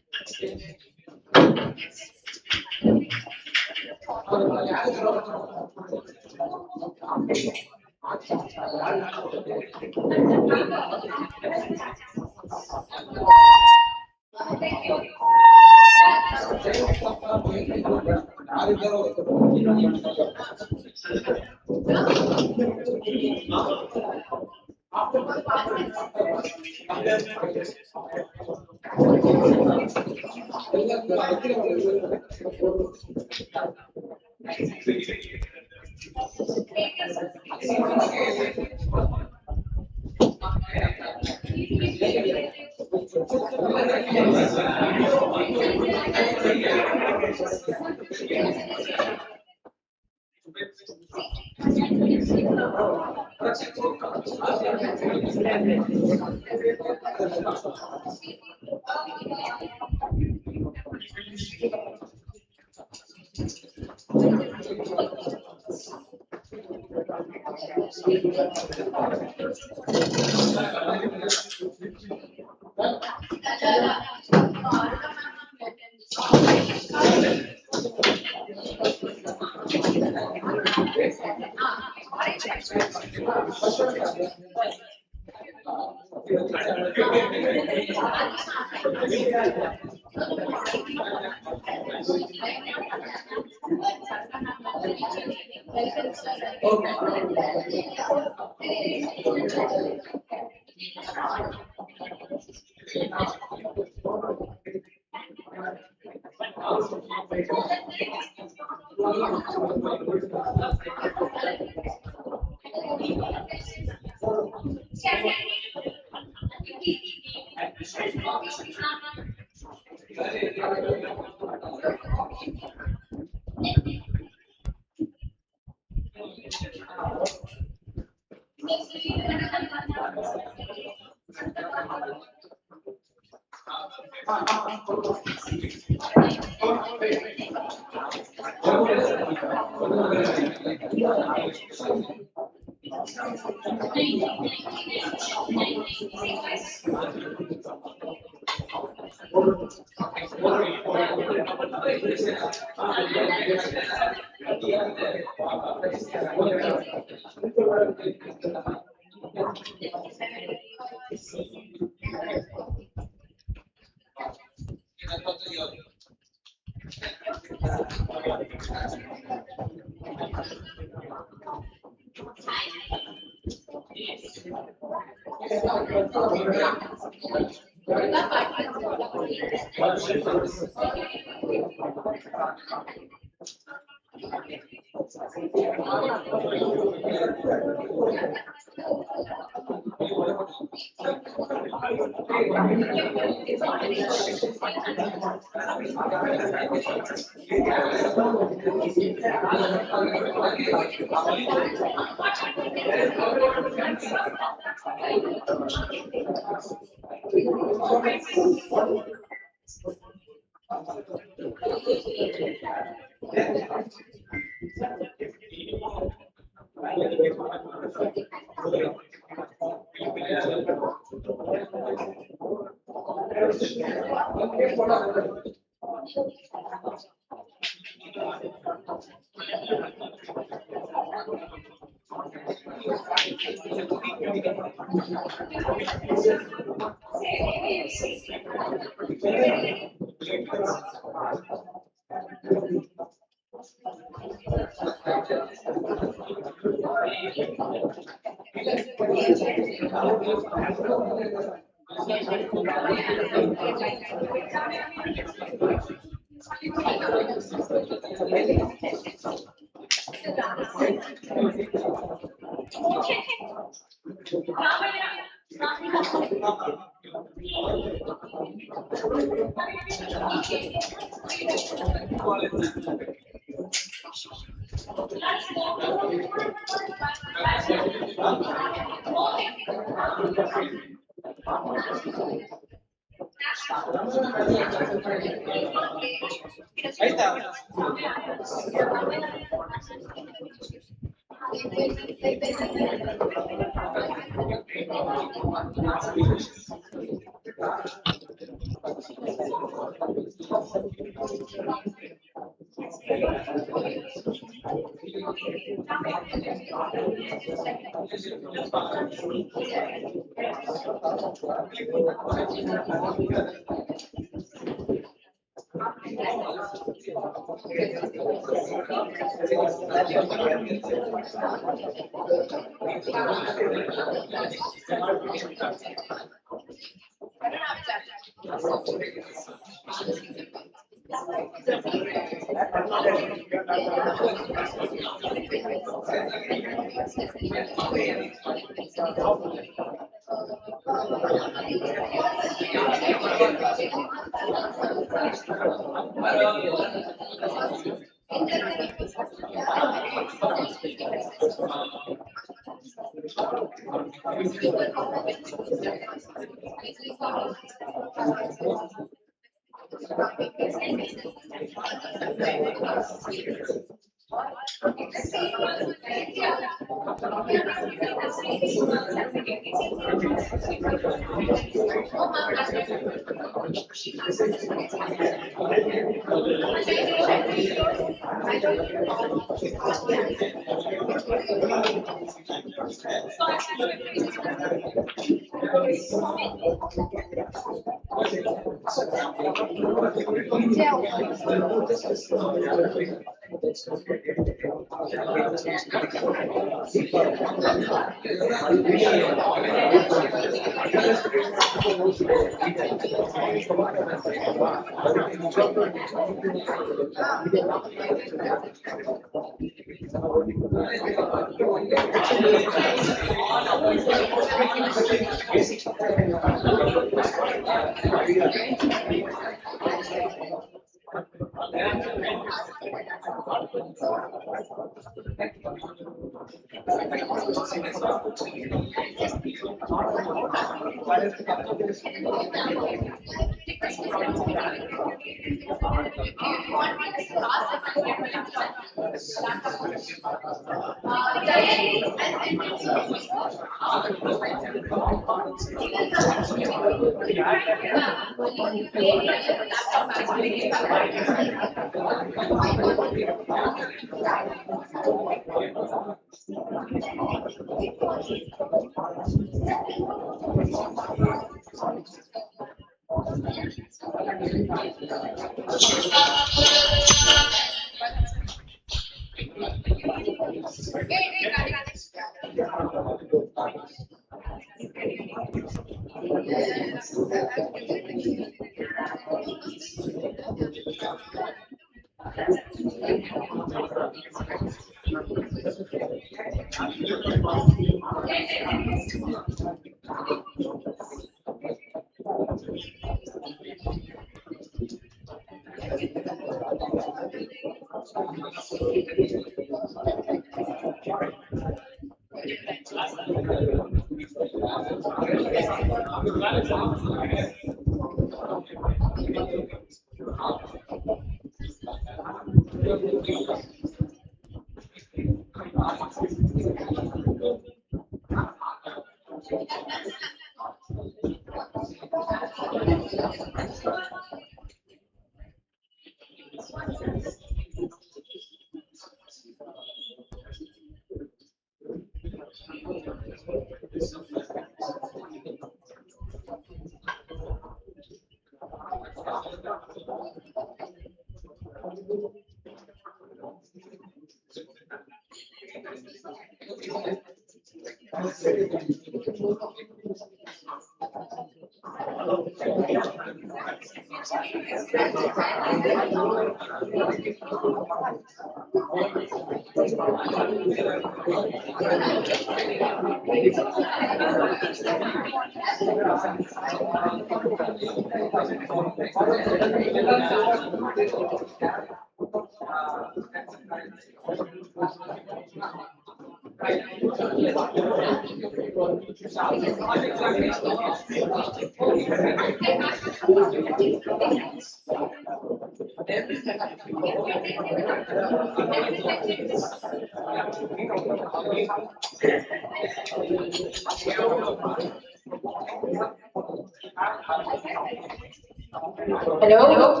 Hello.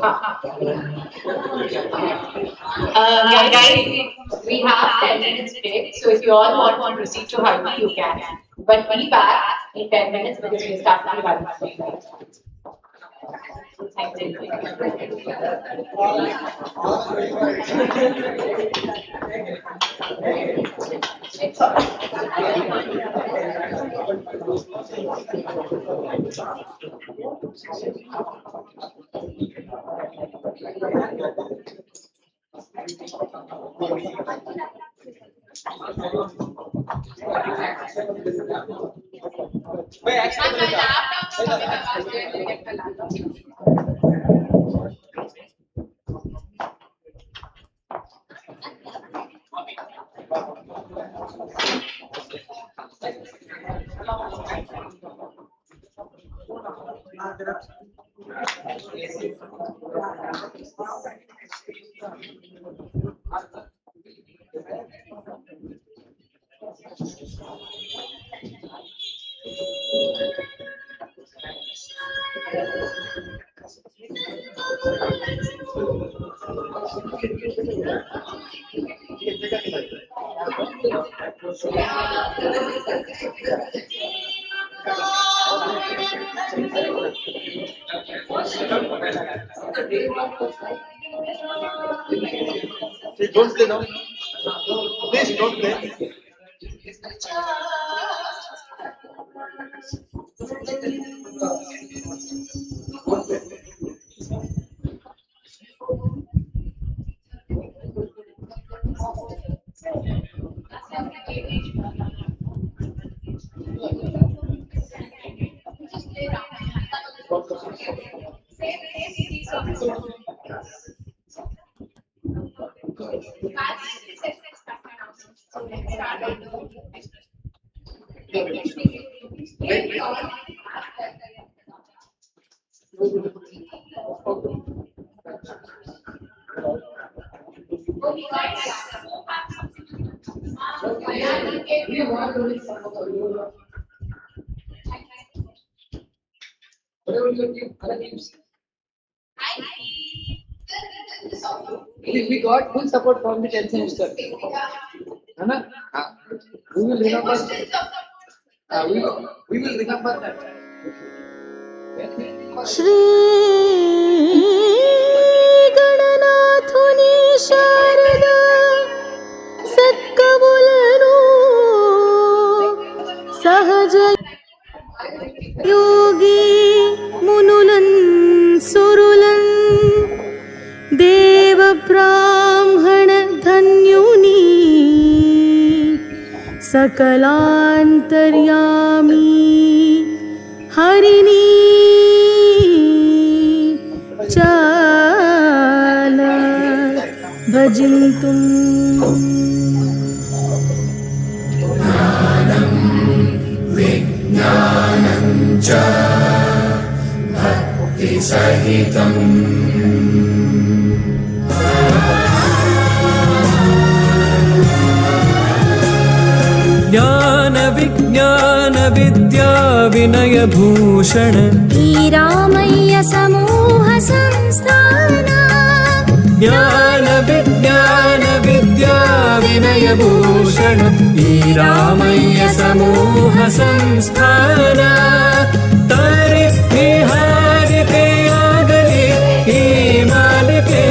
Guys, we have 10 minutes break, so if you all want to proceed to Haiti, you can. But be back in 10 minutes because we start the Haiti. Thank Don't stay down. Please don't play. We got full support from the 10th semester. Anna, we will remember. We will remember that. Shri गणनाथुनी Sharda सत्कबुलनु सहज योगी मुनुलन सुरुलन देव ब्राह्मण धन्युनी सकलांतर्यामी हरिणी चाल भजिन्तुम् ज्ञान विज्ञान विद्या विनय भूषण रामय्य समूह संस्थान ज्ञान विज्ञान विद्या विनय भूषण रामय्य समूह संस्थान तारे निहारिते आगले ಈ ಮಾಲಿಕೆ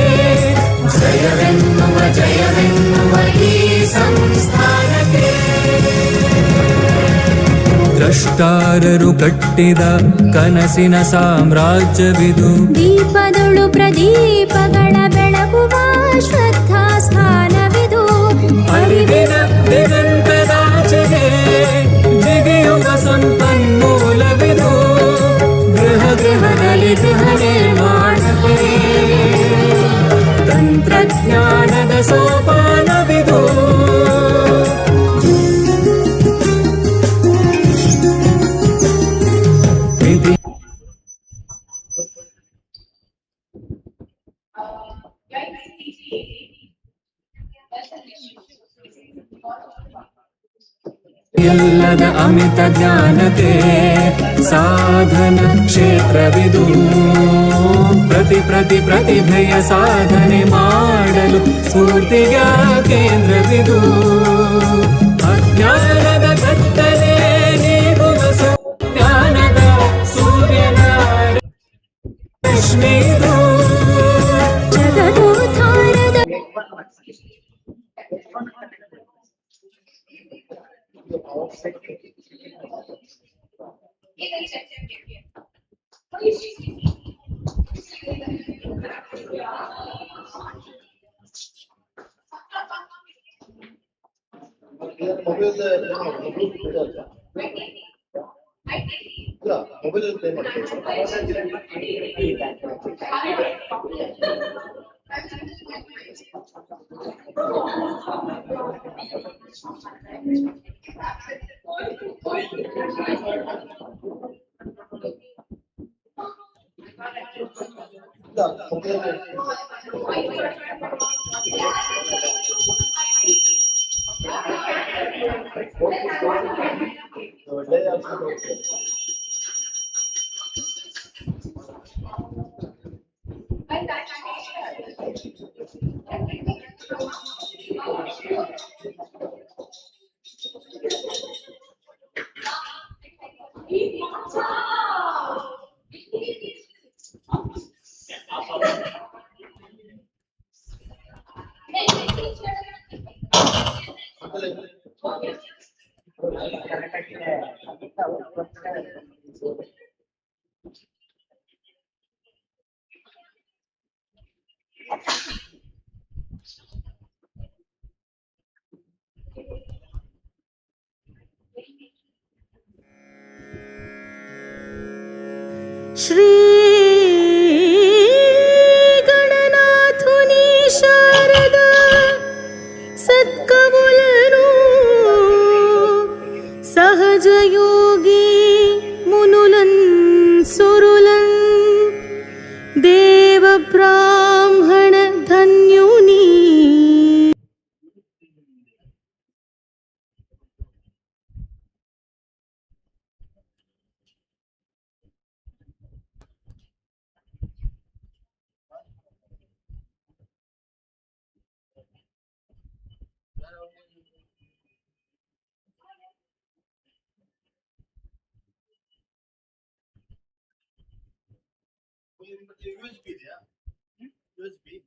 ಜಯವೆನ್ನುವ ಈ ಸಂಸ್ಥಾನಕ್ಕೆ ದ್ರಷ್ಟಾರರು ಕಟ್ಟಿದ ಕನಸಿನ ಸಾಮ್ರಾಜ್ಯವಿದು ದೀಪದೊಳು ಪ್ರದೀಪಗಳ ಬೆಳಗುವ ಶ್ರದ್ಧಾ ಸ್ಥಾನವಿದು ಅರಿವಿನ ದಿಗಂತದಾಚೆಗೆ ಜಿಗಿಯುವ ಸಂಪನ್ಮೂಲವಿದು ಗೃಹ ಗೃಹದಲ್ಲಿ ಗೃಹ ನಿರ್ಮಾಣಕ್ಕೆ ತಂತ್ರಜ್ಞಾನದ ಸೋಪಾನವಿದು ಎಲ್ಲದ ಅಮಿತ ಜ್ಞಾನತೆ ಸಾಧನ ಕ್ಷೇತ್ರವಿದು ಪ್ರತಿಭೆಯ ಸಾಧನೆ ಮಾಡಲು ಸ್ಫೂರ್ತಿಯ ಕೇಂದ್ರವಿದು ಅಜ್ಞಾನದ ಕತ್ತಲೆ ನೀಗುವ ಜ್ಞಾನದ ಸೂರ್ಯನ ರಶ್ಮಿದು ಜಗದೋದ್ಧಾರದ ಮೊಬೈಲ್ ಪ್ಲೇ ಮಾಡ್ತೀವಿ श्री गणनाथुनी शारदा सत्कबुलनु सह సహజ యోగి మునులన్ సురులన్ దేవ బ్రాహ్మణ ధన్యుని USB there. USB.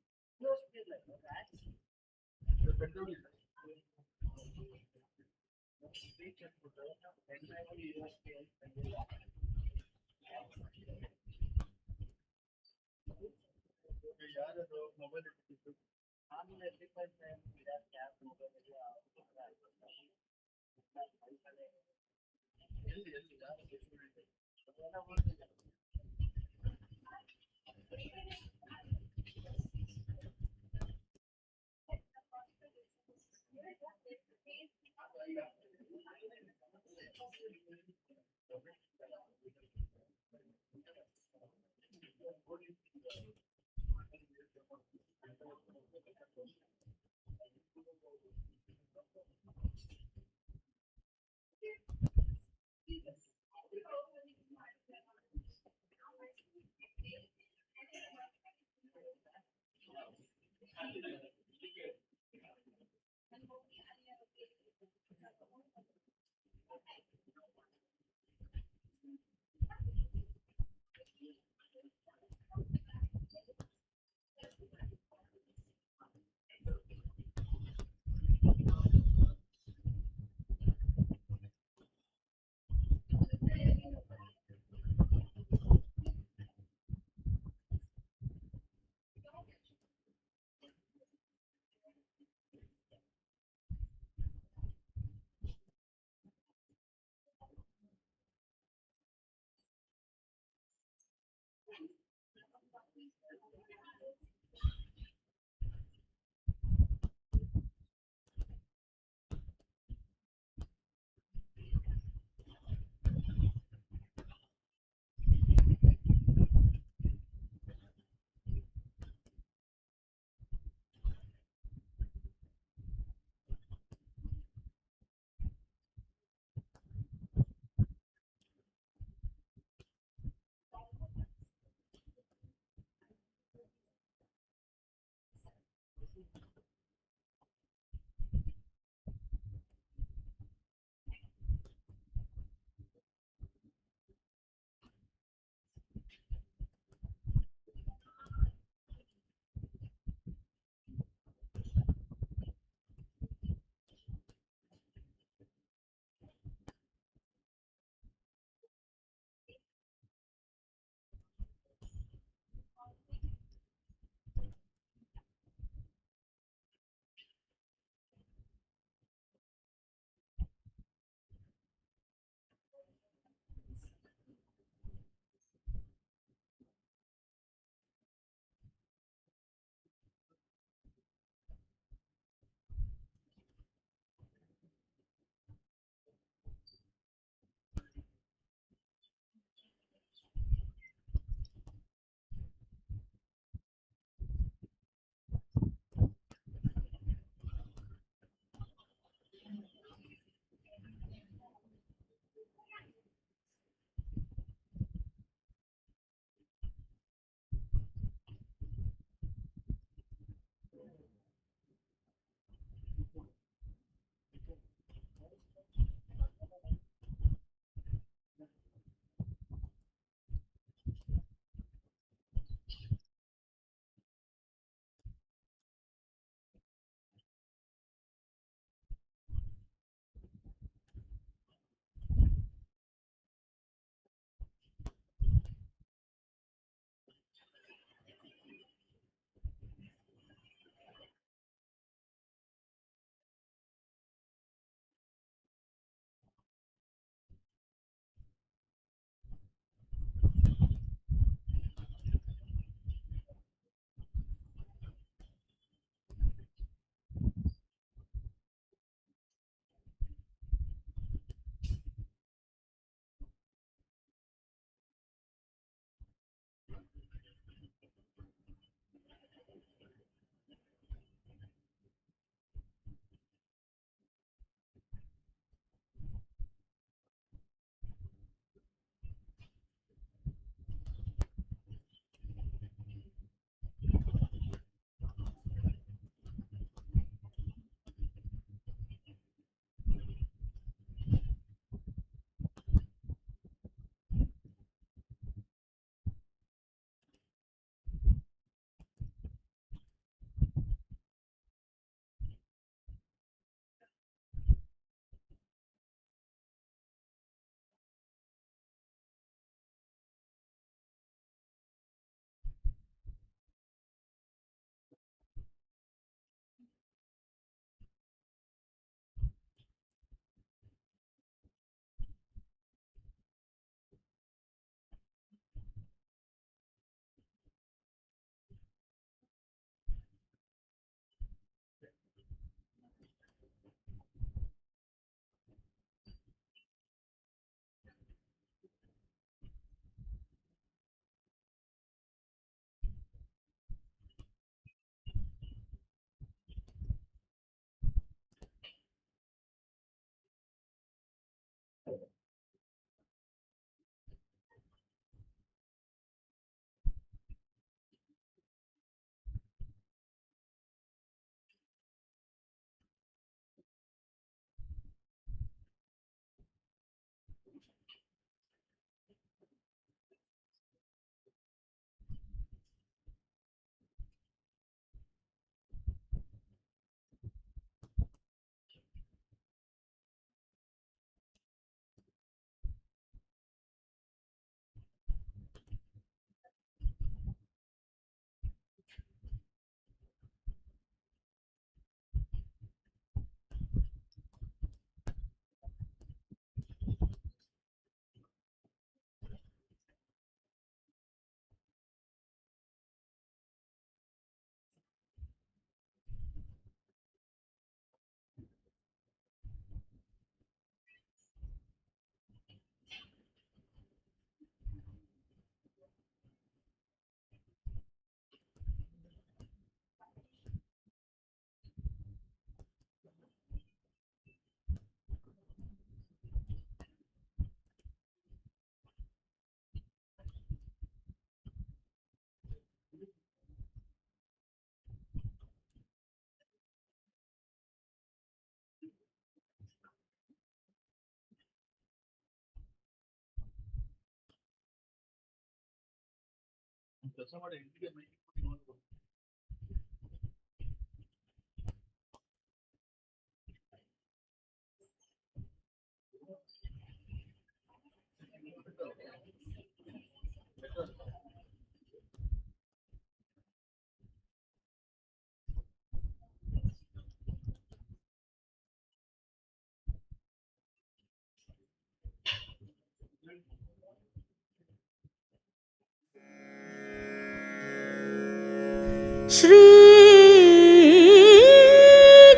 श्री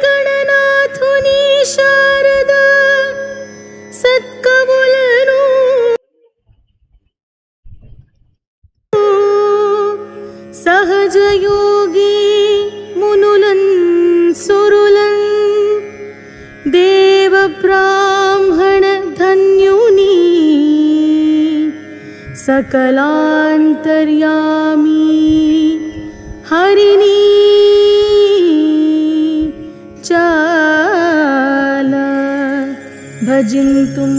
गणनाथुनी शारद सत्कवुలను सहज योगी मुनुलन सुरुलन देव ब्राह्मण धन्युनी सकलांतर्यामी हरिणी चाल भजिन्तुम्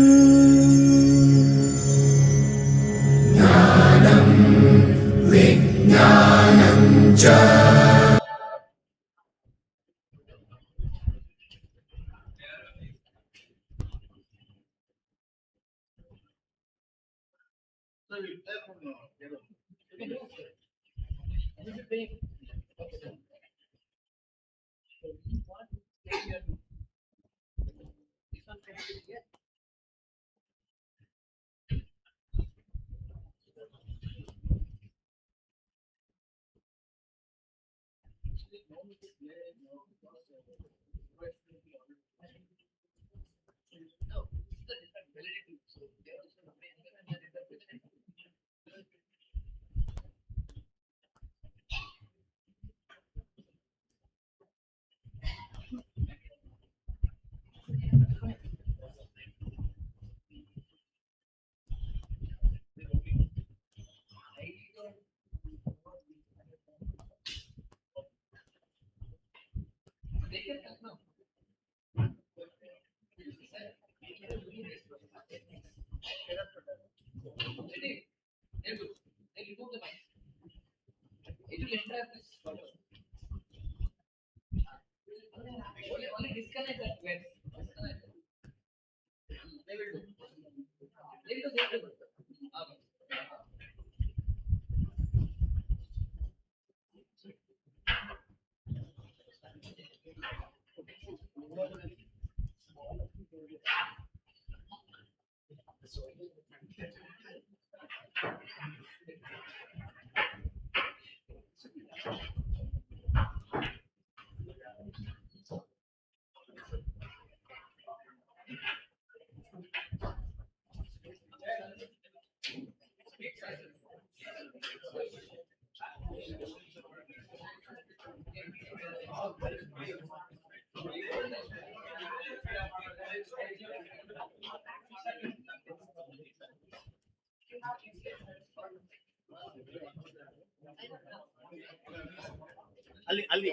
ಅಲ್ಲಿ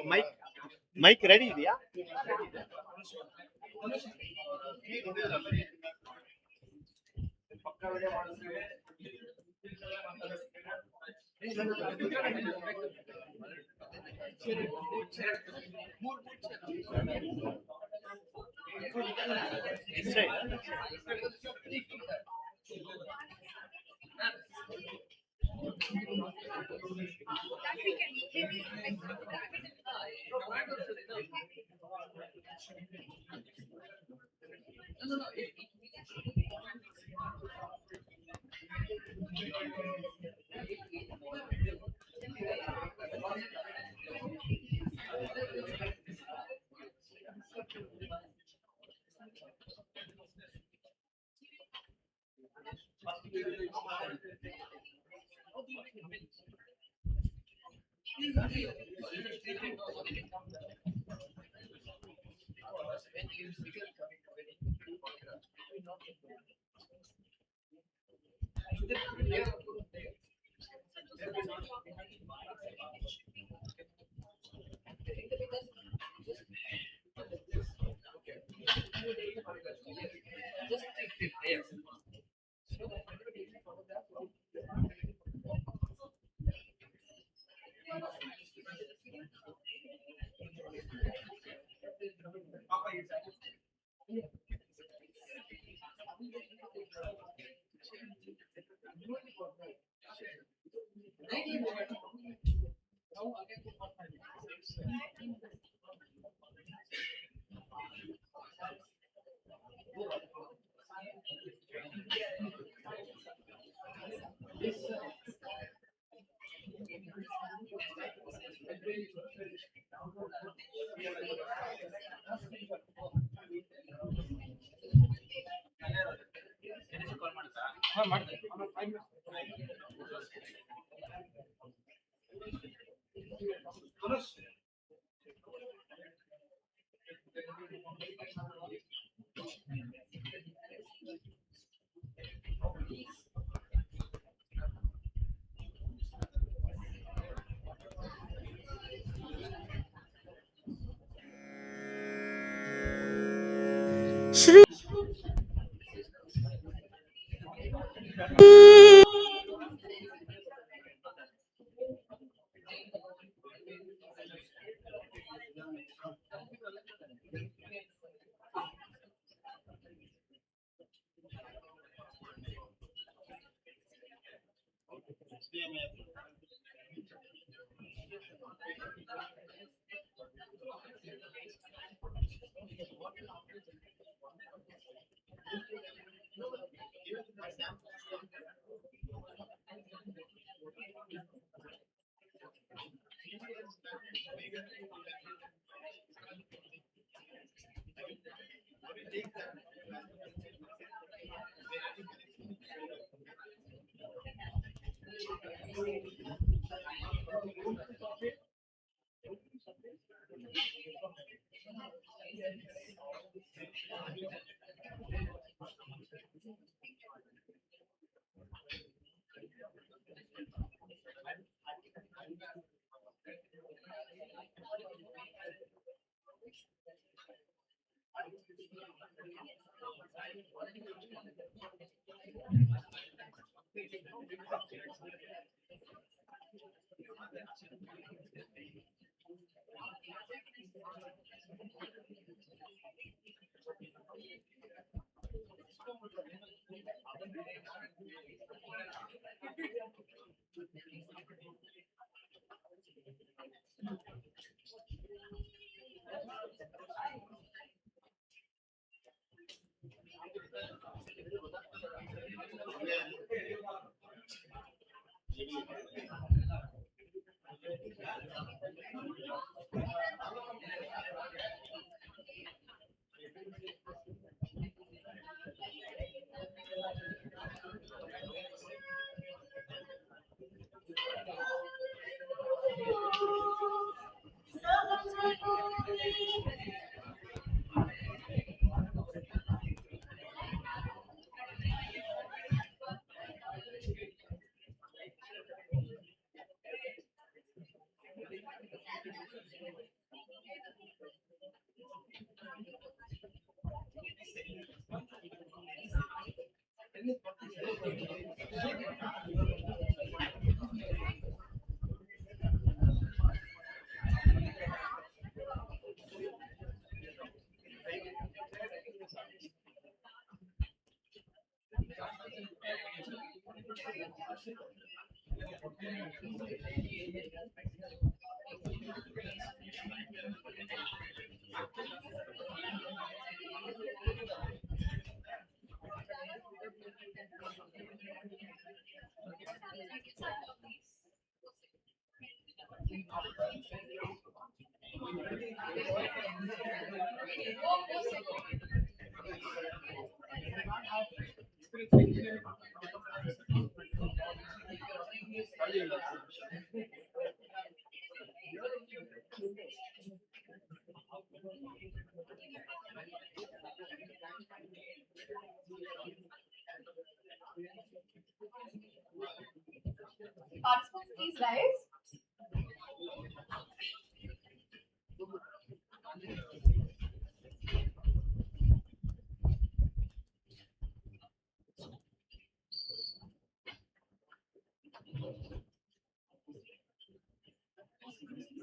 ಮೈಕ್ ರೆಡಿ ಇದೆಯಾ? Shri Participants, please rise.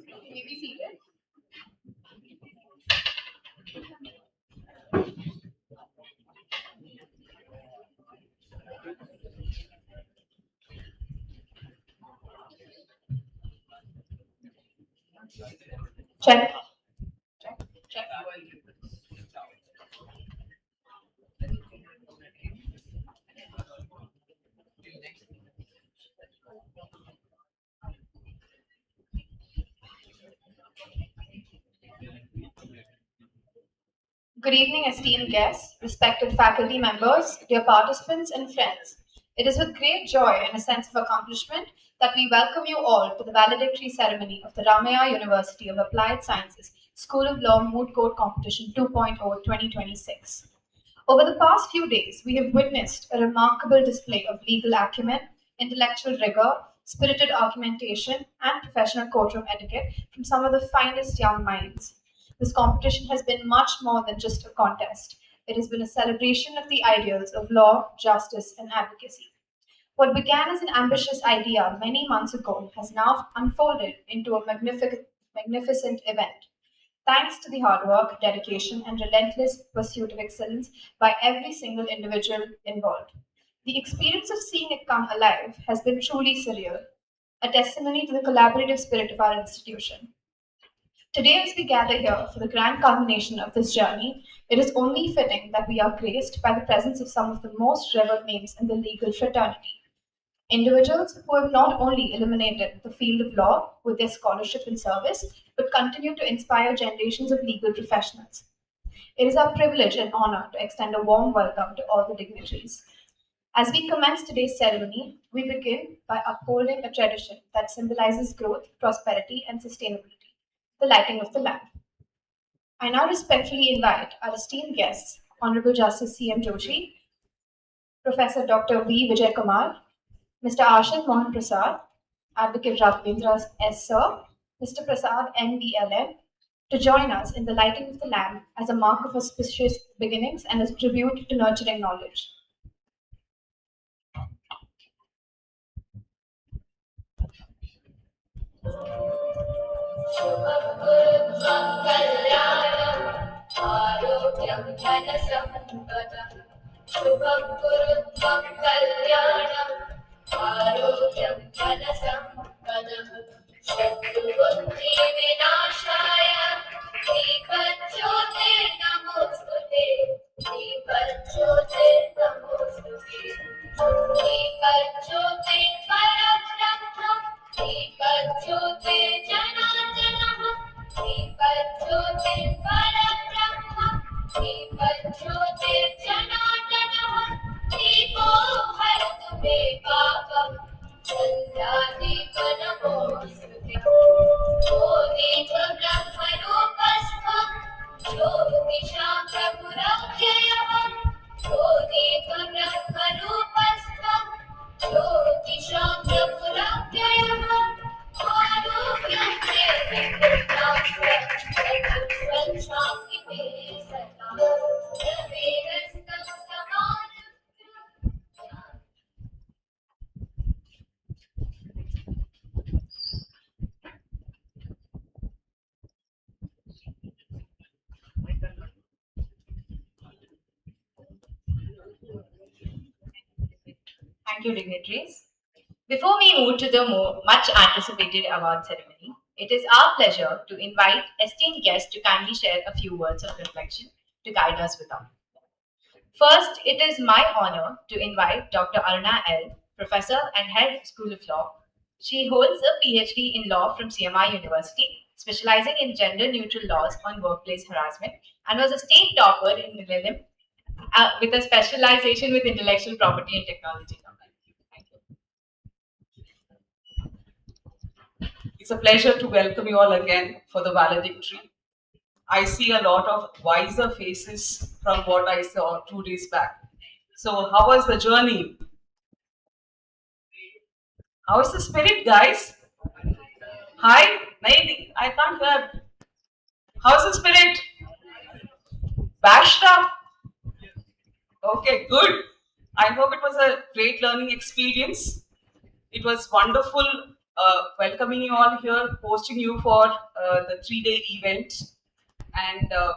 You may be seated. Check. Check. Check. Good evening, esteemed guests, respected faculty members, dear participants and friends. It is with great joy and a sense of accomplishment that we welcome you all to the valedictory ceremony of the Ramaya University of Applied Sciences School of Law Moot Court Competition 2.0 2026. Over the past few days, we have witnessed a remarkable display of legal acumen, intellectual rigor, spirited argumentation, and professional courtroom etiquette from some of the finest young minds. This competition has been much more than just a contest. It has been a celebration of the ideals of law, justice, and advocacy. What began as an ambitious idea many months ago has now unfolded into a magnificent event. Thanks to the hard work, dedication, and relentless pursuit of excellence by every single individual involved. The experience of seeing it come alive has been truly surreal, a testimony to the collaborative spirit of our institution. Today, as we gather here for the grand culmination of this journey, it is only fitting that we are graced by the presence of some of the most revered names in the legal fraternity. Individuals who have not only illuminated the field of law with their scholarship and service, but continue to inspire generations of legal professionals. It is our privilege and honor to extend a warm welcome to all the dignitaries. As we commence today's ceremony, we begin by upholding a tradition that symbolizes growth, prosperity, and sustainability, the lighting of the lamp. I now respectfully invite our esteemed guests, Honorable Justice C.M. Joshi, Professor Dr. V. Vijay Kumar, Mr. Ashit Mohan Prasad, Advocate Ravindra S. Sir, Mr. Prasad NBLM, to join us in the lighting of the lamp as a mark of auspicious beginnings and as a tribute to nurturing knowledge. शुभं कुरुत्वं कल्याणम् आरोग्यं धनसम्पदः शत्रुबुद्धिविनाशाय दीपज्योते नमोऽस्तुते दीपज्योते नमोऽस्तुते दीपज्योते परब्रह्मं दीपज्योते जनार्दनः दीपज्योते परब्रह्मं दीपज्योते जनार्दनः दीपो हरतु मे पापम् सन्ध्यादीप नमोऽस्तुते ओ दीपब्रह्मरूपस्थं ज्योतिषां प्रभुरव्ययः ओ दीपब्रह्मरूपस्थं ज्योतिषां प्रभुरव्ययः आरोग्यं ते विपुलां शान्ति मे सदा रविरस्तं समानम्. Thank you, dignitaries. Before we move to the much anticipated award ceremony, it is our pleasure to invite esteemed guests to kindly share a few words of reflection to guide us without. First, it is my honor to invite Dr. Aruna L., Professor and Head of School of Law. She holds a PhD in law from CMI University, specializing in gender-neutral laws on workplace harassment, and was a state topper in LLM with a specialization with intellectual property and technology. Thank you. It's a pleasure to welcome you all again for the valedictory. I see a lot of wiser faces from what I saw 2 days back. So how was the journey? How is the spirit, guys? Hi? I can't hear. How's the spirit? Bashed up? Okay, good. I hope it was a great learning experience. It was wonderful welcoming you all here, hosting you for the 3-day event. And a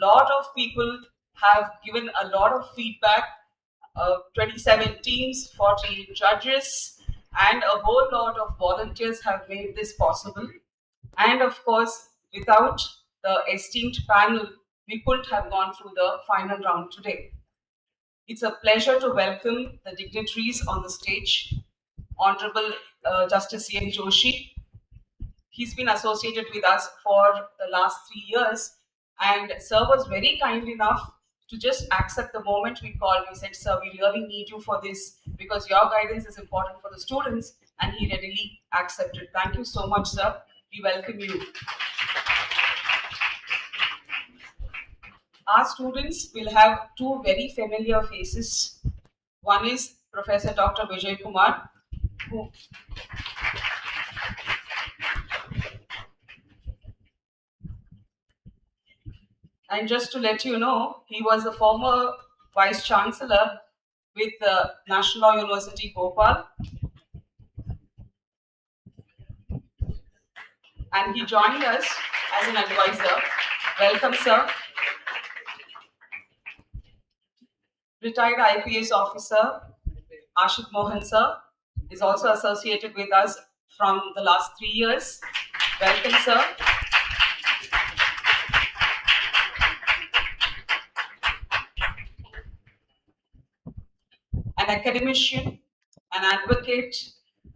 lot of people have given a lot of feedback. 27 teams, 40 judges, and a whole lot of volunteers have made this possible. And of course, without the esteemed panel, we couldn't have gone through the final round today. It's a pleasure to welcome the dignitaries on the stage. Honorable Justice C.M. Joshi. He's been associated with us for the last 3 years, and Sir was very kind enough to just accept the moment we called. We said, Sir, we really need you for this because your guidance is important for the students, and he readily accepted. Thank you so much, sir. We welcome you. Our students will have two very familiar faces. One is Professor Dr. Vijay Kumar, who and just to let you know, he was the former Vice Chancellor with the National Law University, Bhopal. And he joined us as an advisor. Welcome, sir. Retired IPS officer Ashit Mohan, sir, is also associated with us from the last 3 years. Welcome, sir. An academician, an advocate,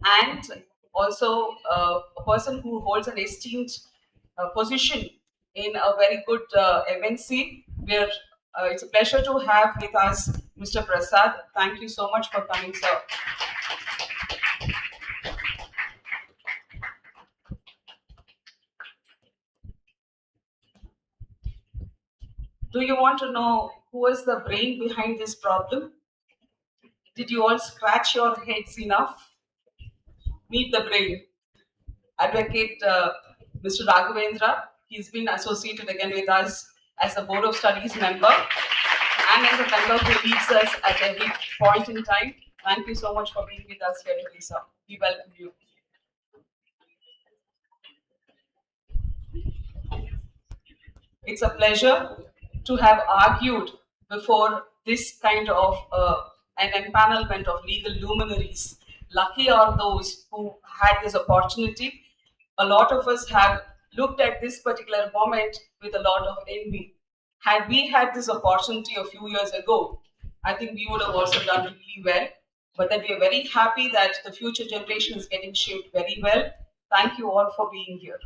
and also a person who holds an esteemed position in a very good MNC. Where it's a pleasure to have with us Mr. Prasad. Thank you so much for coming, sir. Do you want to know who was the brain behind this problem? Did you all scratch your heads enough? Meet the brain. Advocate Mr. Raghavendra. He's been associated again with us as a Board of Studies member and as a member who leads us at every point in time. Thank you so much for being with us here today, sir. We welcome you. It's a pleasure to have argued before this kind of an empanelment of legal luminaries. Lucky are those who had this opportunity. A lot of us have looked at this particular moment with a lot of envy. Had we had this opportunity a few years ago, I think we would have also done really well. But then we are very happy that the future generation is getting shaped very well. Thank you all for being here.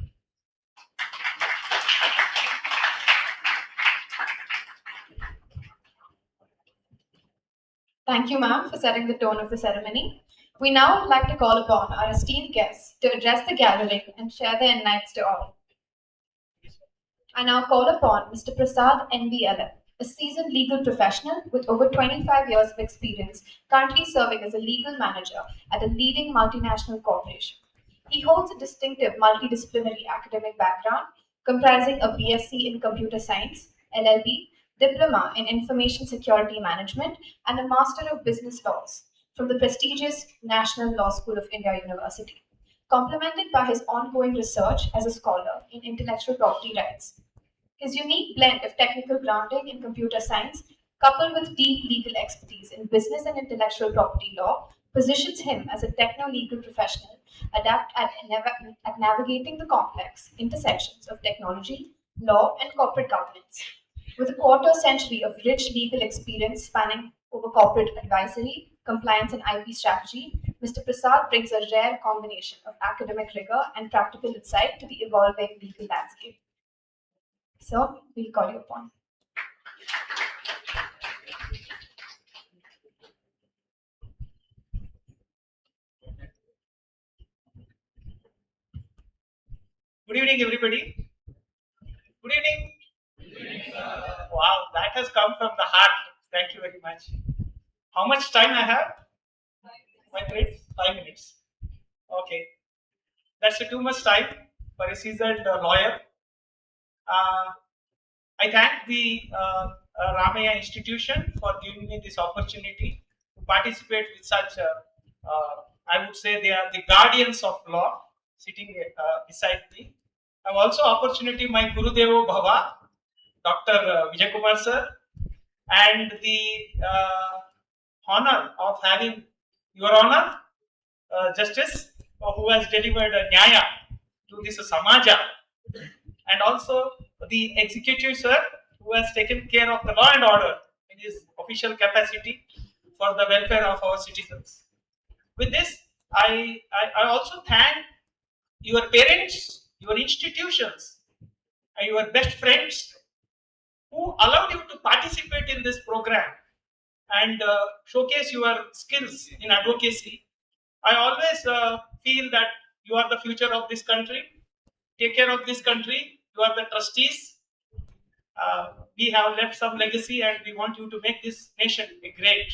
Thank you, ma'am, for setting the tone of the ceremony. We now would like to call upon our esteemed guests to address the gathering and share their insights to all. I now call upon Mr. Prasad NBLF, a seasoned legal professional with over 25 years of experience, currently serving as a legal manager at a leading multinational corporation. He holds a distinctive multidisciplinary academic background comprising a BSc in Computer Science, LLB, Diploma in Information Security Management, and a Master of Business Laws from the prestigious National Law School of India University, complemented by his ongoing research as a scholar in intellectual property rights. His unique blend of technical grounding in computer science, coupled with deep legal expertise in business and intellectual property law, positions him as a techno-legal professional adept at navigating the complex intersections of technology, law, and corporate governance. With a quarter century of rich legal experience spanning over corporate advisory, compliance, and IP strategy, Mr. Prasad brings a rare combination of academic rigor and practical insight to the evolving legal landscape. So, we'll call you upon. Good evening, everybody. Good evening. Wow, that has come from the heart. Thank you very much. How much time I have? My grade? 5 minutes. Okay. That's too much time for a seasoned lawyer. I thank the Ramaya institution for giving me this opportunity to participate with such, I would say they are the guardians of law sitting beside me. I have also opportunity my Guru Devo Bhava, Dr. Vijay Kumar sir, and the honor of having your honor, Justice, who has delivered a Nyaya to this Samaja, and also the executive sir, who has taken care of the law and order in his official capacity for the welfare of our citizens. With this, I also thank your parents, your institutions, and your best friends who allowed you to participate in this program and showcase your skills in advocacy. I always feel that you are the future of this country. Take care of this country. You are the trustees. We have left some legacy, and we want you to make this nation a great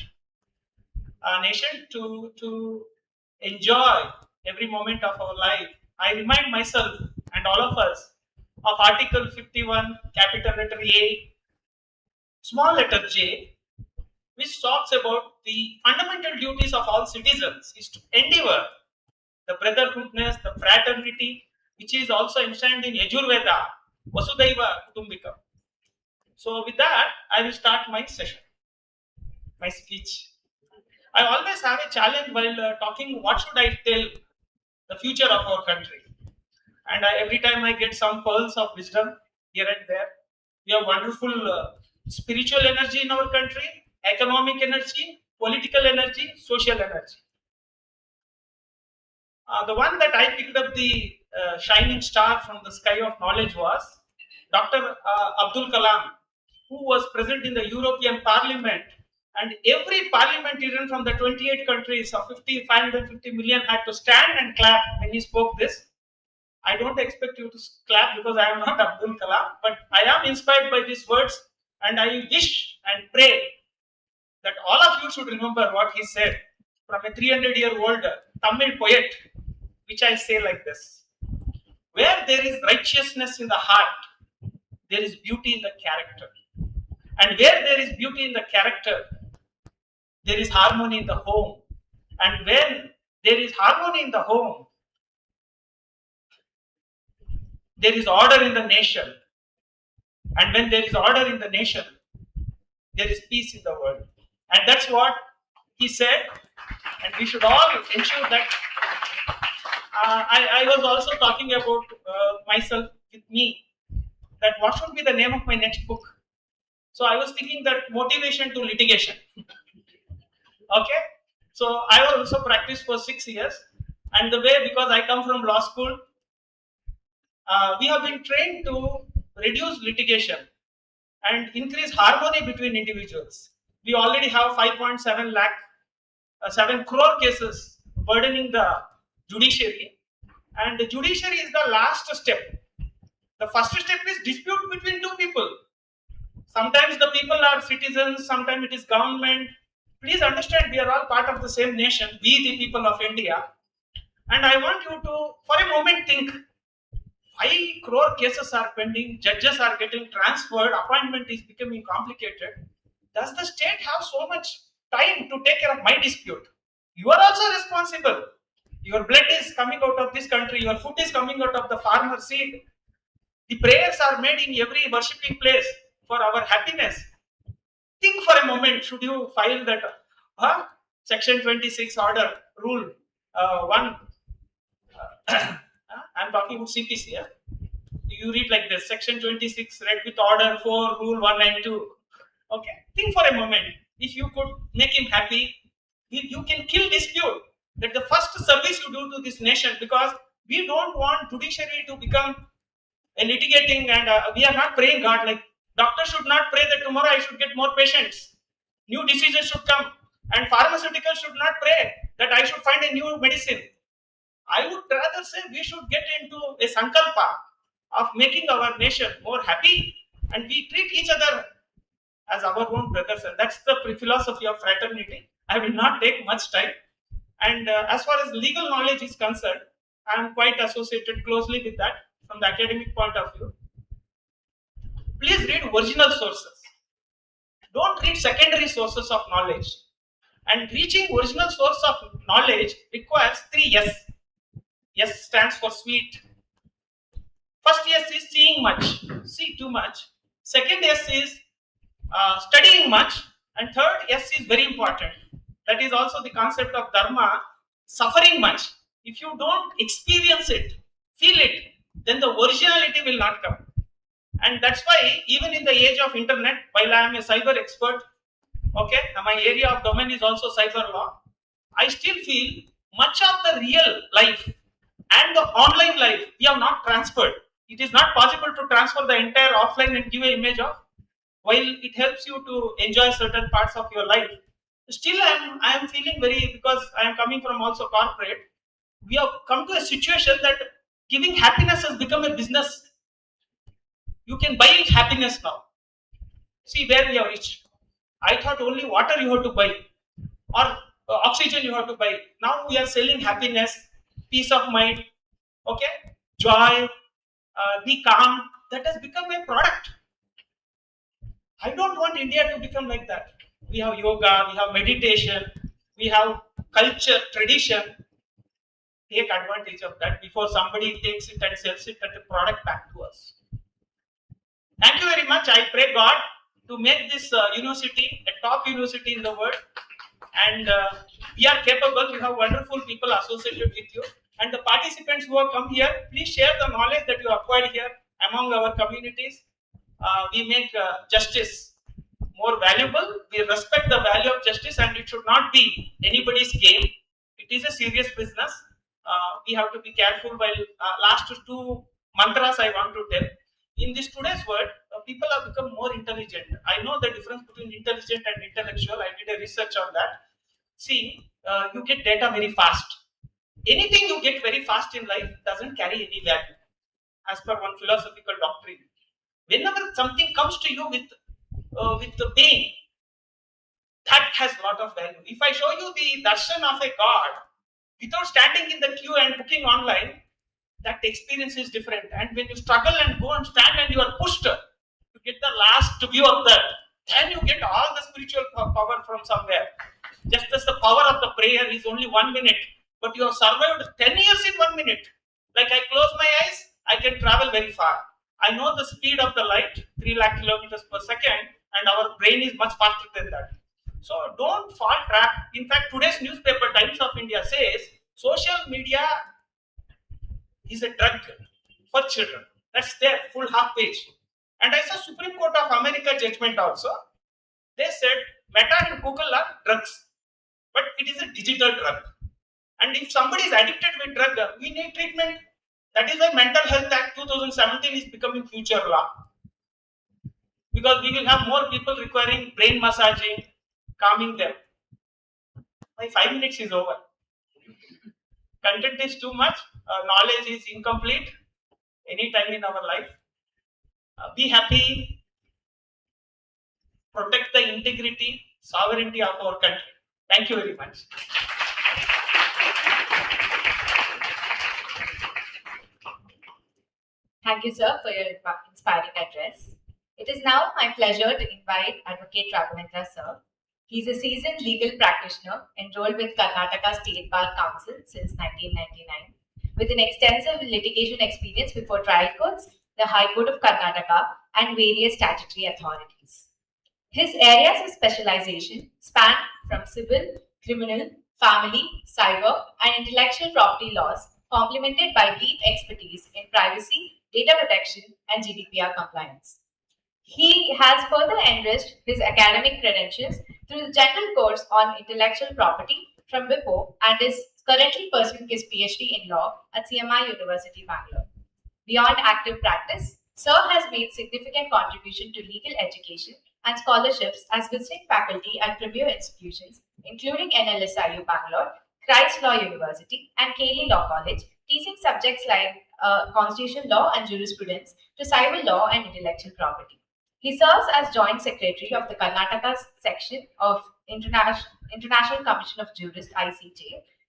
nation to enjoy every moment of our life. I remind myself and all of us of Article 51, capital letter A, small letter J, which talks about the fundamental duties of all citizens is to endeavor the brotherhoodness, the fraternity, which is also enshrined in Yajurveda, Vasudhaiva Kutumbikam. So, with that, I will start my session, my speech. I always have a challenge while talking what should I tell the future of our country. And every time I get some pearls of wisdom here and there. We have wonderful spiritual energy in our country, economic energy, political energy, social energy. The one that I picked up the shining star from the sky of knowledge was Dr. Abdul Kalam, who was present in the European Parliament, and every parliamentarian from the 28 countries of 550 million had to stand and clap when he spoke this. I don't expect you to clap because I am not Abdul Kalam, but I am inspired by these words, and I wish and pray that all of you should remember what he said from a 300-year-old Tamil poet, which I say like this: where there is righteousness in the heart, there is beauty in the character. And where there is beauty in the character, there is harmony in the home. And when there is harmony in the home, there is order in the nation. And when there is order in the nation, there is peace in the world. And that's what he said. And we should all ensure that. I was also talking about myself with me, that what should be the name of my next book. So I was thinking that motivation to litigation. Okay. So I also practiced for 6 years. And the way, because I come from law school, we have been trained to reduce litigation and increase harmony between individuals. We already have 5.7 lakh, 7 crore cases burdening the judiciary, and the judiciary is the last step. The first step is dispute between two people. Sometimes the people are citizens, sometimes it is government. Please understand, we are all part of the same nation, we the people of India. And I want you to, for a moment, think 5 crore cases are pending, judges are getting transferred, appointment is becoming complicated. Does the state have so much time to take care of my dispute? You are also responsible. Your blood is coming out of this country, your food is coming out of the farmer seed. The prayers are made in every worshipping place for our happiness. Think for a moment, should you file that Section 26 order, Rule 1, I'm talking about CPC. Yeah? You read like this: Section 26 read with order 4, Rule 1 and 2. Okay, think for a moment. If you could make him happy, you can kill dispute. That the first service you do to this nation, because we don't want judiciary to become a litigating, and we are not praying God like doctor should not pray that tomorrow I should get more patients. New diseases should come, and pharmaceuticals should not pray that I should find a new medicine. I would rather say we should get into a sankalpa of making our nation more happy, and we treat each other as our own brothers. And that's the philosophy of fraternity. I will not take much time. And as far as legal knowledge is concerned, I am quite associated closely with that from the academic point of view. Please read original sources. Don't read secondary sources of knowledge. And reaching original source of knowledge requires 3 yes. Yes stands for sweet. First yes is seeing much, see too much. Second yes is studying much. And third yes is very important. That is also the concept of dharma, suffering much. If you don't experience it, feel it, then the originality will not come. And that's why even in the age of internet, while I am a cyber expert, okay, my area of domain is also cyber law, I still feel much of the real life and the online life we have not transferred. It is not possible to transfer the entire offline and give an image of. While it helps you to enjoy certain parts of your life, Still, I am feeling very, because I am coming from also corporate. We have come to a situation that giving happiness has become a business. You can buy happiness now. See where we have reached. I thought only water you have to buy, or oxygen you have to buy. Now we are selling happiness, peace of mind, okay, joy, be calm. That has become a product. I don't want India to become like that. We have yoga, we have meditation, we have culture, tradition. Take advantage of that before somebody takes it and sells it as a product back to us. Thank you very much. I pray God to make this university a top university in the world. And we are capable. We have wonderful people associated with you. And the participants who have come here, please share the knowledge that you acquired here among our communities. We make justice more valuable. We respect the value of justice, and it should not be anybody's game. It is a serious business. We have to be careful. While last two mantras I want to tell. In this today's world, people have become more intelligent. I know the difference between intelligent and intellectual. I did a research on that. See, you get data very fast. Anything you get very fast in life doesn't carry any value, as per one philosophical doctrine. Whenever something comes to you with the pain, that has a lot of value. If I show you the darshan of a god without standing in the queue and booking online, that experience is different. And when you struggle and go and stand and you are pushed to get the last view of that, then you get all the spiritual power from somewhere. Just as the power of the prayer is only 1 minute, but you have survived 10 years in 1 minute. Like I close my eyes, I can travel very far. I know the speed of the light, 3 lakh kilometers per second, and our brain is much faster than that. So don't fall trap. In fact, today's newspaper, Times of India, says social media is a drug for children. That's their full half page. And I saw Supreme Court of America judgment also. They said Meta and Google are drugs, but it is a digital drug. And if somebody is addicted with drug, we need treatment. That is why Mental Health Act 2017 is becoming future law. Because we will have more people requiring brain massaging, calming them. My 5 minutes is over. Content is too much, knowledge is incomplete anytime in our life. Be happy, protect the integrity, sovereignty of our country. Thank you very much. Thank you, sir, for your inspiring address. It is now my pleasure to invite Advocate Raghavendra, sir. He is a seasoned legal practitioner enrolled with Karnataka State Bar Council since 1999. With an extensive litigation experience before trial courts, the High Court of Karnataka, and various statutory authorities. His areas of specialization span from civil, criminal, family, cyber, and intellectual property laws, complemented by deep expertise in privacy, data protection, and GDPR compliance. He has further enriched his academic credentials through the general course on intellectual property from WIPO and is currently pursuing his PhD in law at CMI University, Bangalore. Beyond active practice, Sir has made significant contribution to legal education and scholarships as visiting faculty at premier institutions, including NLSIU Bangalore, Christ Law University, and Cayley Law College, teaching subjects like constitutional law and jurisprudence to civil law and intellectual property. He serves as Joint Secretary of the Karnataka section of International Commission of Jurists (ICJ)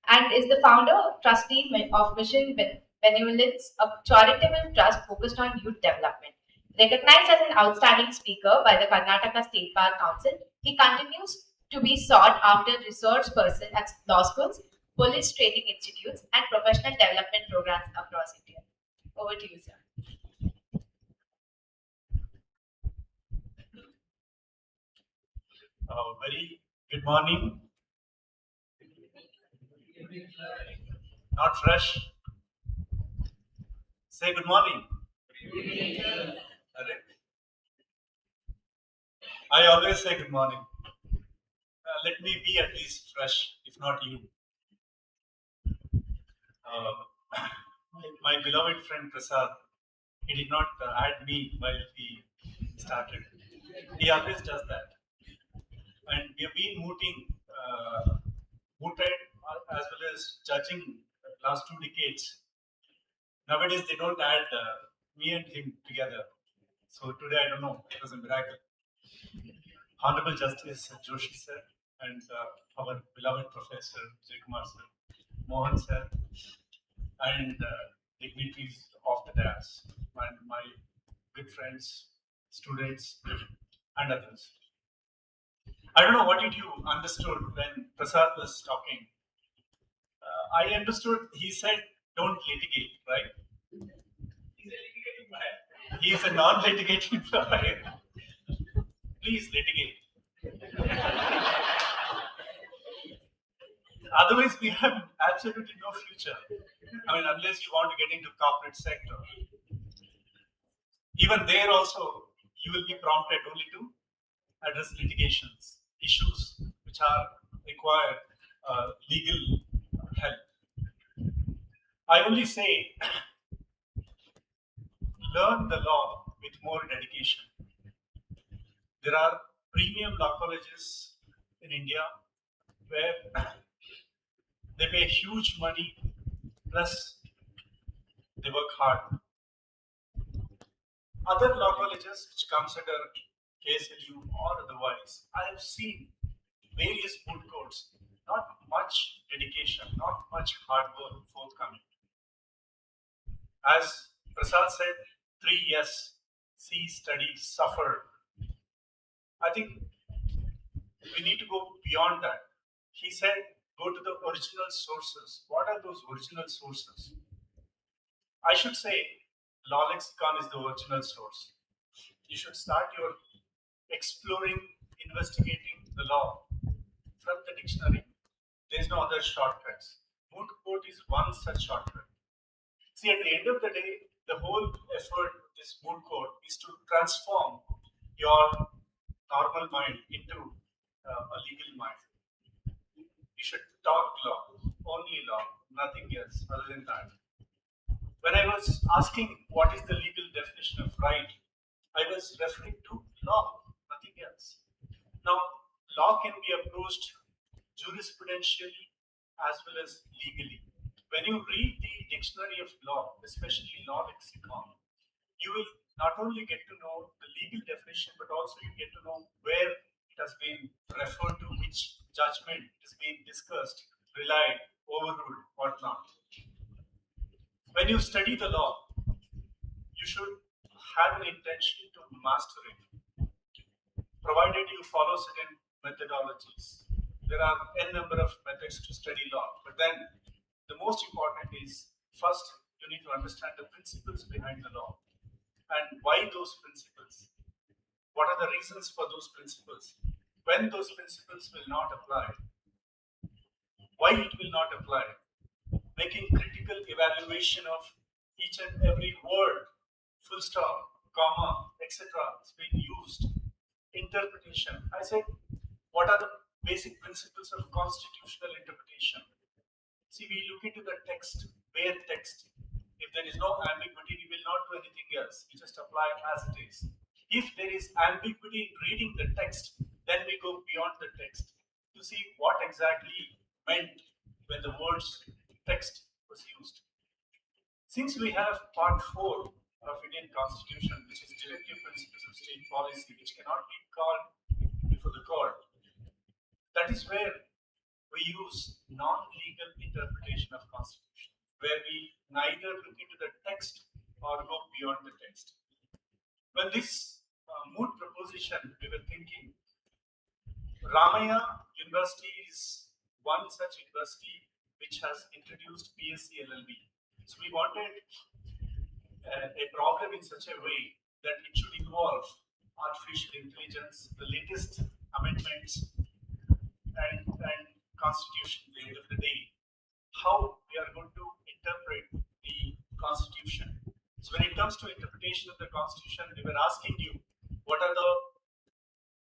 and is the founder trustee of Mission Benevolence, a charitable trust focused on youth development. Recognized as an outstanding speaker by the Karnataka State Bar Council, he continues to be sought after resource person at law schools, police training institutes, and professional development programs across India. Over to you, sir. Very good morning. Not fresh. Say good morning. I always say good morning. Let me be at least fresh, if not you. My beloved friend Prasad, he did not add me while he started. He always does that. And we have been mooting mooted as well as judging the last 2 decades. Nowadays, they don't add me and him together. So today, I don't know, it was a miracle. Honorable Justice Joshi sir and our beloved Professor Vijay Kumar sir, Mohan sir, and dignitaries of the dais, and my good friends, students, and others. I don't know what did you understood when Prasad was talking. I understood he said don't litigate, right? He's a litigating lawyer. He is a non-litigating lawyer. Please litigate. Otherwise, we have absolutely no future. I mean, unless you want to get into corporate sector. Even there also, you will be prompted only to address litigations, issues which are require legal help. I only say, learn the law with more dedication. There are premium law colleges in India where they pay huge money, plus they work hard. Other law colleges which comes under KSLU or otherwise, I have seen various moot courts, not much dedication, not much hard work forthcoming. As Prasad said, 3 years, see, study, suffer. I think we need to go beyond that. He said, go to the original sources. What are those original sources? I should say, law lexicon is the original source. You should start your exploring, investigating the law from the dictionary. There is no other shortcuts. Moot court is one such shortcut. See, at the end of the day, the whole effort of this moot court is to transform your normal mind into a legal mind. You should talk law, only law, nothing else other than that. When I was asking what is the legal definition of right, I was referring to law, nothing else. Now, law can be approached jurisprudentially as well as legally. When you read the dictionary of law, especially law lexicon, you will not only get to know the legal definition, but also you get to know where it has been referred to, which judgment is being discussed, relied, overruled, whatnot. When you study the law, you should have an intention to master it, provided you follow certain methodologies. There are n number of methods to study law, but then the most important is first you need to understand the principles behind the law and why those principles. What are the reasons for those principles? When those principles will not apply, why it will not apply, making critical evaluation of each and every word, full stop, comma, etc. is being used. Interpretation. I said, what are the basic principles of constitutional interpretation? See, we look into the text, bare text. If there is no ambiguity, we will not do anything else. We just apply as it is. If there is ambiguity in reading the text, then we go beyond the text to see what exactly meant when the words text was used. Since we have part 4 of Indian Constitution, which is directive principles of state policy, which cannot be called before the court, that is where we use non-legal interpretation of Constitution, where we neither look into the text or go beyond the text. When this Moot proposition, we were thinking, Ramaya University is one such university which has introduced PSC LLB. So we wanted a problem in such a way that it should involve artificial intelligence, the latest amendments, and Constitution at the end of the day. How we are going to interpret the Constitution. So when it comes to interpretation of the Constitution, we were asking you, what are the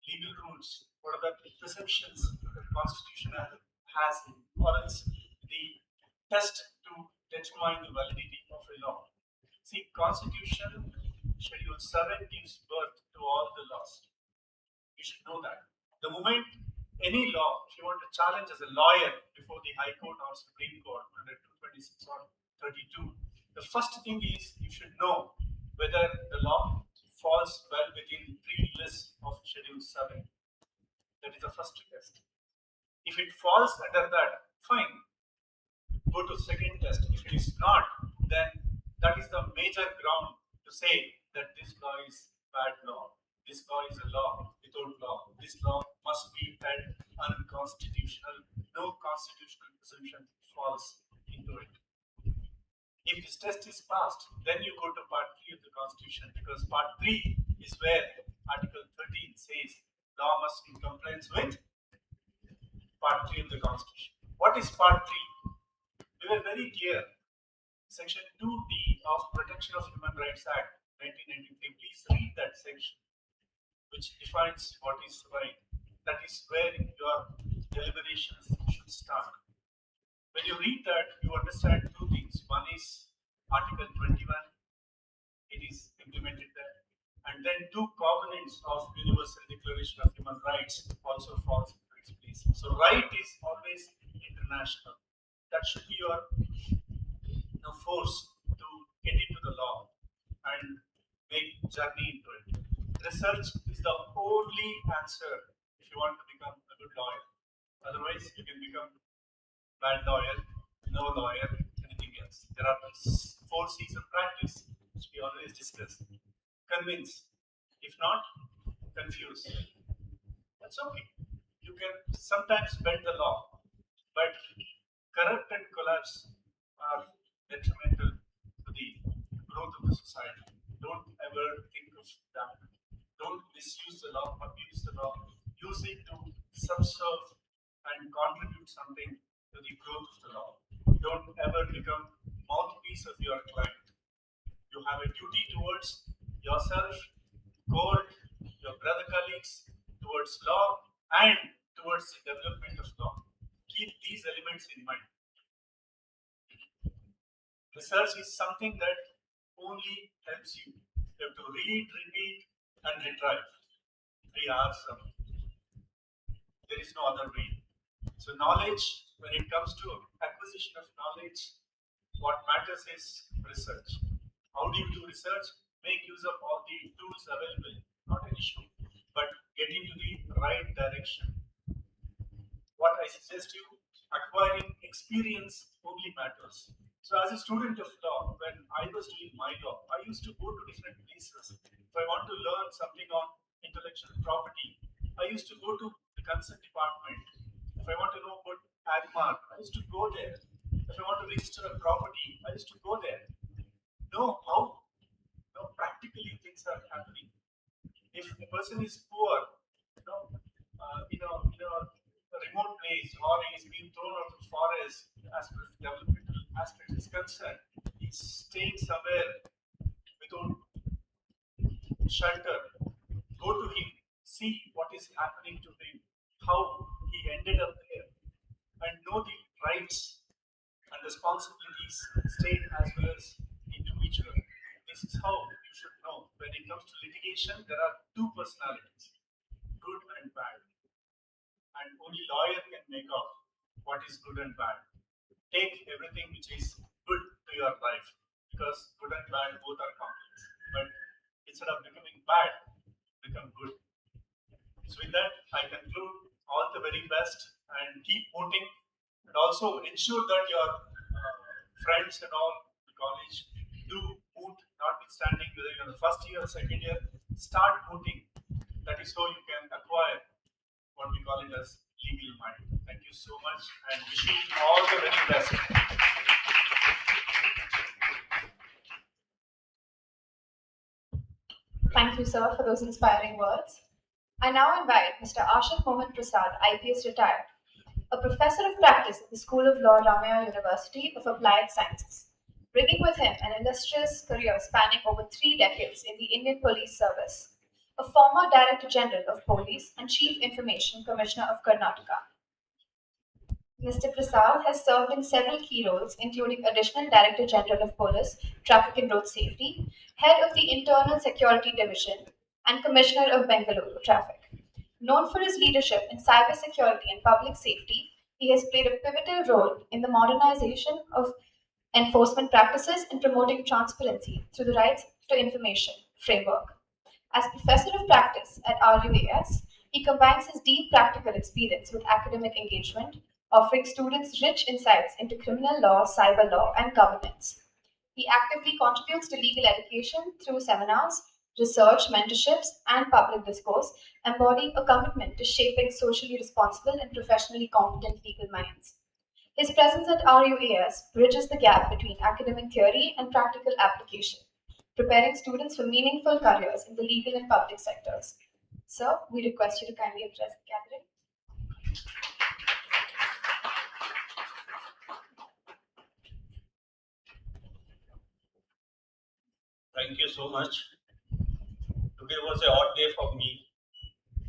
legal rules? What are the presumptions that the Constitution has, or else the test to determine the validity of a law? See, Constitution Schedule 7 gives birth to all the laws. You should know that. The moment any law, if you want to challenge as a lawyer before the High Court or Supreme Court under 226 or 32, the first thing is you should know whether the law falls well within 3 lists of Schedule 7. That is the first test. If it falls under that, fine. Go to second test. If it is not, then that is the major ground to say that this law is bad law. This law is a law without law. This law must be held unconstitutional. No constitutional presumption falls into it. If this test is passed, then you go to part 3 of the Constitution, because part 3 is where Article 13 says law must be in compliance with part 3 of the Constitution. What is part 3? We were very clear. Section 2D of Protection of Human Rights Act 1993. Please read that section, which defines what is right. That is where your deliberations should start. When you read that, you understand two things. One is Article 21, it is implemented there. And then two covenants of Universal Declaration of Human Rights also falls into its place. So right is always international. That should be your force to get into the law and make journey into it. Research is the only answer if you want to become a good lawyer. Otherwise, you can become bad lawyer, no lawyer, anything else. There are 4 C's of practice, which we always discuss. Convince. If not, confuse. That's okay. You can sometimes bend the law, but corrupt and collapse are detrimental to the growth of the society. Don't ever think of that. Don't misuse the law, abuse the law. Use it to subserve and contribute something to the growth of the law. Don't ever become mouthpiece of your client. You have a duty towards yourself, court, your brother colleagues, towards law, and towards the development of law. Keep these elements in mind. Research is something that only helps you. You have to read, repeat, and retrieve. 3 hours of it. There is no other way. So knowledge, when it comes to acquisition of knowledge, what matters is research. How do you do research? Make use of all the tools available, not an issue, but get into the right direction. What I suggest you, acquiring experience only matters. So as a student of law, when I was doing my law, I used to go to different places. If I want to learn something on intellectual property, I used to go to the consent department. If I want to know about AgMark, I used to go there. If I want to register a property, I used to go there. Know how practically things are happening. If a person is poor, in a remote place, or he is being thrown out of the forest, as far as developmental aspect is concerned, he's staying somewhere without shelter. Go to him, see what is happening to him, how he ended up there, and know the rights and responsibilities, state as well as individual. This is how you should know. When it comes to litigation, there are 2 personalities, good and bad. And only lawyer can make out what is good and bad. Take everything which is good to your life, because good and bad both are complex. But instead of becoming bad, become good. So with that, I conclude. All the very best, and keep voting, and also ensure that your friends and all the college do vote, notwithstanding whether you're in the first year or second year. Start voting. That is how you can acquire what we call it as legal mind. Thank you so much, and wishing you all the very best. Thank you, sir, for those inspiring words. I now invite Mr. Ashit Mohan Prasad, IPS retired, a professor of practice at the School of Law, Ramaya University of Applied Sciences, bringing with him an illustrious career spanning over 3 decades in the Indian Police Service, a former Director General of Police and Chief Information Commissioner of Karnataka. Mr. Prasad has served in several key roles, including Additional Director General of Police, Traffic and Road Safety, Head of the Internal Security Division, and Commissioner of Bengaluru Traffic. Known for his leadership in cybersecurity and public safety, he has played a pivotal role in the modernization of enforcement practices and promoting transparency through the Rights to Information framework. As professor of practice at RUAS, he combines his deep practical experience with academic engagement, offering students rich insights into criminal law, cyber law, and governance. He actively contributes to legal education through seminars, research, mentorships, and public discourse, embodying a commitment to shaping socially responsible and professionally competent legal minds. His presence at RUAS bridges the gap between academic theory and practical application, preparing students for meaningful careers in the legal and public sectors. Sir, we request you to kindly address the gathering. Thank you so much. Today was an odd day for me.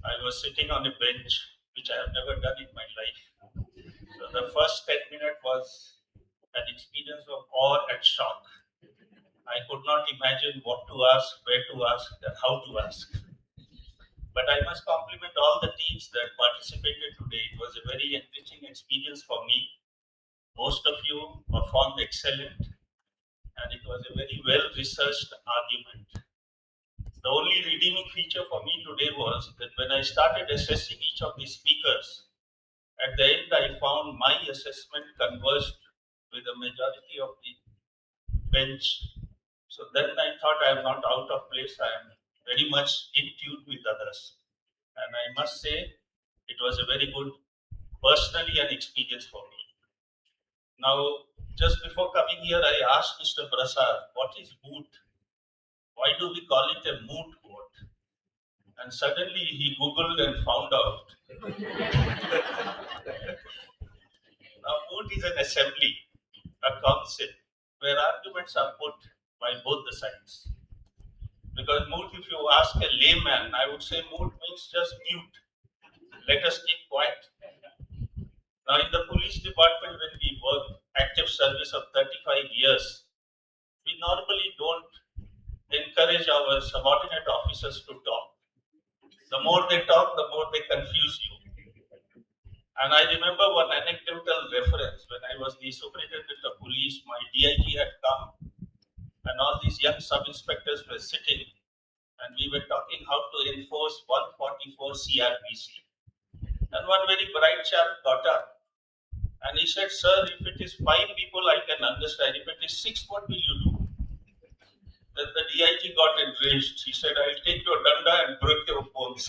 I was sitting on a bench, which I have never done in my life. So the first 10 minutes was an experience of awe and shock. I could not imagine what to ask, where to ask, and how to ask. But I must compliment all the teams that participated today. It was a very enriching experience for me. Most of you performed excellent, and it was a very well-researched argument. The only redeeming feature for me today was that when I started assessing each of these speakers, at the end I found my assessment converged with the majority of the bench. So then I thought I am not out of place, I am very much in tune with others. And I must say, it was a very good, personally, an experience for me. Now, just before coming here, I asked Mr. Prasad, what is Moot? Why do we call it a moot court? And suddenly he Googled and found out. Now, Moot is an assembly, a council, where arguments are put by both the sides. Because Moot, if you ask a layman, I would say Moot means just mute. Let us keep quiet. Now, in the police department, when we work active service of 35 years, we normally don't encourage our subordinate officers to talk. The more they talk, the more they confuse you. And I remember one anecdotal reference when I was the superintendent of police, my DIG had come, and all these young sub-inspectors were sitting, and we were talking how to enforce 144 CRPC. And one very bright chap got up, and he said, sir, if it is 5 people, I can understand. If it is 6, what will you do? Then the DIG got enraged. He said, I'll take your danda and break your bones.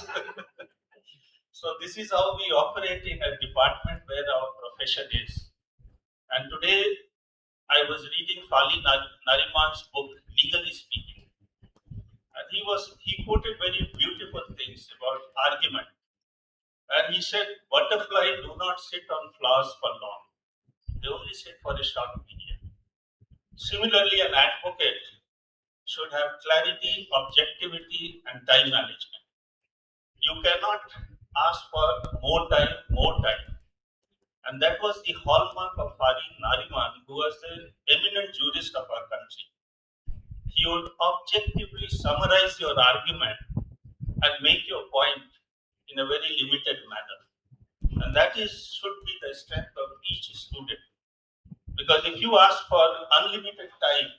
So this is how we operate in a department where our profession is. And today, I was reading Fali Nariman's book, Legally Speaking. And he quoted very beautiful things about argument. And he said, butterflies do not sit on flowers for long. They only sit for a short period. Similarly, an advocate should have clarity, objectivity, and time management. You cannot ask for more time. And that was the hallmark of Fali Nariman, who was the eminent jurist of our country. He would objectively summarize your argument and make your point in a very limited manner. And that should be the strength of each student. Because if you ask for unlimited time,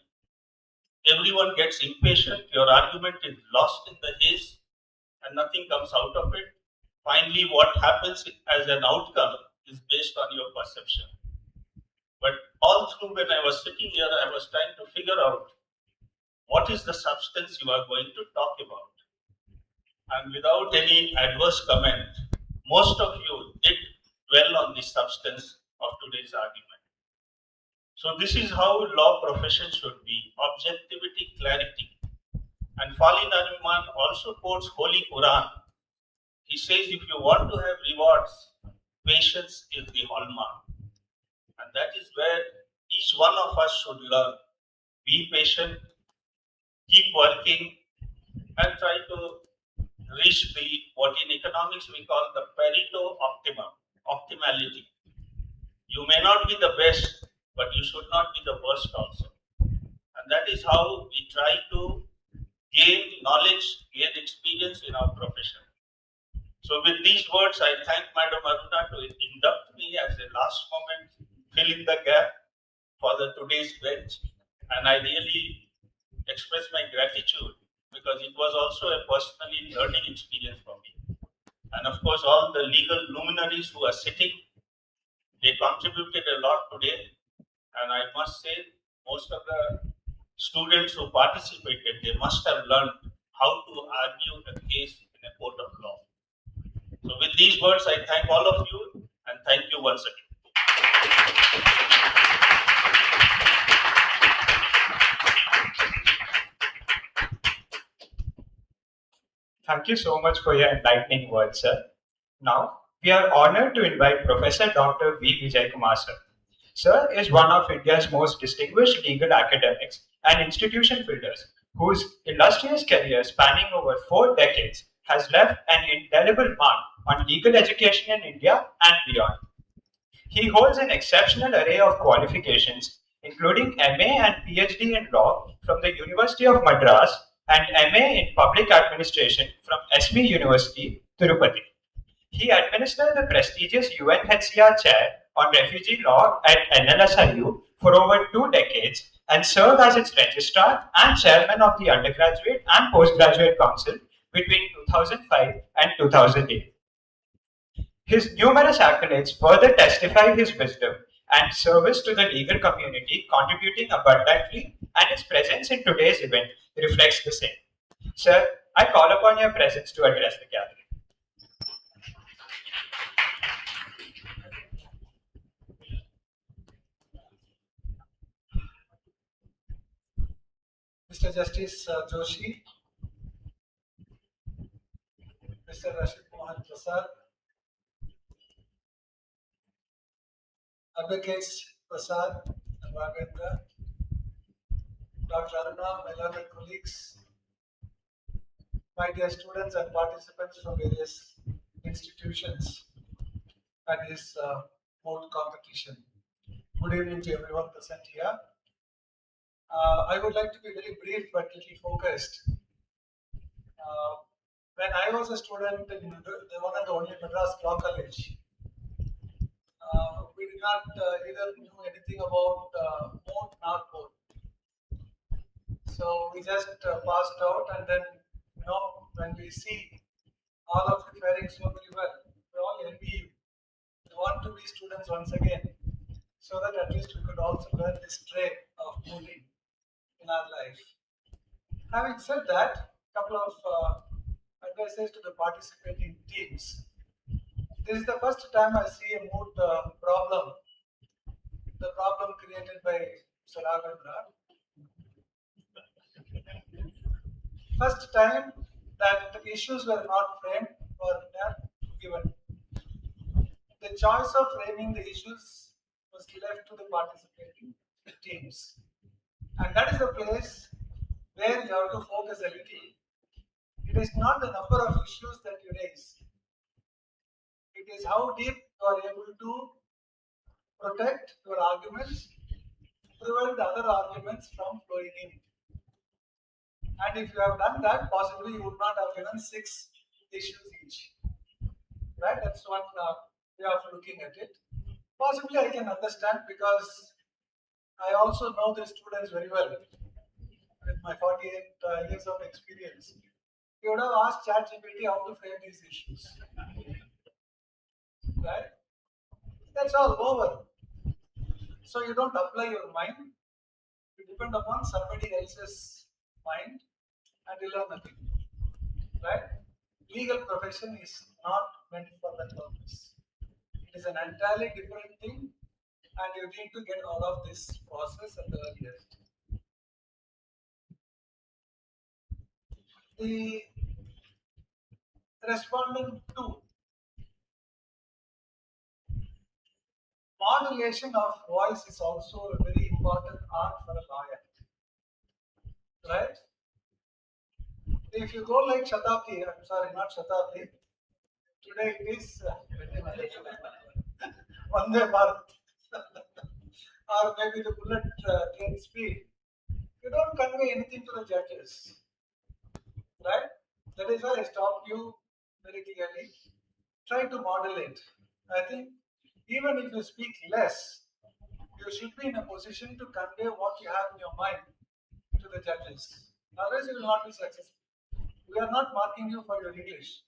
everyone gets impatient, your argument is lost in the haze, and nothing comes out of it. Finally, what happens as an outcome is based on your perception. But all through when I was sitting here, I was trying to figure out what is the substance you are going to talk about. And without any adverse comment, most of you did well on the substance of today's argument. So this is how law profession should be: objectivity, clarity. And Fali Nariman also quotes Holy Quran. He says, if you want to have rewards, patience is the hallmark. And that is where each one of us should learn. Be patient, keep working, and try to reach what in economics we call the Pareto optimality. You may not be the best, but you should not be the worst also. And that is how we try to gain knowledge, gain experience in our profession. So with these words, I thank Madam Aruna to induct me as a last moment, fill in the gap for the today's bench, and I really express my gratitude because it was also a personally learning experience for me. And of course, all the legal luminaries who are sitting, they contributed a lot today. And I must say, most of the students who participated, they must have learned how to argue a case in a court of law. So with these words, I thank all of you and thank you once again. Thank you so much for your enlightening words, sir. Now, we are honored to invite Professor Dr. V. Vijay Kumar, sir. Sir is one of India's most distinguished legal academics and institution builders, whose illustrious career spanning over 4 decades has left an indelible mark on legal education in India and beyond. He holds an exceptional array of qualifications, including MA and PhD in law from the University of Madras and MA in public administration from SB University, Tirupati. He administered the prestigious UNHCR chair on refugee law at NLSIU for over 2 decades and served as its registrar and chairman of the undergraduate and postgraduate council between 2005 and 2008. His numerous accolades further testify his wisdom and service to the legal community, contributing abundantly, and his presence in today's event reflects the same. Sir, I call upon your presence to address the gathering. Mr. Justice Joshi, Mr. Rashid Mohan Prasad, Advocates Prasad and Raghavendra, Dr. Aruna, my learned colleagues, my dear students and participants from various institutions at this Moot competition. Good evening to everyone present here. I would like to be very brief but little focused. When I was a student in the one and only Madras Law College, we did not either knew anything about Moot nor Moot. So we just passed out, and then when we see all of you faring so very well, we all envy you. We want to be students once again, so that at least we could also learn this trade of mooting in our life. Having said that, a couple of advices to the participating teams. This is the first time I see a moot problem, the problem created by Sir Raghavendra. First time that the issues were not framed or not given. The choice of framing the issues was left to the participating teams. And that is the place where you have to focus a little. It is not the number of issues that you raise. It is how deep you are able to protect your arguments, prevent the other arguments from flowing in. And if you have done that, possibly you would not have given 6 issues each. Right? That's one way of looking at it. Possibly I can understand because I also know the students very well with my 48 years of experience. You would have asked ChatGPT how to frame these issues. Right? That's all over. So you don't apply your mind, you depend upon somebody else's mind and you learn nothing. Right? Legal profession is not meant for that purpose. It is an entirely different thing and you need to get out of this process at the earliest. The respondent 2. Modulation of voice is also a very important art for a lawyer. Right? If you go like Shatabdi, I'm sorry, not Shatabdi. Today it is Vande Bharat or maybe the bullet train speed. You don't convey anything to the judges. Right? That is why I stopped you very clearly. try to modulate. I think even if you speak less, you should be in a position to convey what you have in your mind to the judges. Otherwise, you will not be successful. We are not marking you for your English,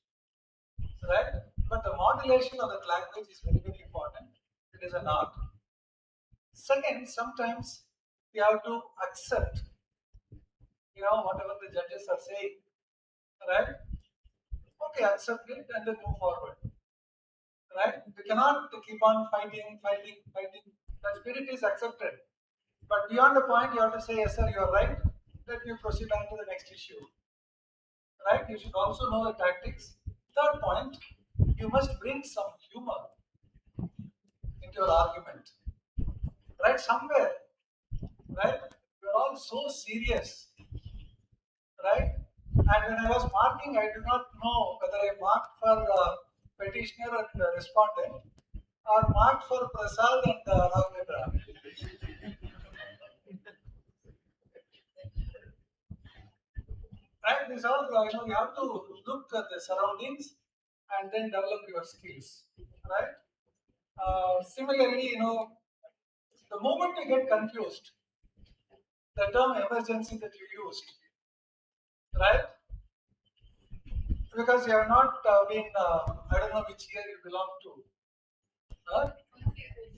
right? But the modulation of that language is very, very important. It is an art. Second, sometimes you have to accept, whatever the judges are saying, right? Okay, accept it and then move forward, right? You cannot keep on fighting. The spirit is accepted, but beyond the point, you have to say, yes, sir, you are right. Let me proceed on to the next issue, right? You should also know the tactics. Third point, you must bring some humor into your argument, right? Somewhere, right? We're all so serious, right? And when I was marking, I do not know whether I marked for petitioner and respondent or marked for Prasad and Ravindra. Right? This all, you have to look at the surroundings and then develop your skills, right? Similarly, the moment you get confused, the term emergency that you used, right? Because you have not been, I don't know which year you belong to.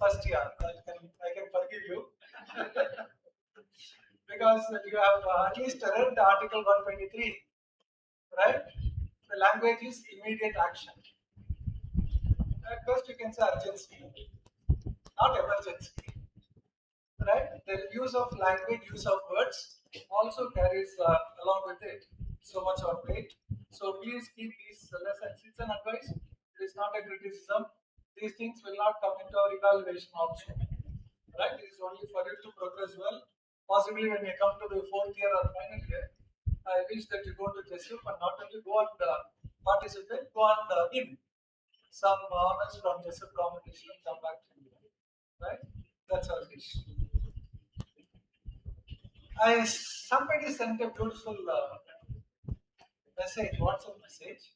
First year, I can forgive you. Because you have at least read the Article 123, right? The language is immediate action. At first, you can say urgency, not emergency, right? The use of language, use of words also carries along with it so much of weight. So please keep these lessons. It's an advice. It is not a criticism. These things will not come into our evaluation also, right? It is only for you to progress well. Possibly when you come to the fourth year or final year, I wish that you go to JSUP and not only go and participate, go and win some honors from JSUP competition and come back to India, right? That's our wish. Somebody sent a beautiful message, WhatsApp message,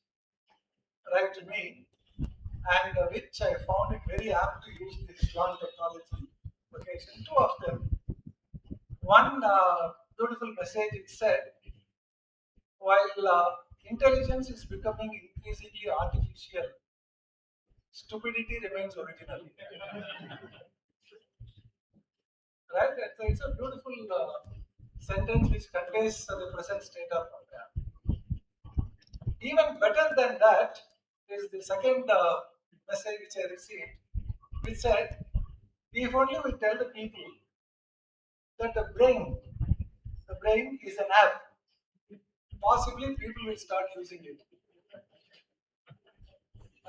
right to me, and which I found it very apt to use this John technology location. Two of them. One beautiful message, it said, while intelligence is becoming increasingly artificial, stupidity remains original. Right? It's a beautiful sentence which conveys the present state of affairs. Even better than that is the second message which I received, which said, if only we tell the people that the brain is an app, possibly people will start using it.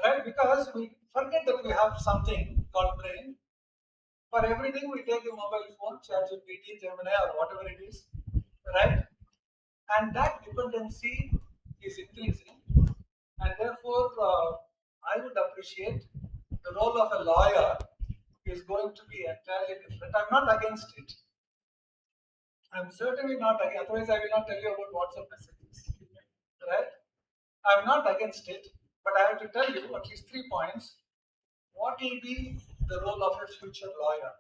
Right? Because we forget that we have something called brain. For everything, we take a mobile phone, ChatGPT, Gemini, or whatever it is, right? And that dependency is increasing, and therefore, I would appreciate the role of a lawyer is going to be entirely different. I'm not against it. I'm certainly not against. Otherwise, I will not tell you about WhatsApp messages, right? I'm not against it, but I have to tell you at least 3 points. What will be the role of a future lawyer?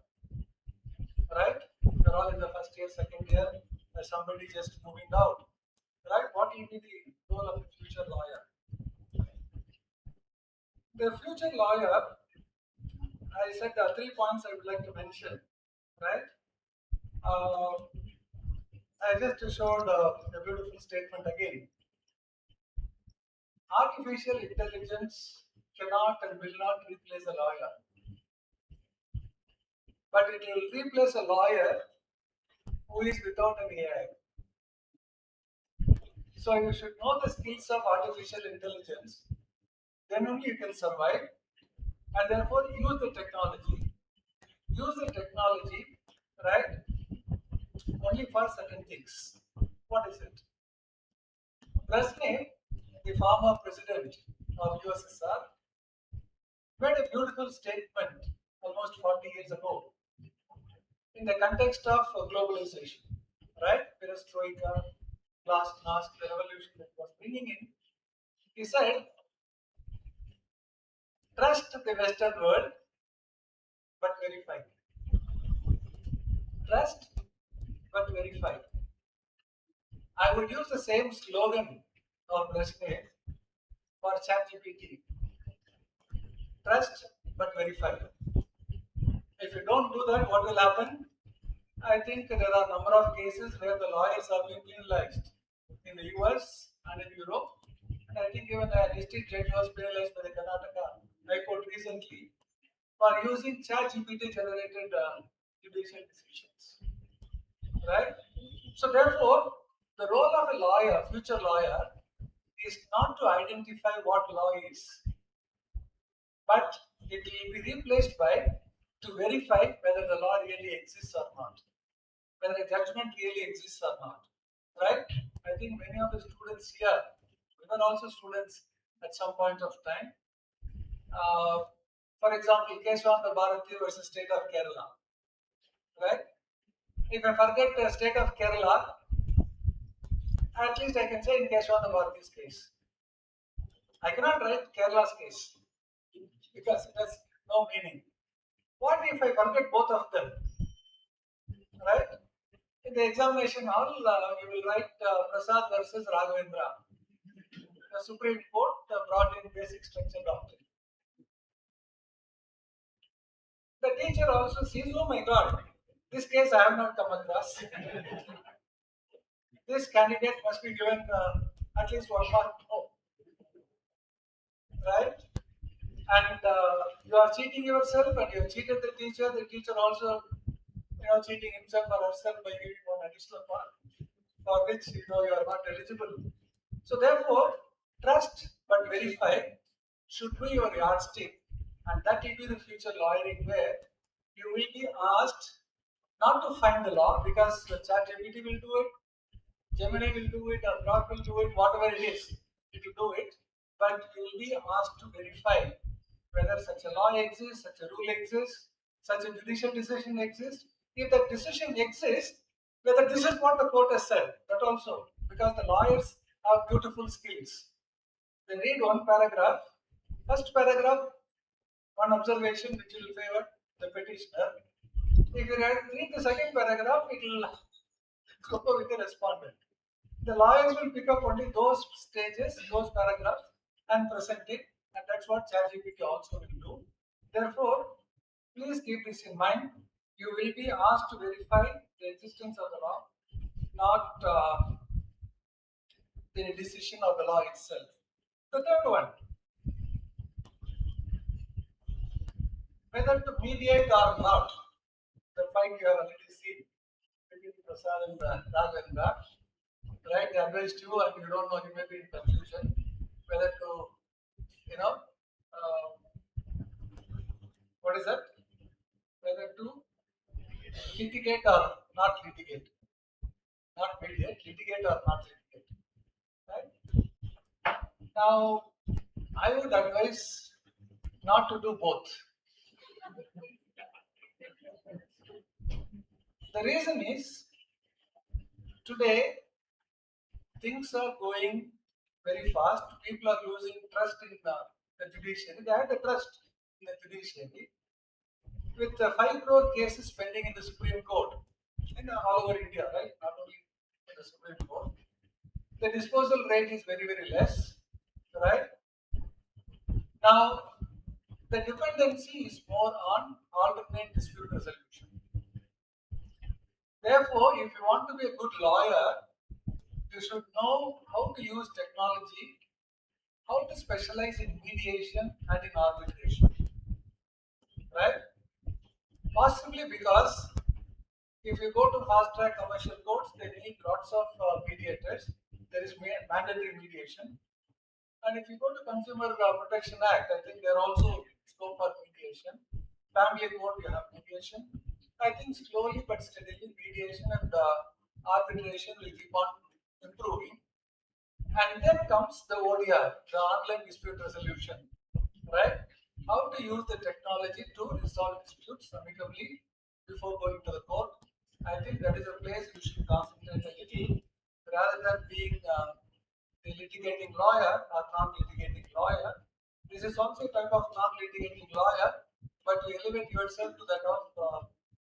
Right? You're all in the first year, second year, there's somebody just moving out. Right? What will be the role of a future lawyer? The future lawyer, I said there are 3 points I would like to mention. Right? I just showed a beautiful statement again. Artificial intelligence cannot and will not replace a lawyer. But it will replace a lawyer who is without an AI. So you should know the skills of artificial intelligence. Then only you can survive. And therefore use the technology. Use the technology, right? Only for certain things. What is it? Brezhnev, the former president of USSR, made a beautiful statement almost 40 years ago in the context of globalization, right? Perestroika, glasnost, the revolution that was bringing in. He said, Trust the Western world, but verify. Trust, but verify. I would use the same slogan of Brezhnev for ChatGPT. Trust, but verify. If you don't do that, what will happen? I think there are a number of cases where the lawyers are being penalized in the US and in Europe. And I think even a district judge was penalized by the Karnataka High Court recently for using ChatGPT generated judicial decisions. Right? So therefore, the role of a lawyer, future lawyer, is not to identify what law is, but it will be replaced by to verify whether the law really exists or not, whether a judgment really exists or not. Right? I think many of the students here, even also students at some point of time, for example, Keswanta Bharati versus State of Kerala. Right? If I forget the State of Kerala, at least I can say in Keswanta Bharati's case. I cannot write Kerala's case because it has no meaning. What if I forget both of them? Right? In the examination hall, you will write Prasad versus Raghavendra. The Supreme Court brought in basic structure doctrine. The teacher also sees, oh my God, this case I have not come across. This candidate must be given at least 1 mark more. Right? And you are cheating yourself and you have cheated the teacher also cheating himself or herself by giving 1 additional mark for which you are not eligible. So therefore, trust but verify should be your yardstick, and that will be the future lawyering where you will be asked not to find the law because ChatGPT will do it, Gemini will do it, or Grok will do it, whatever it is, it will do it, but you will be asked to verify whether such a law exists, such a rule exists, such a judicial decision exists. If that decision exists, whether this is what the court has said, that also, because the lawyers have beautiful skills. They read one paragraph, first paragraph, one observation which will favor the petitioner. If you read the second paragraph, it will go with the respondent. The lawyers will pick up only those stages, those paragraphs, and present it, and that's what ChatGPT also will do. Therefore, please keep this in mind. You will be asked to verify the existence of the law, not the decision of the law itself. The third one, whether to mediate or not, the fight you have already seen between Prasad and Raghavendra, right? They advised you and you don't know, you may be in confusion whether to, what is that? Whether to litigate or not litigate. Not mediate, litigate or not litigate. Right? Now, I would advise not to do both. The reason is, today, things are going very fast. People are losing trust in the judiciary. They have the trust in the judiciary. With 5 crore cases pending in the Supreme Court, and all over India, right? Not only in the Supreme Court. The disposal rate is very, very less, right? Now, the dependency is more on alternate dispute resolution. Therefore, if you want to be a good lawyer, you should know how to use technology, how to specialize in mediation and in arbitration, right? Possibly because if you go to fast track commercial courts, they need lots of mediators. There is mandatory mediation. And if you go to Consumer Protection Act, I think there are also scope for mediation. Family court, you have mediation. I think slowly but steadily, mediation and arbitration will keep on improving. And then comes the ODR, the online dispute resolution, right? How to use the technology to resolve disputes amicably before going to the court. I think that is a place you should concentrate a little rather than being the litigating lawyer or non-litigating lawyer. This is also a type of non-litigating litigating lawyer, but you elevate yourself to that of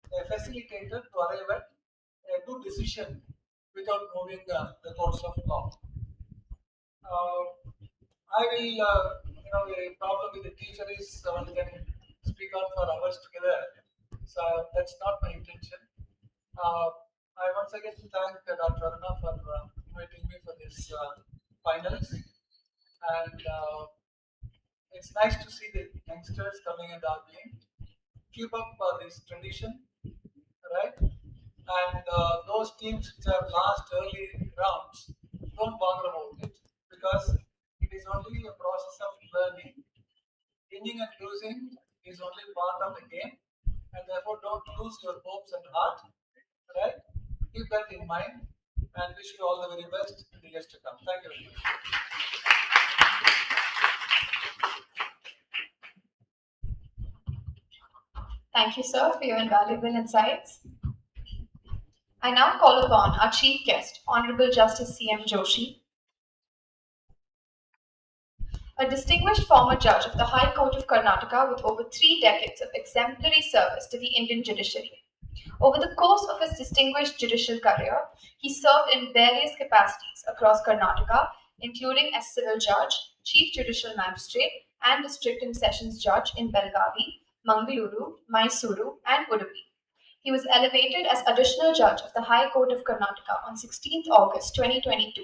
a facilitator to arrive at a good decision without moving the course of law. I will, the problem with the teacher is one can speak on for hours together. So that's not my intention. I once again thank Dr. Aruna for inviting me for this finals. And it's nice to see the youngsters coming and arguing. Keep up this tradition, right? And those teams which have lost early rounds, don't bother about it because it is only a process of learning. Winning and losing is only part of the game, and therefore don't lose your hopes and heart, right? Keep that in mind and wish you all the very best in the years to come. Thank you very much. Thank you, sir, for your invaluable insights. I now call upon our chief guest, Honorable Justice C.M. Joshi, a distinguished former judge of the High Court of Karnataka with over 3 decades of exemplary service to the Indian judiciary. Over the course of his distinguished judicial career, he served in various capacities across Karnataka, including as civil judge, chief judicial magistrate, and district and sessions judge in Belgavi, Mangaluru, Mysuru, and Udupi. He was elevated as additional judge of the High Court of Karnataka on 16th August 2022.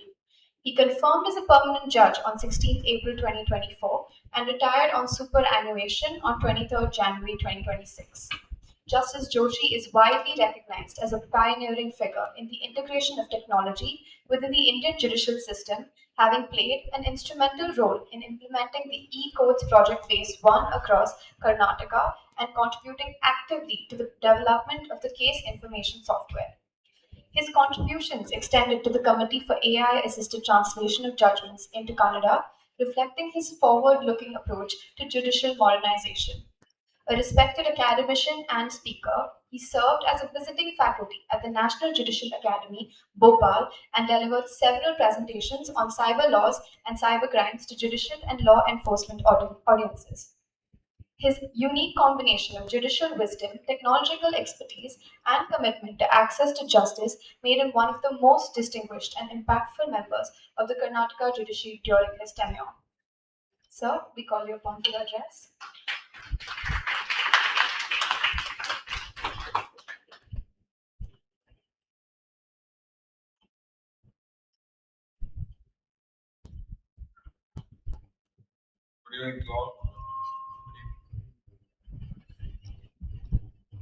He confirmed as a permanent judge on 16th April 2024 and retired on superannuation on 23rd January 2026. Justice Joshi is widely recognized as a pioneering figure in the integration of technology within the Indian judicial system, having played an instrumental role in implementing the e-courts project phase 1 across Karnataka and contributing actively to the development of the case information software. His contributions extended to the Committee for AI-assisted translation of judgments into Kannada, reflecting his forward-looking approach to judicial modernization. A respected academician and speaker, he served as a visiting faculty at the National Judicial Academy, Bhopal, and delivered several presentations on cyber laws and cyber crimes to judicial and law enforcement audiences. His unique combination of judicial wisdom, technological expertise, and commitment to access to justice made him one of the most distinguished and impactful members of the Karnataka judiciary during his tenure. Sir, we call you upon for your address. Good evening to all.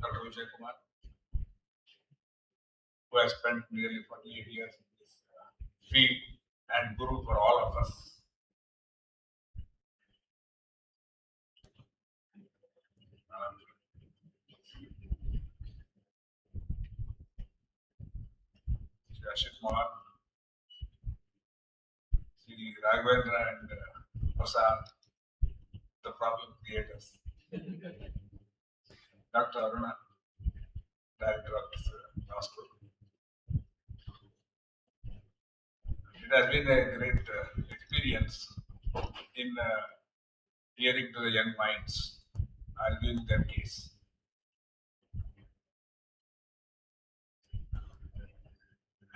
Dr. Vijay Kumar, who has spent nearly 48 years in this field and guru for all of us. Shri Ashit Kumar, Shri Raghavendra and Prasad, the problem creators. Dr. Aruna, Director of this law school. It has been a great experience in hearing to the young minds arguing their case.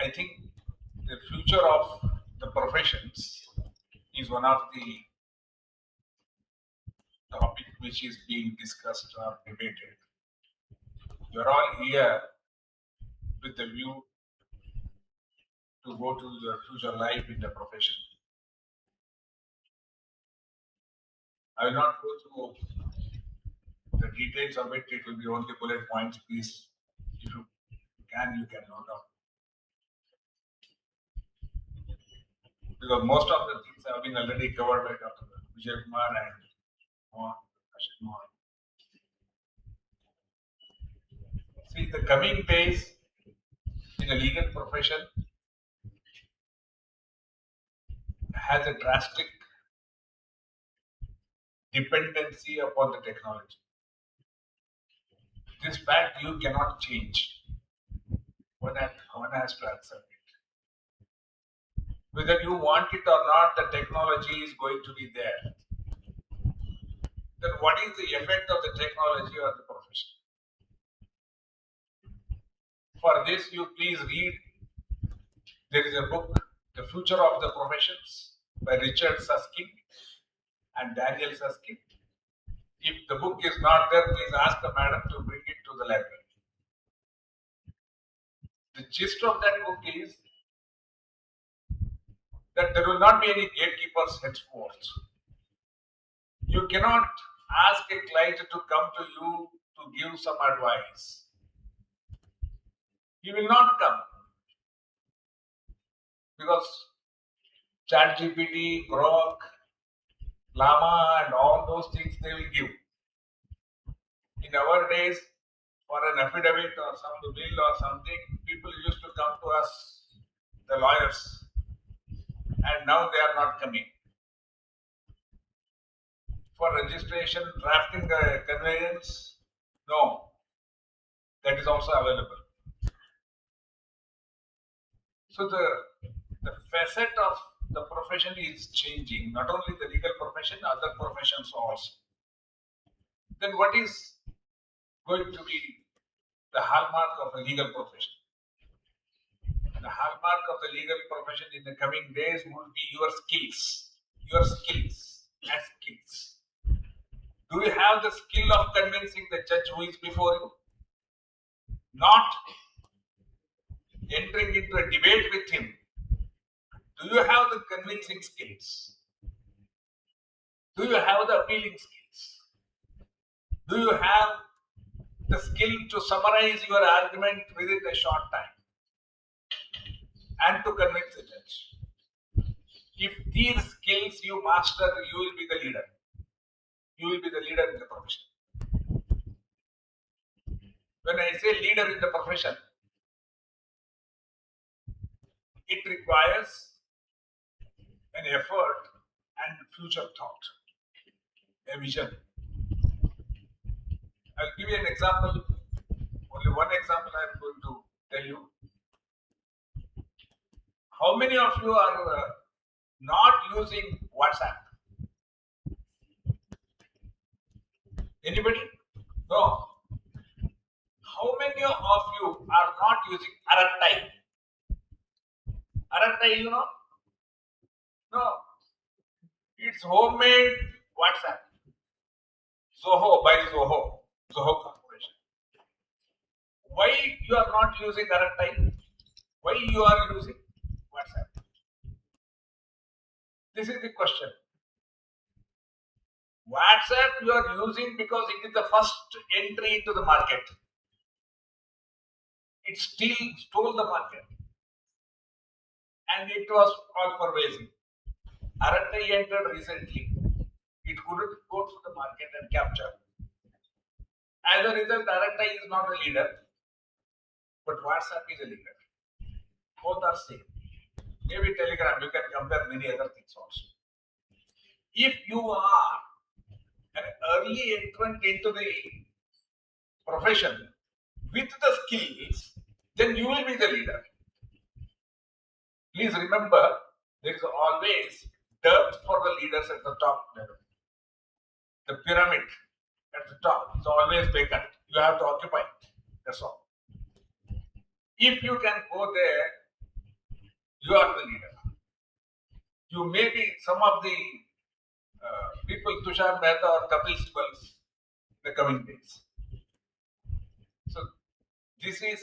I think the future of the professions is one of the topic which is being discussed or debated. You are all here with the view to go to your future life in the profession. I will not go through the details of it. It will be only bullet points. Please, if you can note down. Because most of the things have been already covered by Dr. Vijay Kumar and Ashit Kumar. See, the coming days in the legal profession has a drastic dependency upon the technology. This fact you cannot change. One has to accept it. Whether you want it or not, the technology is going to be there. then what is the effect of the technology on the profession? For this, you please read. There is a book, The Future of the Professions, by Richard Susskind and Daniel Susskind. If the book is not there, please ask the madam to bring it to the library. The gist of that book is that there will not be any gatekeepers henceforth. You cannot ask a client to come to you to give some advice. He will not come because ChatGPT, Grok, Llama, and all those things they will give. In our days, for an affidavit or some bill or something, people used to come to us, the lawyers, and now they are not coming. For registration, drafting the conveyance, no, that is also available. So the facet of the profession is changing, not only the legal profession, other professions also. Then what is going to be the hallmark of a legal profession? The hallmark of the legal profession in the coming days would be your skills and skills. Do you have the skill of convincing the judge who is before you? Not entering into a debate with him. Do you have the convincing skills? Do you have the appealing skills? Do you have the skill to summarize your argument within a short time and to convince the judge? If these skills you master, you will be the leader. You will be the leader in the profession. When I say leader in the profession, it requires an effort and future thought, a vision. I'll give you an example. Only one example I'm going to tell you. How many of you are not using WhatsApp? Anybody? No. How many of you are not using Arattai? Arattai, you know? No. It's homemade WhatsApp. Zoho by Zoho. Zoho Corporation. Why you are not using Arattai? Why you are using WhatsApp? This is the question. WhatsApp you are using because it is the first entry into the market. It stole the market. And it was all pervasive. Arattai entered recently. It couldn't go to the market and capture. As a result, Arattai is not a leader, but WhatsApp is a leader. Both are same. Maybe Telegram, you can compare many other things also. If you are an early entrant into the profession with the skills, then you will be the leader. Please remember, there is always dirt for the leaders at the top level. The pyramid at the top is always vacant. You have to occupy it. That's all. If you can go there, you are the leader. You may be some of the people, Tushar Mehta or Kapil Sibals, in the coming days. So, this is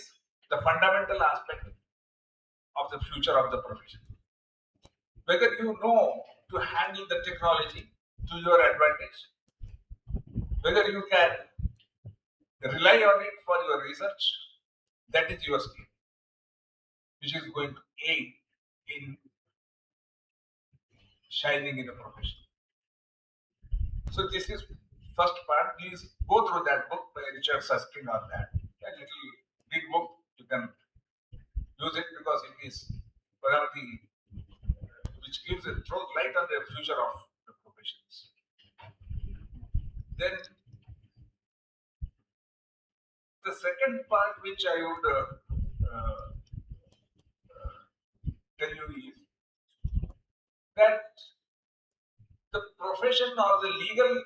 the fundamental aspect of the future of the profession. Whether you know to handle the technology to your advantage, whether you can rely on it for your research, that is your skill, which is going to aid in shining in the profession. So this is first part. Please go through that book by Richard Susskind on that. A little big book, you can use it because it is one of the which gives a throws light on the future of the professions. Then the second part which I would tell you is that the profession or the legal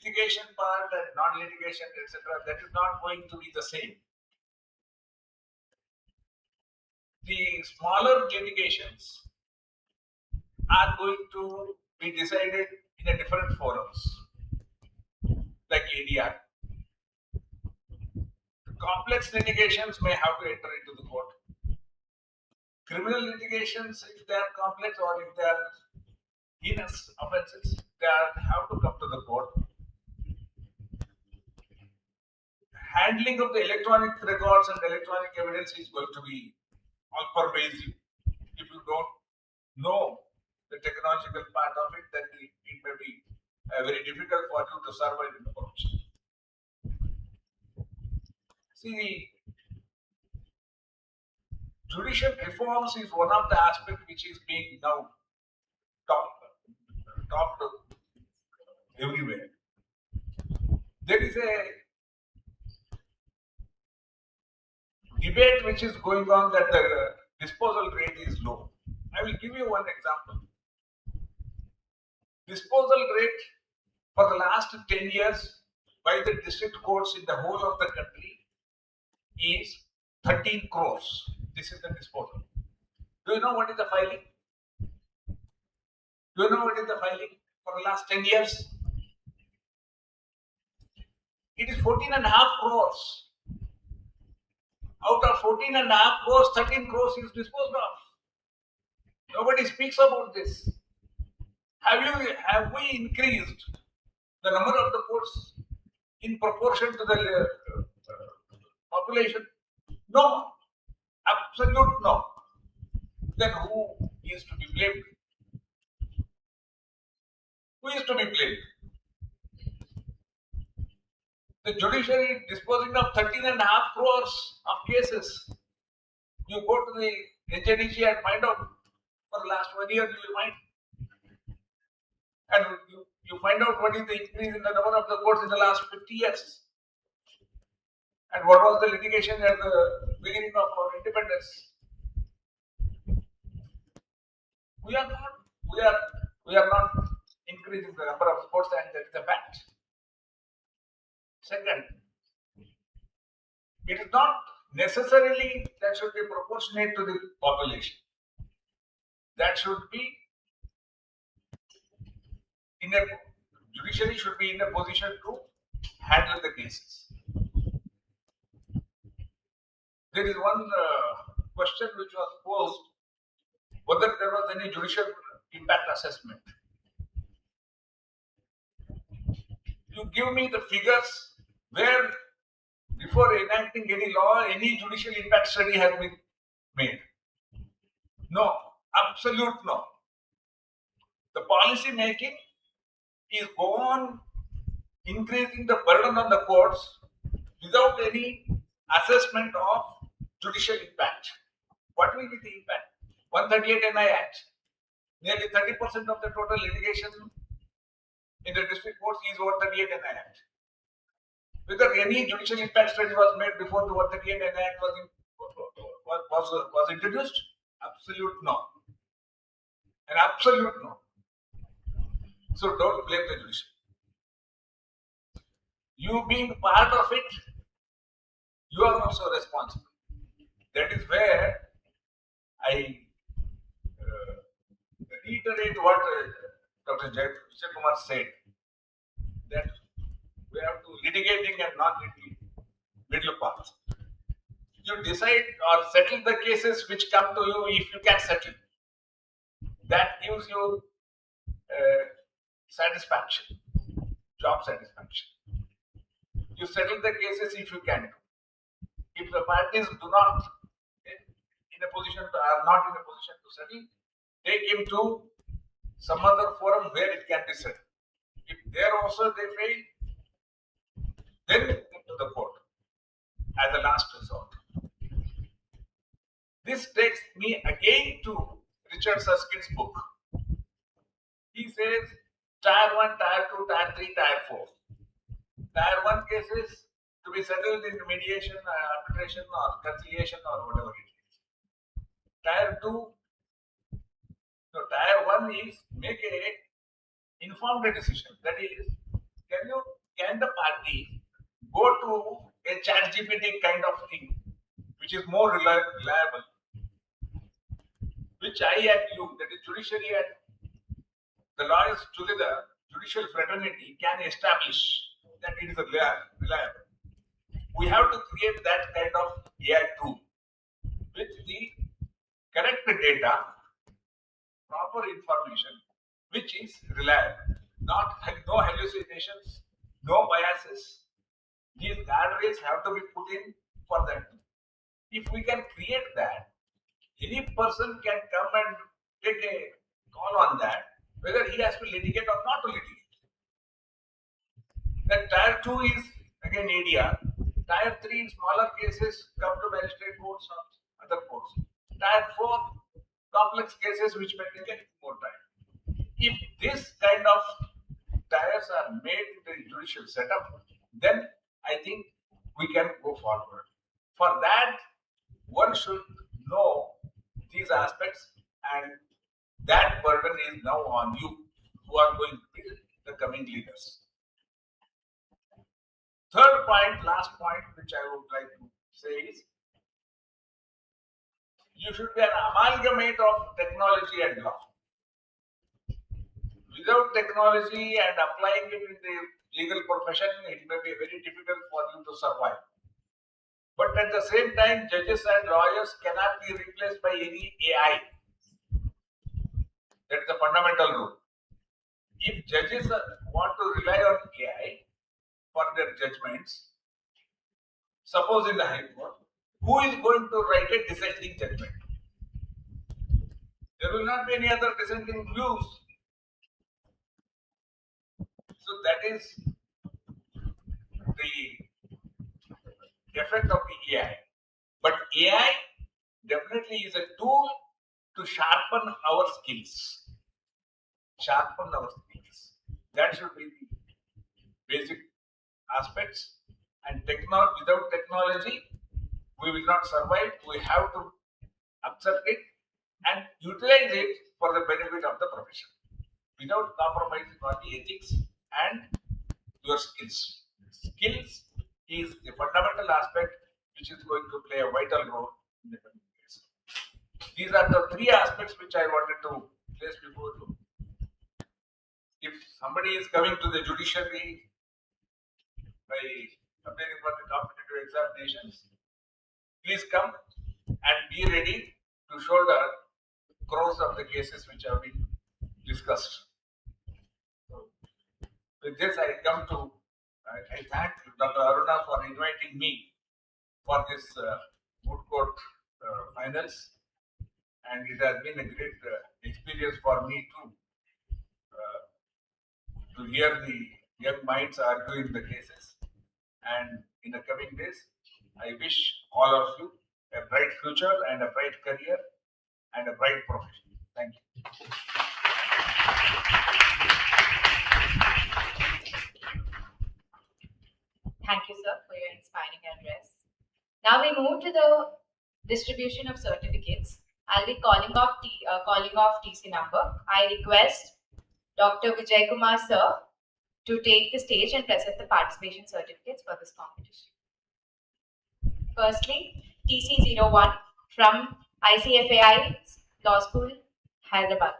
litigation part and non-litigation, etc., that is not going to be the same. The smaller litigations are going to be decided in a different forums, like ADR. Complex litigations may have to enter into the court. Criminal litigations, if they are complex or if they are heinous offences, they have to come to the court. Handling of the electronic records and electronic evidence is going to be all pervasive. If you don't know the technological part of it, then it may be very difficult for you to survive in the profession. See, judicial reforms is one of the aspects which is being now talked everywhere. There is a debate which is going on that the disposal rate is low. I will give you one example. Disposal rate for the last 10 years by the district courts in the whole of the country is 13 crores. This is the disposal. Do you know what is the filing? Do you know what is the filing for the last 10 years? It is 14.5 crores. Out of 14.5 crores, 13 crores is disposed of. Nobody speaks about this. Have we increased the number of the courts in proportion to the population? No. Absolute no. Then who is to be blamed? Who is to be blamed? The judiciary disposing of 13.5 crores of cases. You go to the HNDG and find out for the last 1 year, you will find. And you find out what is the increase in the number of the courts in the last 50 years. And what was the litigation at the beginning of our independence. We are not increasing the number of courts, and that is a fact. Second, it is not necessarily that should be proportionate to the population. That should be judiciary should be in a position to handle the cases. There is one question which was posed, whether there was any judicial impact assessment. You give me the figures where before enacting any law, any judicial impact study has been made. No, absolute no. The policy making is go on increasing the burden on the courts without any assessment of judicial impact. What will be the impact? 138 NI Act. Nearly 30% of the total litigation in the district courts is 138 NI Act. Whether any judicial impact study was made before the 138 NI Act was introduced? Absolute no. An absolute no. So don't blame the judiciary. You being part of it, you are also responsible. That is where I reiterate what Dr. Vijay Kumar said, that we have to litigating and not middle path. You decide or settle the cases which come to you if you can settle. That gives you satisfaction, job satisfaction. You settle the cases if you can. If the parties do not are not in a position to settle, take him to some other forum where it can be settled. If there also they fail, then come to the court as a last resort. This takes me again to Richard Susskind's book. He says Tier 1, Tier 2, Tier 3, Tier 4. Tier 1 cases to be settled in mediation, arbitration, or conciliation, or whatever it is. Tier 2, so Tier 1 is make a informed decision. That is, can you can the party go to a chat GPT kind of thing, which is more reliable, which I and you, that is judiciary and the lawyers together, judicial fraternity can establish that it is reliable. We have to create that kind of AI tool with the correct data, proper information, which is reliable. No hallucinations, no biases. These guardrails have to be put in for that. If we can create that, any person can come and take a call on that, whether he has to litigate or not to litigate. Then tier 2 is again ADR. Tier 3 in smaller cases come to magistrate courts or other courts. Tier 4 complex cases which may take more time. If this kind of tiers are made in the judicial setup, then I think we can go forward. For that, one should know these aspects, and that burden is now on you who are going to be the coming leaders. Third point, last point, which I would like to say is, you should be an amalgamate of technology and law. Without technology and applying it in the legal profession, it may be very difficult for you to survive. But at the same time, judges and lawyers cannot be replaced by any AI. That is the fundamental rule. If judges want to rely on AI for their judgments, suppose in the High Court, who is going to write a dissenting judgment? There will not be any other dissenting views. So that is the effect of the AI. But AI definitely is a tool to sharpen our skills. Sharpen our skills. That should be the basic aspects. And without technology, we will not survive. We have to accept it and utilize it for the benefit of the profession, without compromising on the ethics and your skills. Skills is the fundamental aspect which is going to play a vital role in the coming years. These are the three aspects which I wanted to place before you. If somebody is coming to the judiciary by appearing for the competitive examinations, please come and be ready to shoulder crores of the cases which have been discussed. So, with this, I thank Dr. Aruna for inviting me for this Moot Court finals, and it has been a great experience for me too, to hear the young minds arguing the cases. And in the coming days, I wish all of you a bright future and a bright career and a bright profession. Thank you. Thank you, sir, for your inspiring address. Now we move to the distribution of certificates. I'll be calling off TC number. I request Dr. Vijay Kumar, sir, to take the stage and present the participation certificates for this competition. Firstly, TC01 from ICFAI Law School, Hyderabad.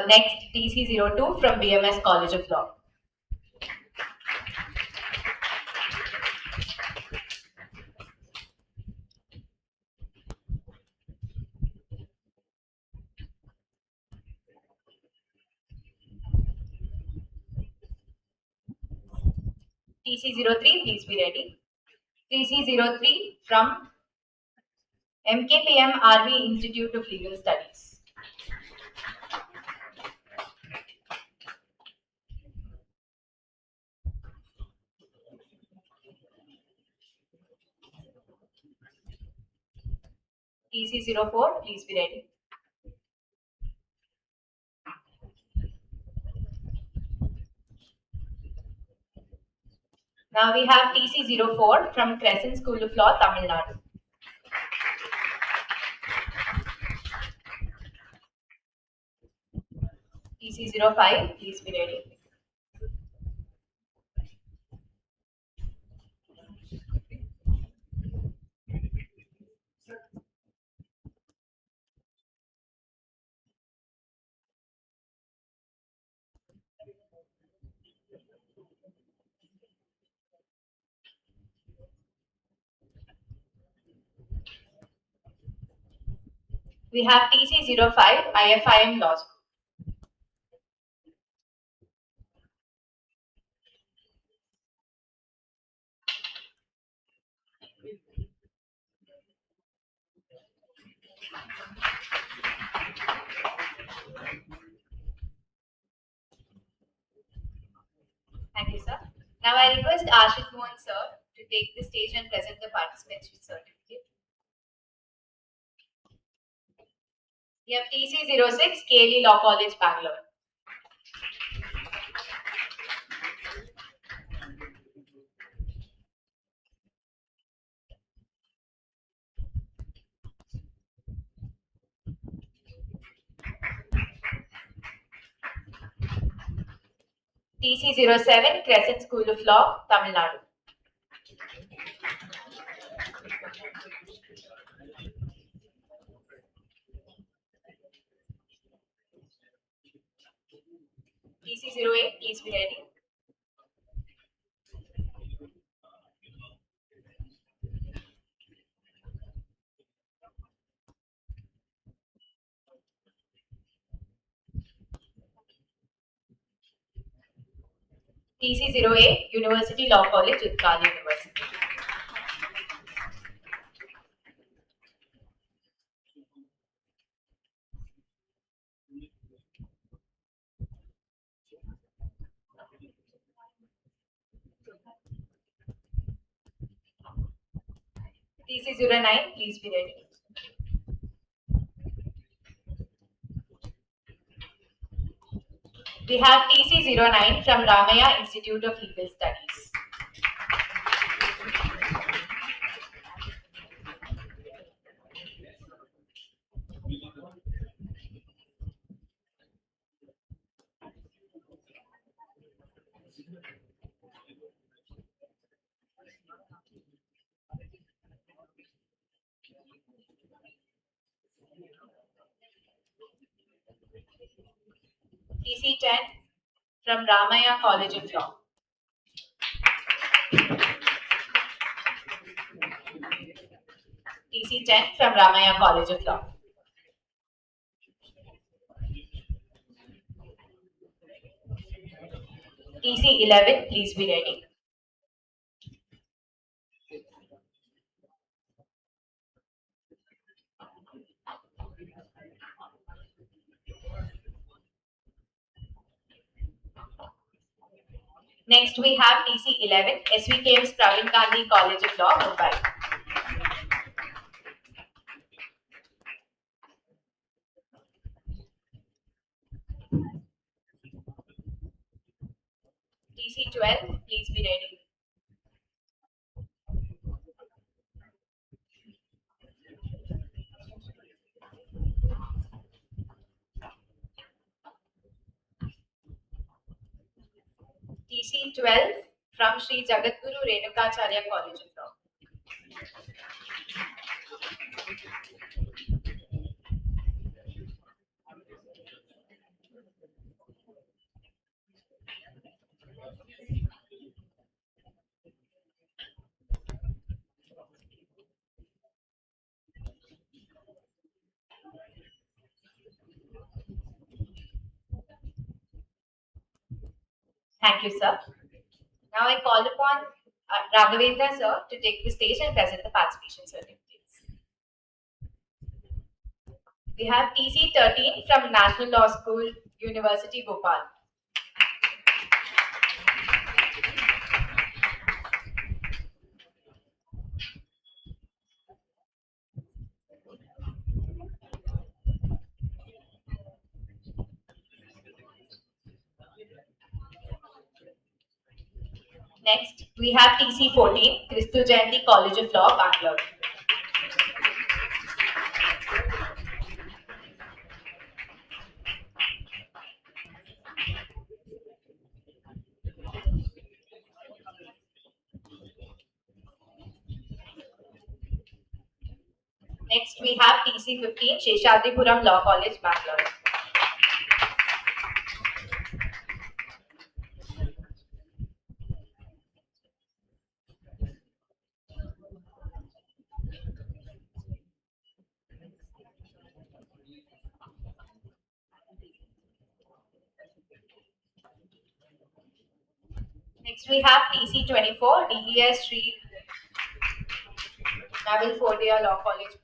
Next, TC02 from BMS College of Law. TC03, please be ready. TC03 from MKPM Army Institute of Legal Studies. TC04, please be ready. Now we have TC04 from Crescent School of Law, Tamil Nadu. TC05, please be ready. We have TC05, IFIM Law School. Thank you, sir. Now I request Ashit Mohan sir to take the stage and present the participation certificate. We have TC06, KLE Law College, Bangalore. TC07, Crescent School of Law, Tamil Nadu. TC08, please be ready. TC08, University Law College, Utkal University. TC09, please be ready. We have TC09 from Ramaya Institute of Legal Studies. TC10 from Ramaya College of Law. TC10 from Ramaya College of Law. TC11, please be ready. Next we have TC11, SVKM's Pravin Gandhi College of Law, Mumbai. TC12, please be ready. TC12 from Sri Jagadguru Renukacharya College of Law. Thank you, sir. Now I call upon Raghavendra sir to take the stage and present the participation certificates. We have TC13 from National Law School, University, Bhopal. Next, we have TC14, Kristu Jayanti College of Law, Bangalore. Next, we have TC15, Sheshadripuram Law College, Bangalore. Next, we have TC24, DES Sri Naval Fordia Law College, Pune.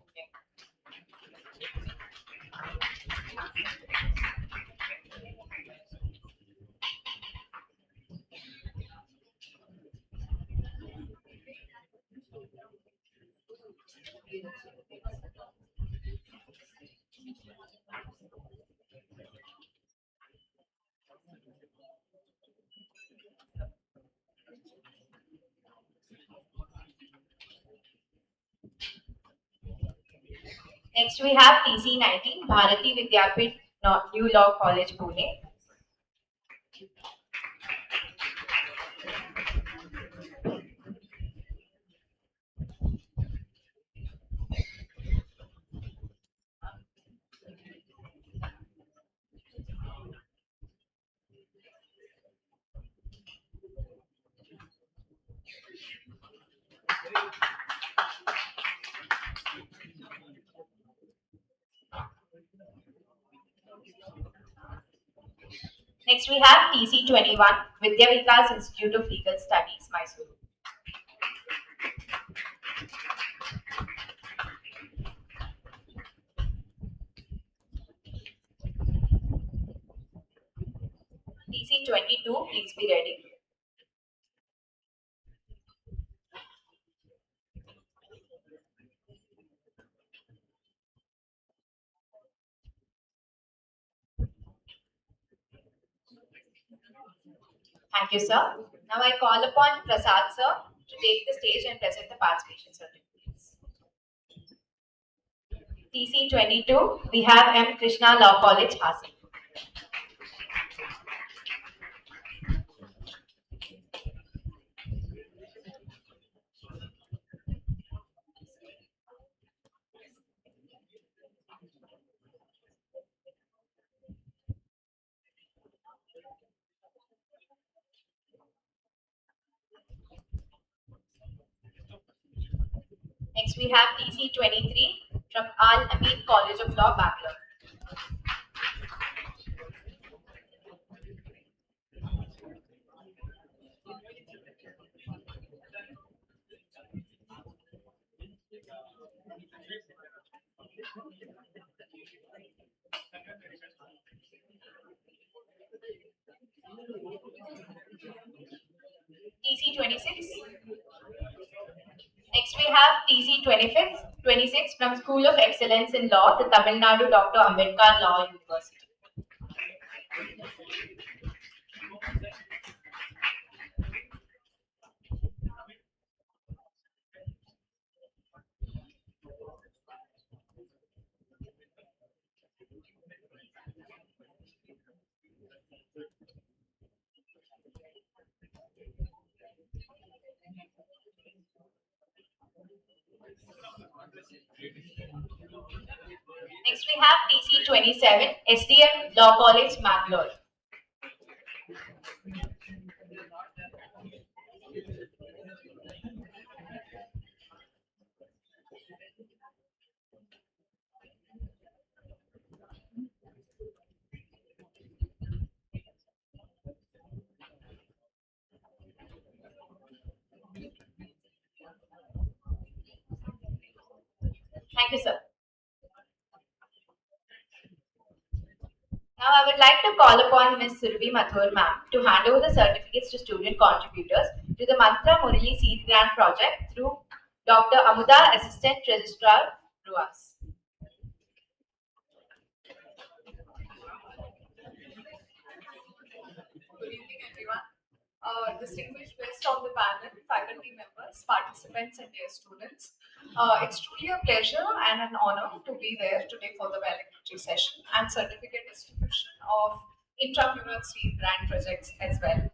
Next, we have TC19, Bharati Vidyapit New Law College, Pune. Next, we have TC21, Vidya Vikas Institute of Legal Studies, Mysuru. TC22, please be ready. Thank you, sir. Now I call upon Prasad, sir, to take the stage and present the participation certificates. TC22, we have M. Krishna Law College, Hassan. Next, we have TC23 from Al Amin College of Law, Bangalore. TC26. Next, we have TC26 from School of Excellence in Law, the Tamil Nadu Dr. Ambedkar Law University. Next, we have TC27, SDM Law College, Bangalore. Thank you, sir. Now, I would like to call upon Ms. Survi Mathur ma'am to hand over the certificates to student contributors to the Mantra Murali Seed Grant Project through Dr. Amuda, Assistant Registrar, Ruass. Good evening, everyone. distinguished guests on the panel, faculty members, participants, and dear students. It's truly a pleasure and an honor to be there today for the valedictory session and certificate distribution of intramural stream grant projects as well.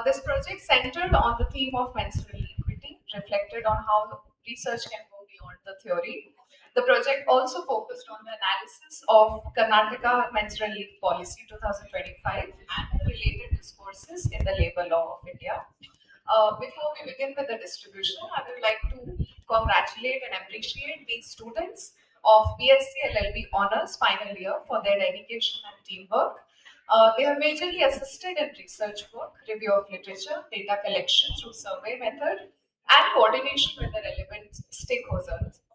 This project centered on the theme of menstrual equity, reflected on how research can go beyond the theory. The project also focused on the analysis of Karnataka Menstrual Leave Policy 2025 and related discourses in the labor law of India. Before we begin with the distribution, I would like to congratulate and appreciate these students of BSc LLB Honours final year for their dedication and teamwork. They have majorly assisted in research work, review of literature, data collection through survey method, and coordination with the relevant stakeholders.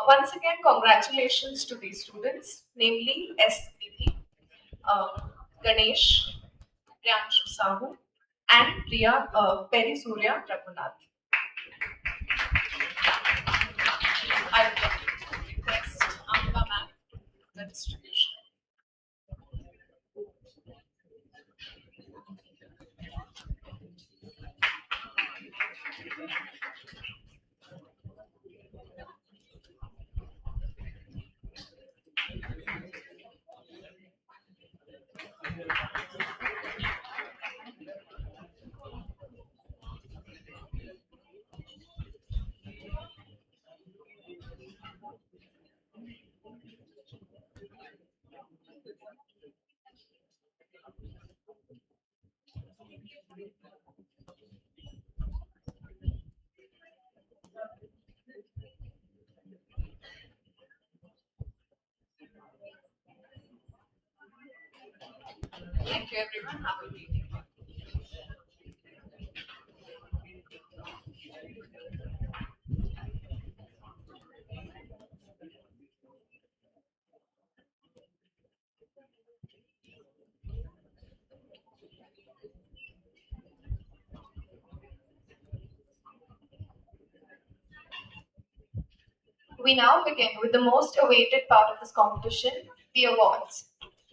Once again, congratulations to these students, namely SPP, Ganesh, Priyanshu Sahu, and Priya Peri Surya Raghunath. I would request Amba ma'am the distribution. Thank you everyone. Have a great day. We now begin with the most awaited part of this competition, the awards.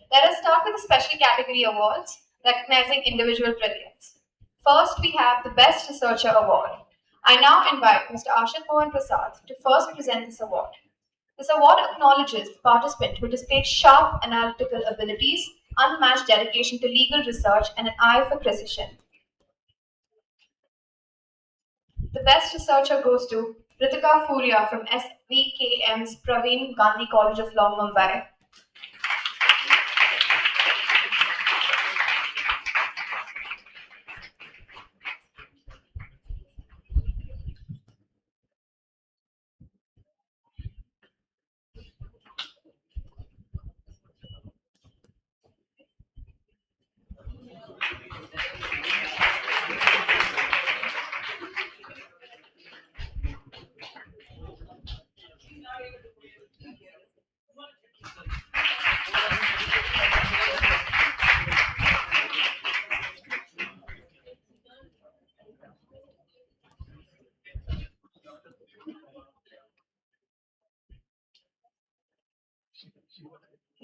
Let us start with the special category awards, recognizing individual brilliance. First, we have the Best Researcher Award. I now invite Mr. Ashit Mohan Prasad to first present this award. This award acknowledges the participant who displayed sharp analytical abilities, unmatched dedication to legal research, and an eye for precision. The Best Researcher goes to Ritika Furia from SVKM's Praveen Gandhi College of Law, Mumbai.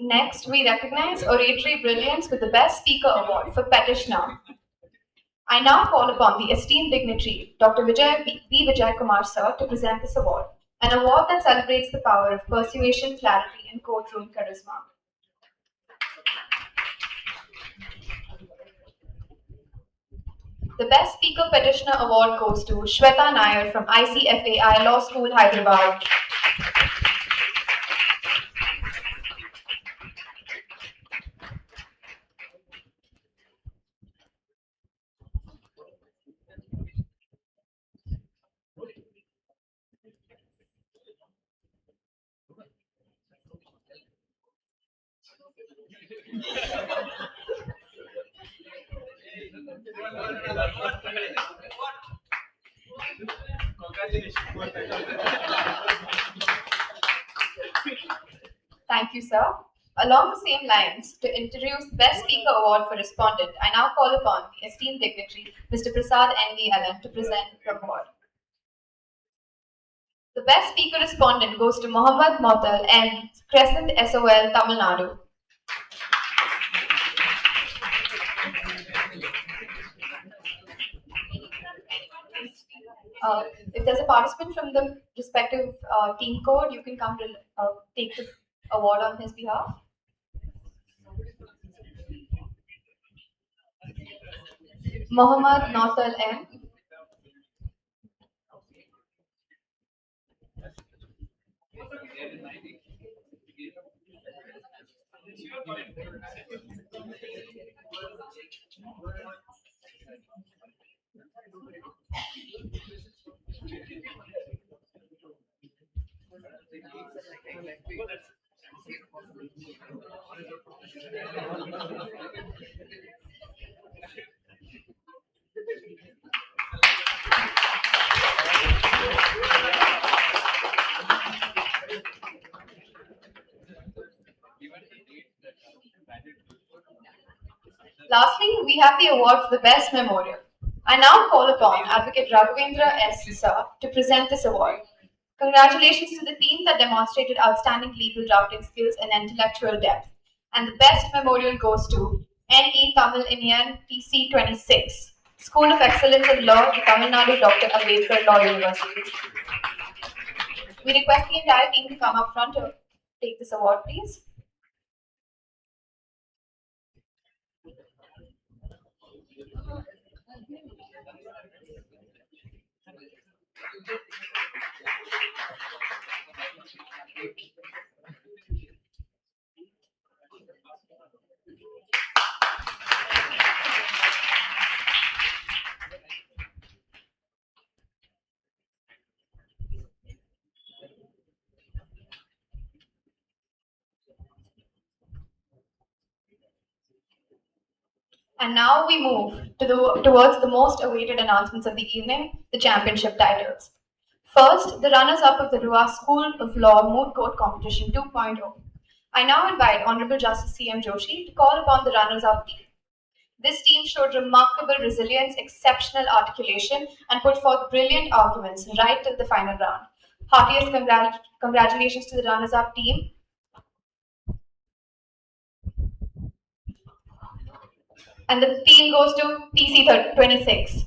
Next, we recognize oratory brilliance with the Best Speaker Award for Petitioner. I now call upon the esteemed dignitary, Dr. Vijay Kumar Sir, to present this award, an award that celebrates the power of persuasion, clarity, and courtroom charisma. The Best Speaker Petitioner Award goes to Shweta Nair from ICFAI Law School, Hyderabad. Thank you, sir. Along the same lines, to introduce Best Speaker Award for Respondent, I now call upon the esteemed dignitary, Mr. Prasad N.V. Allen, to present the award. The Best Speaker Respondent goes to Mohammad Motal M. Crescent SOL, Tamil Nadu. If there's a participant from the respective team code, you can come to take the award on his behalf. Mohammad Nautal M. Lastly, we have the award for the best memorial. I now call upon Advocate Raghavendra S. Sir to present this award. Congratulations to the team that demonstrated outstanding legal drafting skills and intellectual depth. And the best memorial goes to N.E. Tamil Indian TC 26, School of Excellence in Law, Tamil Nadu Dr. Ambedkar Law University. We request the entire team to come up front to take this award, please. And now we move towards the most awaited announcements of the evening, the championship titles. First, the runners-up of the Ruass School of Law Moot Court Competition 2.0. I now invite Honorable Justice C.M. Joshi to call upon the runners-up team. This team showed remarkable resilience, exceptional articulation, and put forth brilliant arguments right till the final round. Heartiest congratulations to the runners-up team. And the team goes to TC 26.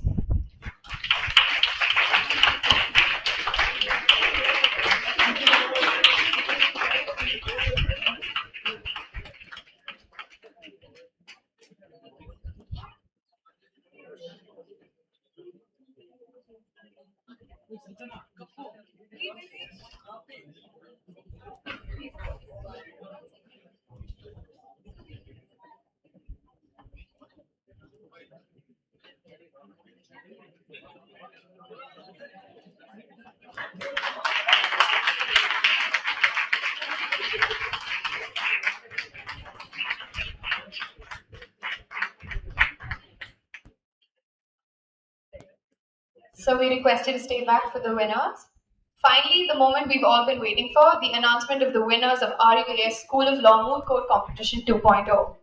So we request you to stay back for the winners. Finally, the moment we've all been waiting for, the announcement of the winners of RUAS School of Law Moot Court Competition 2.0.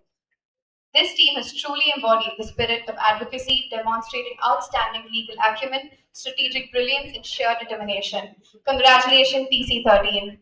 This team has truly embodied the spirit of advocacy, demonstrating outstanding legal acumen, strategic brilliance, and sheer determination. Congratulations, TC 13.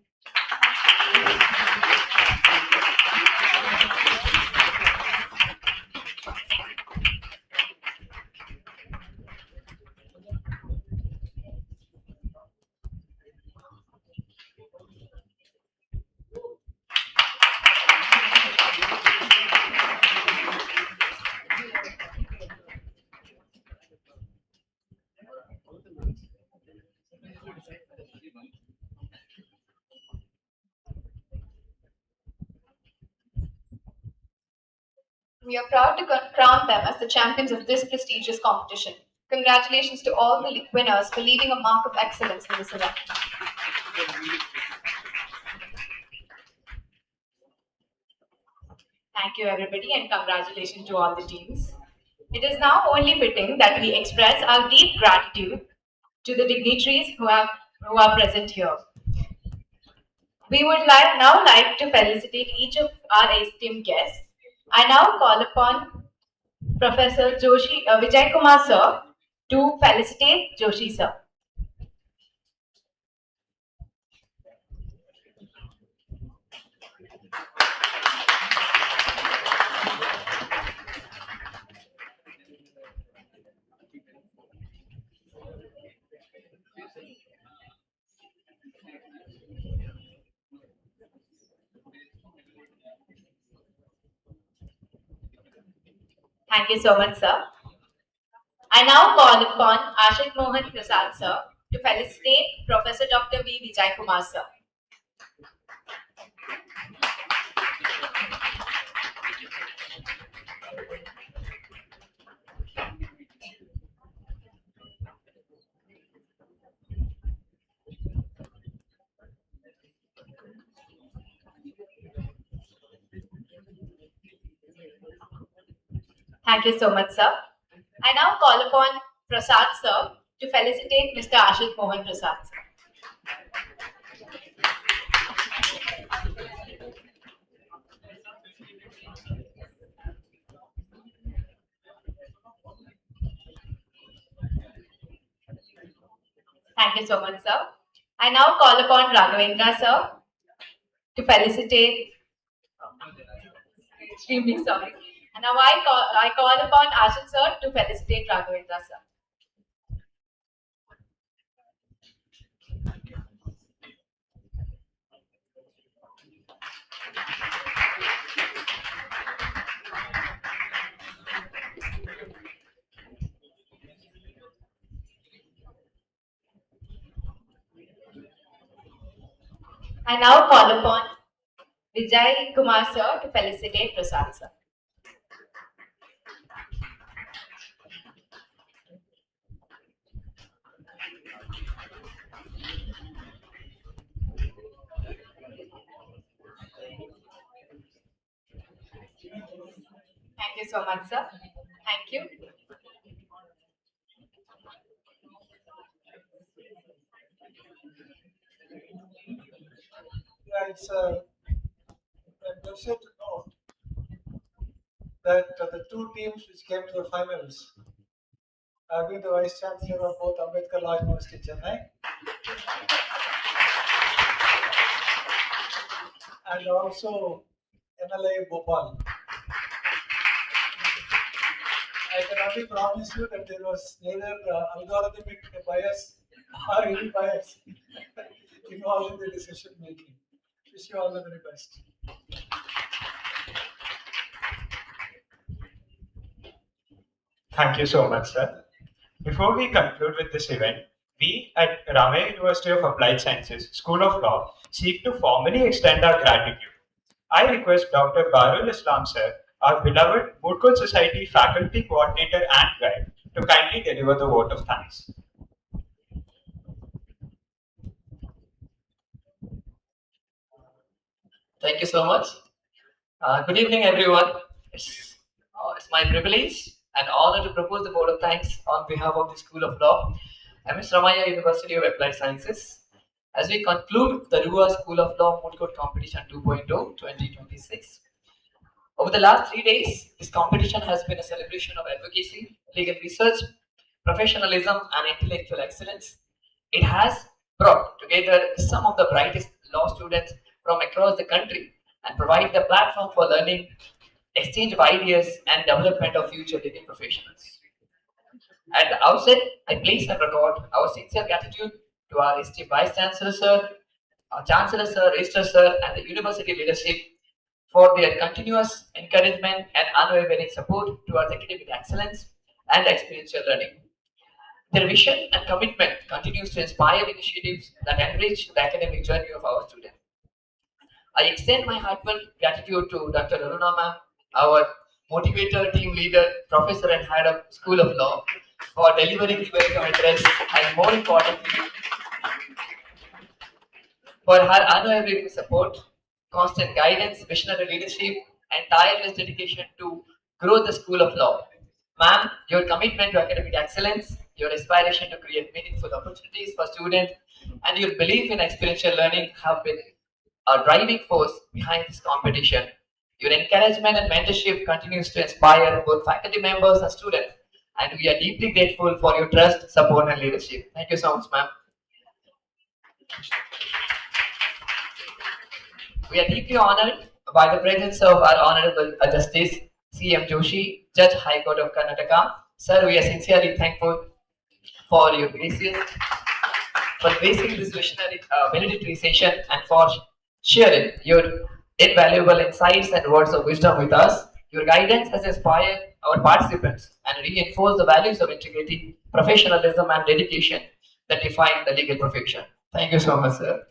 We are proud to crown them as the champions of this prestigious competition. Congratulations to all the winners for leaving a mark of excellence in this event. Thank you, everybody, and congratulations to all the teams. It is now only fitting that we express our deep gratitude to the dignitaries who are present here. We would now like to felicitate each of our esteemed guests. I now call upon Professor Vijay Kumar Sir to felicitate Joshi Sir. Thank you so much, sir. I now call upon Ashik Mohan Prasad, sir, to felicitate Professor Dr. V. Vijay Kumar, sir. Thank you so much, sir. I now call upon Prasad, sir, to felicitate Mr. Ashik Mohan Prasad, sir. Thank you so much, sir. I now call upon Raghavendra, sir, to felicitate. Extremely sorry. And now I call upon Ashik, sir, to felicitate Raghavendra, sir. I now call upon Vijay Kumar, sir, to felicitate Prasad, sir. Thank you so much, sir. Thank you. Yeah, it's a pleasure to note that the two teams which came to the finals have been the Vice Chancellor of both Ambedkar Law University, Chennai, and also NLA Bhopal. I can only promise you that there was neither algorithmic bias or any bias involved in the decision making. Wish you all the very best. Thank you so much, sir. Before we conclude with this event, we at Ramaya University of Applied Sciences, School of Law, seek to formally extend our gratitude. I request Dr. Barul Islam, sir, our beloved Moot Court Society faculty coordinator and guide, to kindly deliver the vote of thanks. Thank you so much. Good evening, everyone. It's my privilege and honor to propose the vote of thanks on behalf of the School of Law, MS Ramaya University of Applied Sciences, as we conclude the Ruass School of Law Moot Court Competition 2.0 2026. Over the last 3 days, this competition has been a celebration of advocacy, legal research, professionalism, and intellectual excellence. It has brought together some of the brightest law students from across the country and provided a platform for learning, exchange of ideas, and development of future legal professionals. At the outset, I place and record our sincere gratitude to our esteemed Vice Chancellor Sir, our Chancellor Sir, Registrar Sir, and the university leadership for their continuous encouragement and unwavering support towards academic excellence and experiential learning. Their vision and commitment continues to inspire initiatives that enrich the academic journey of our students. I extend my heartfelt gratitude to Dr. Aruna ma'am, our motivator, team leader, professor and head of School of Law, for delivering the welcome address, and more importantly, for her unwavering support, constant guidance, visionary leadership, and tireless dedication to grow the School of Law. Ma'am, your commitment to academic excellence, your aspiration to create meaningful opportunities for students, and your belief in experiential learning have been a driving force behind this competition. Your encouragement and mentorship continues to inspire both faculty members and students, and we are deeply grateful for your trust, support, and leadership. Thank you so much, ma'am. We are deeply honored by the presence of our Honorable Justice C.M. Joshi, Judge High Court of Karnataka. Sir, we are sincerely thankful for your gracing this visionary valedictory session and for sharing your invaluable insights and words of wisdom with us. Your guidance has inspired our participants and reinforced the values of integrity, professionalism, and dedication that define the legal profession. Thank you so much, sir.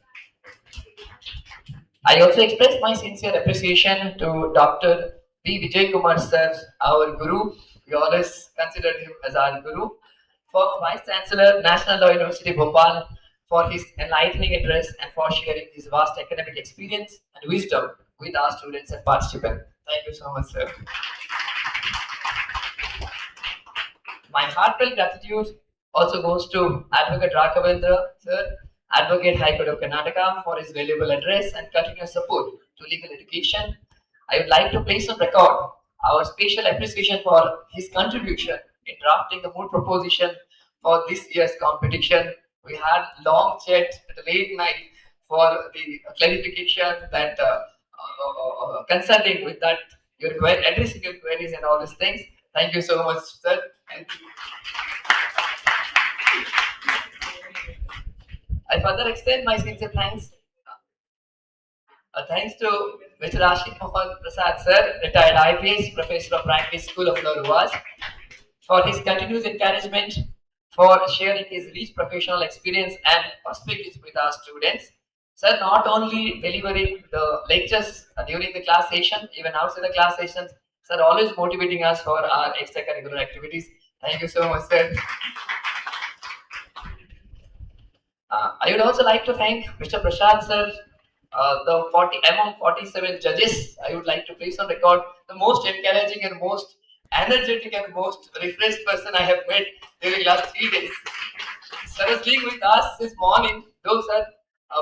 I also express my sincere appreciation to Dr. V. Vijay Kumar sir, our guru. We always considered him as our guru. For Vice Chancellor, National Law University Bhopal, for his enlightening address and for sharing his vast academic experience and wisdom with our students and participants. Thank you so much, sir. My heartfelt gratitude also goes to Advocate Rakhavendra, sir, Advocate High Court of Karnataka, for his valuable address and continuous support to legal education. I would like to place on record our special appreciation for his contribution in drafting the Moot proposition for this year's competition. We had long chat at a late night for the clarification that consulting with that your addressing your queries and all these things. Thank you so much, sir. Thank you. I further extend my sincere thanks. Thanks to Mr. Ashit Mohan Prasad, sir, retired IPS, Professor of Practice, School of Law, Ruass, for his continuous encouragement, for sharing his rich professional experience and perspectives with our students. Sir, not only delivering the lectures during the class session, even outside the class sessions, sir, always motivating us for our extracurricular activities. Thank you so much, sir. I would also like to thank Mr. Prashad, sir, among 47 judges. I would like to place on record the most encouraging and most energetic and most refreshed person I have met during the last 3 days. Sir was being with us this morning, though, sir,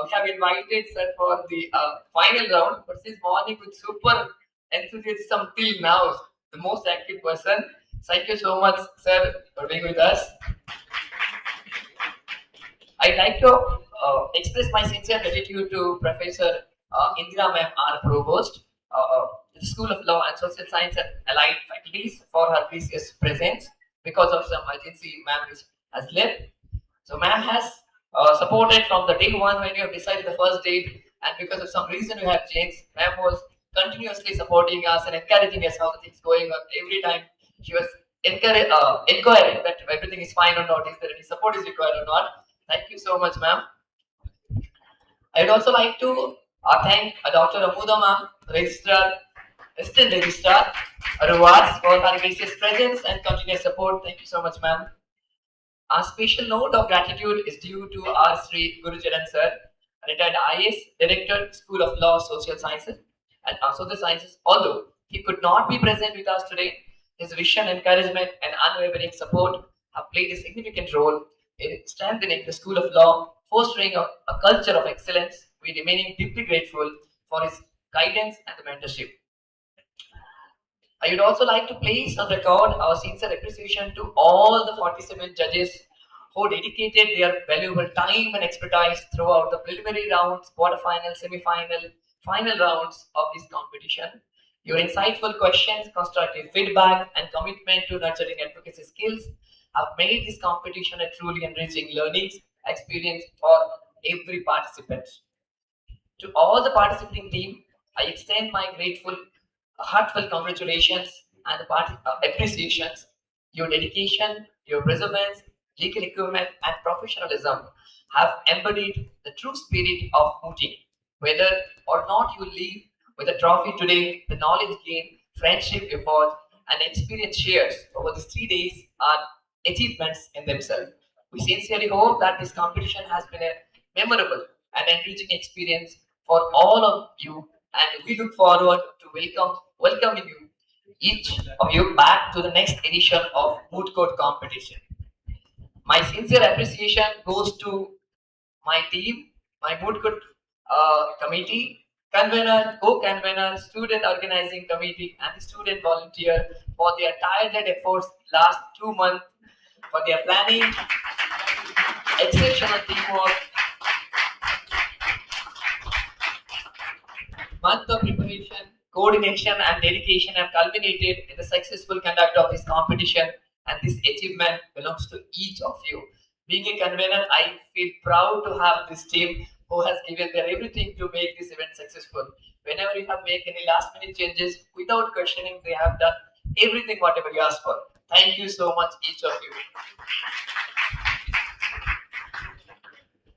we have invited sir for the final round, but this morning with super enthusiasm till now, the most active person. Thank you so much, sir, for being with us. I'd like to express my sincere gratitude to Professor Indira Ma'am, our Provost, the School of Law and Social Science and Allied Faculties, for her precious presence. Because of some emergency, Ma'am has left. So Ma'am has supported from the day one when you have decided the first date, and because of some reason we have changed, Ma'am was continuously supporting us and encouraging us how the things going on. Every time she was inquiring that everything is fine or not, is there any support is required or not. Thank you so much, ma'am. I would also like to thank Dr. Amuda ma'am, Assistant Registrar, Ruass, for her gracious presence and continuous support. Thank you so much, ma'am. A special note of gratitude is due to our Sri Gurucharan sir, retired IAS Director, School of Law, Social Sciences and Social Sciences. Although he could not be present with us today, his vision, encouragement and unwavering support have played a significant role in strengthening the School of Law, fostering a culture of excellence. We remaining deeply grateful for his guidance and the mentorship. I would also like to place on record our sincere appreciation to all the 47 judges who dedicated their valuable time and expertise throughout the preliminary rounds, quarterfinal, semi-final, final rounds of this competition. Your insightful questions, constructive feedback, and commitment to nurturing advocacy skills have made this competition a truly enriching learning experience for every participant. To all the participating team, I extend my heartfelt congratulations and appreciations. Your dedication, your perseverance, legal equipment, and professionalism have embodied the true spirit of mooting. Whether or not you leave with a trophy today, the knowledge gained, friendship effort, and experience shares over these 3 days are achievements in themselves. We sincerely hope that this competition has been a memorable and enriching experience for all of you, and we look forward to welcoming each of you back to the next edition of Moot Court competition. My sincere appreciation goes to my team, my Moot Court committee, convener, co-convener, student organizing committee, and the student volunteer for their tireless efforts last 2 months, for their planning, exceptional teamwork, month of preparation, coordination, and dedication have culminated in the successful conduct of this competition, and this achievement belongs to each of you. Being a convener, I feel proud to have this team who has given their everything to make this event successful. Whenever you have made any last minute changes, without questioning, they have done everything whatever you asked for. Thank you so much, each of you.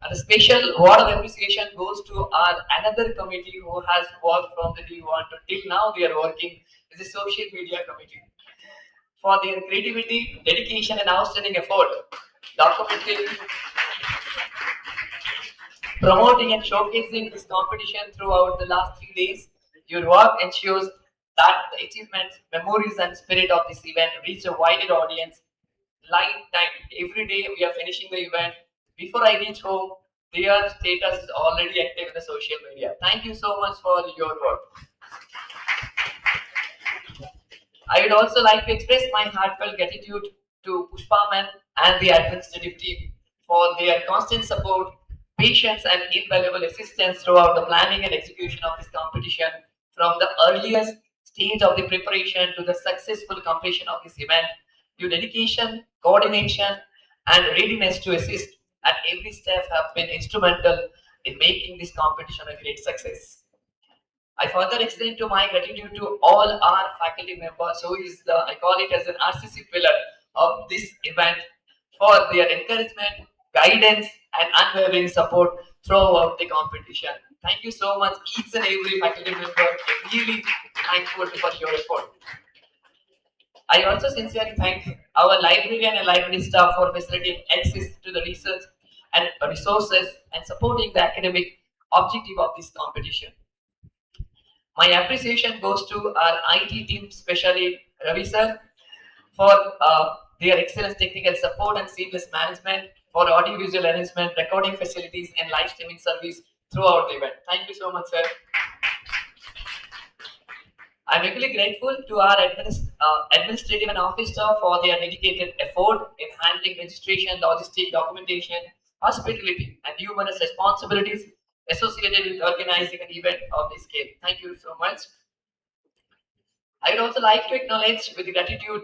And a special word of appreciation goes to our another committee who has worked from the day one to till now they are working, is the social media committee. For their creativity, dedication and outstanding effort, documenting, promoting and showcasing this competition throughout the last 3 days, your work ensures that the achievements, memories and spirit of this event reach a wider audience. Lifetime, every day we are finishing the event. Before I reach home, their status is already active in the social media. Thank you so much for your work. I would also like to express my heartfelt gratitude to Pushpa ma'am and the administrative team for their constant support, patience, and invaluable assistance throughout the planning and execution of this competition, from the earliest stage of the preparation to the successful completion of this event. Your dedication, coordination, and readiness to assist at every step have been instrumental in making this competition a great success. I further extend to my gratitude to all our faculty members who is the, I call it as an RCC pillar of this event, for their encouragement, guidance and unwavering support throughout the competition. Thank you so much each and every faculty member. I'm really thankful for your effort. I also sincerely thank our librarian and library staff for facilitating access to the research and resources and supporting the academic objective of this competition. My appreciation goes to our IT team, especially Ravi sir, for their excellent technical support and seamless management, for audiovisual arrangement, recording facilities, and live streaming service throughout the event. Thank you so much, sir. I'm equally grateful to our administrative and office staff for their dedicated effort in handling registration, logistics, documentation, hospitality, and numerous responsibilities associated with organizing an event of this scale. Thank you so much. I would also like to acknowledge with gratitude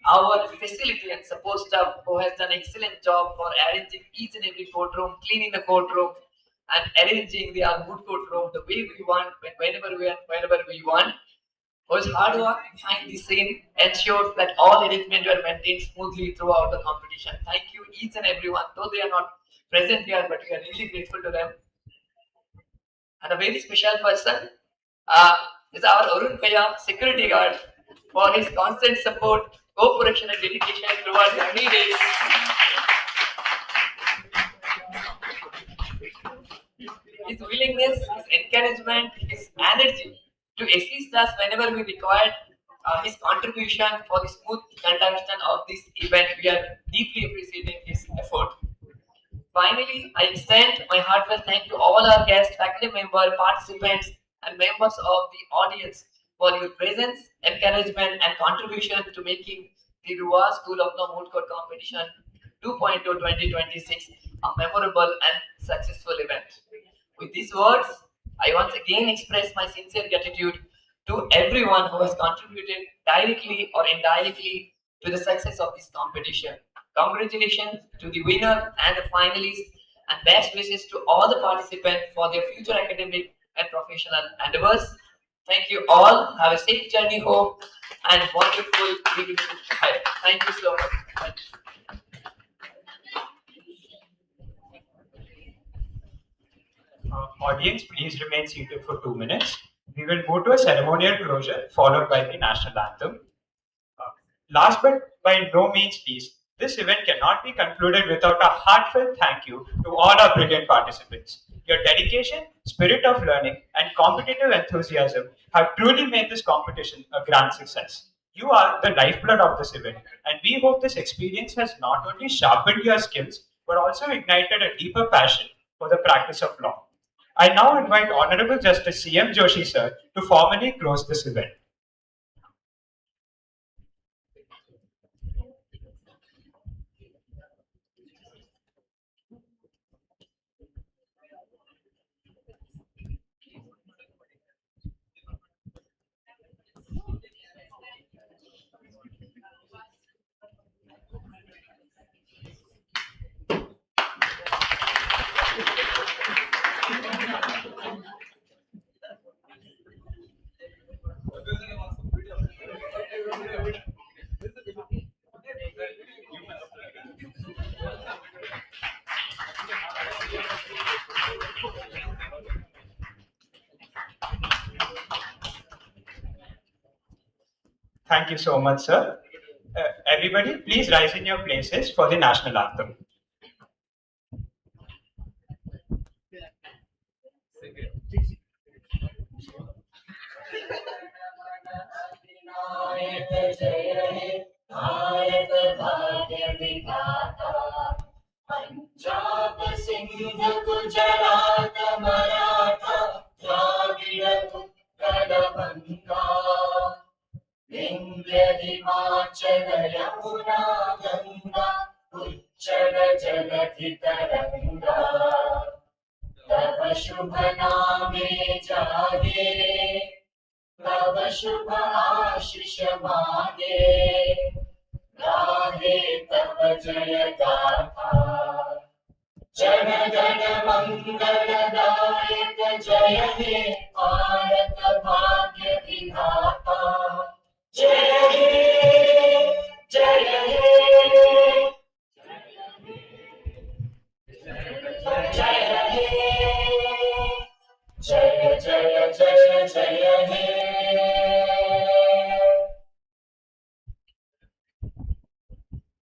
our facility and support staff who has done an excellent job for arranging each and every courtroom, cleaning the courtroom, and arranging the Moot courtroom the way we want, whenever we want. Whose hard work behind the scene ensures that all arrangements were maintained smoothly throughout the competition. Thank you each and everyone, though they are not present here, but we are really grateful to them. And a very special person is our Arun Kaya security guard for his constant support, cooperation and dedication throughout the 3 days. His willingness, his encouragement, his energy to assist us whenever we required his contribution for the smooth conduction of this event. We are deeply appreciating his effort. Finally, I extend my heartfelt thanks to all our guests, faculty members, participants, and members of the audience for your presence, encouragement, and contribution to making the Ruass School of Law Moot Court Competition 2.0 2026 a memorable and successful event. With these words, I once again express my sincere gratitude to everyone who has contributed directly or indirectly to the success of this competition. Congratulations to the winner and the finalists, and best wishes to all the participants for their future academic and professional endeavors. Thank you all. Have a safe journey home and wonderful evening ahead. Thank you so much. Audience, please remain seated for 2 minutes. We will move to a ceremonial closure followed by the national anthem. Last but by no means least, this event cannot be concluded without a heartfelt thank you to all our brilliant participants. Your dedication, spirit of learning, and competitive enthusiasm have truly made this competition a grand success. You are the lifeblood of this event, and we hope this experience has not only sharpened your skills but also ignited a deeper passion for the practice of law. I now invite Honorable Justice C.M. Joshi sir to formally close this event. Thank you so much, sir. Everybody, please rise in your places for the national anthem. Punjab Sindh Gujarat Maratha Dravida Utkal बंगा विंध्य हिमाचल यमुना गंगा उच्चल जलधि तरंगा तव शुभ नामे जागे तव शुभ आशीष मागे गाहे तव जय गाथा जन गण मंगलदायक जय हे भारत भाग्य विधाता जय हे जय हे जय हे जय जय जय जय हे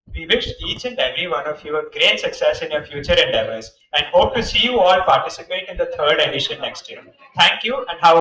We wish each and every one of you a great success in your future endeavors and hope to see you all participate in the third edition next year. Thank you and have a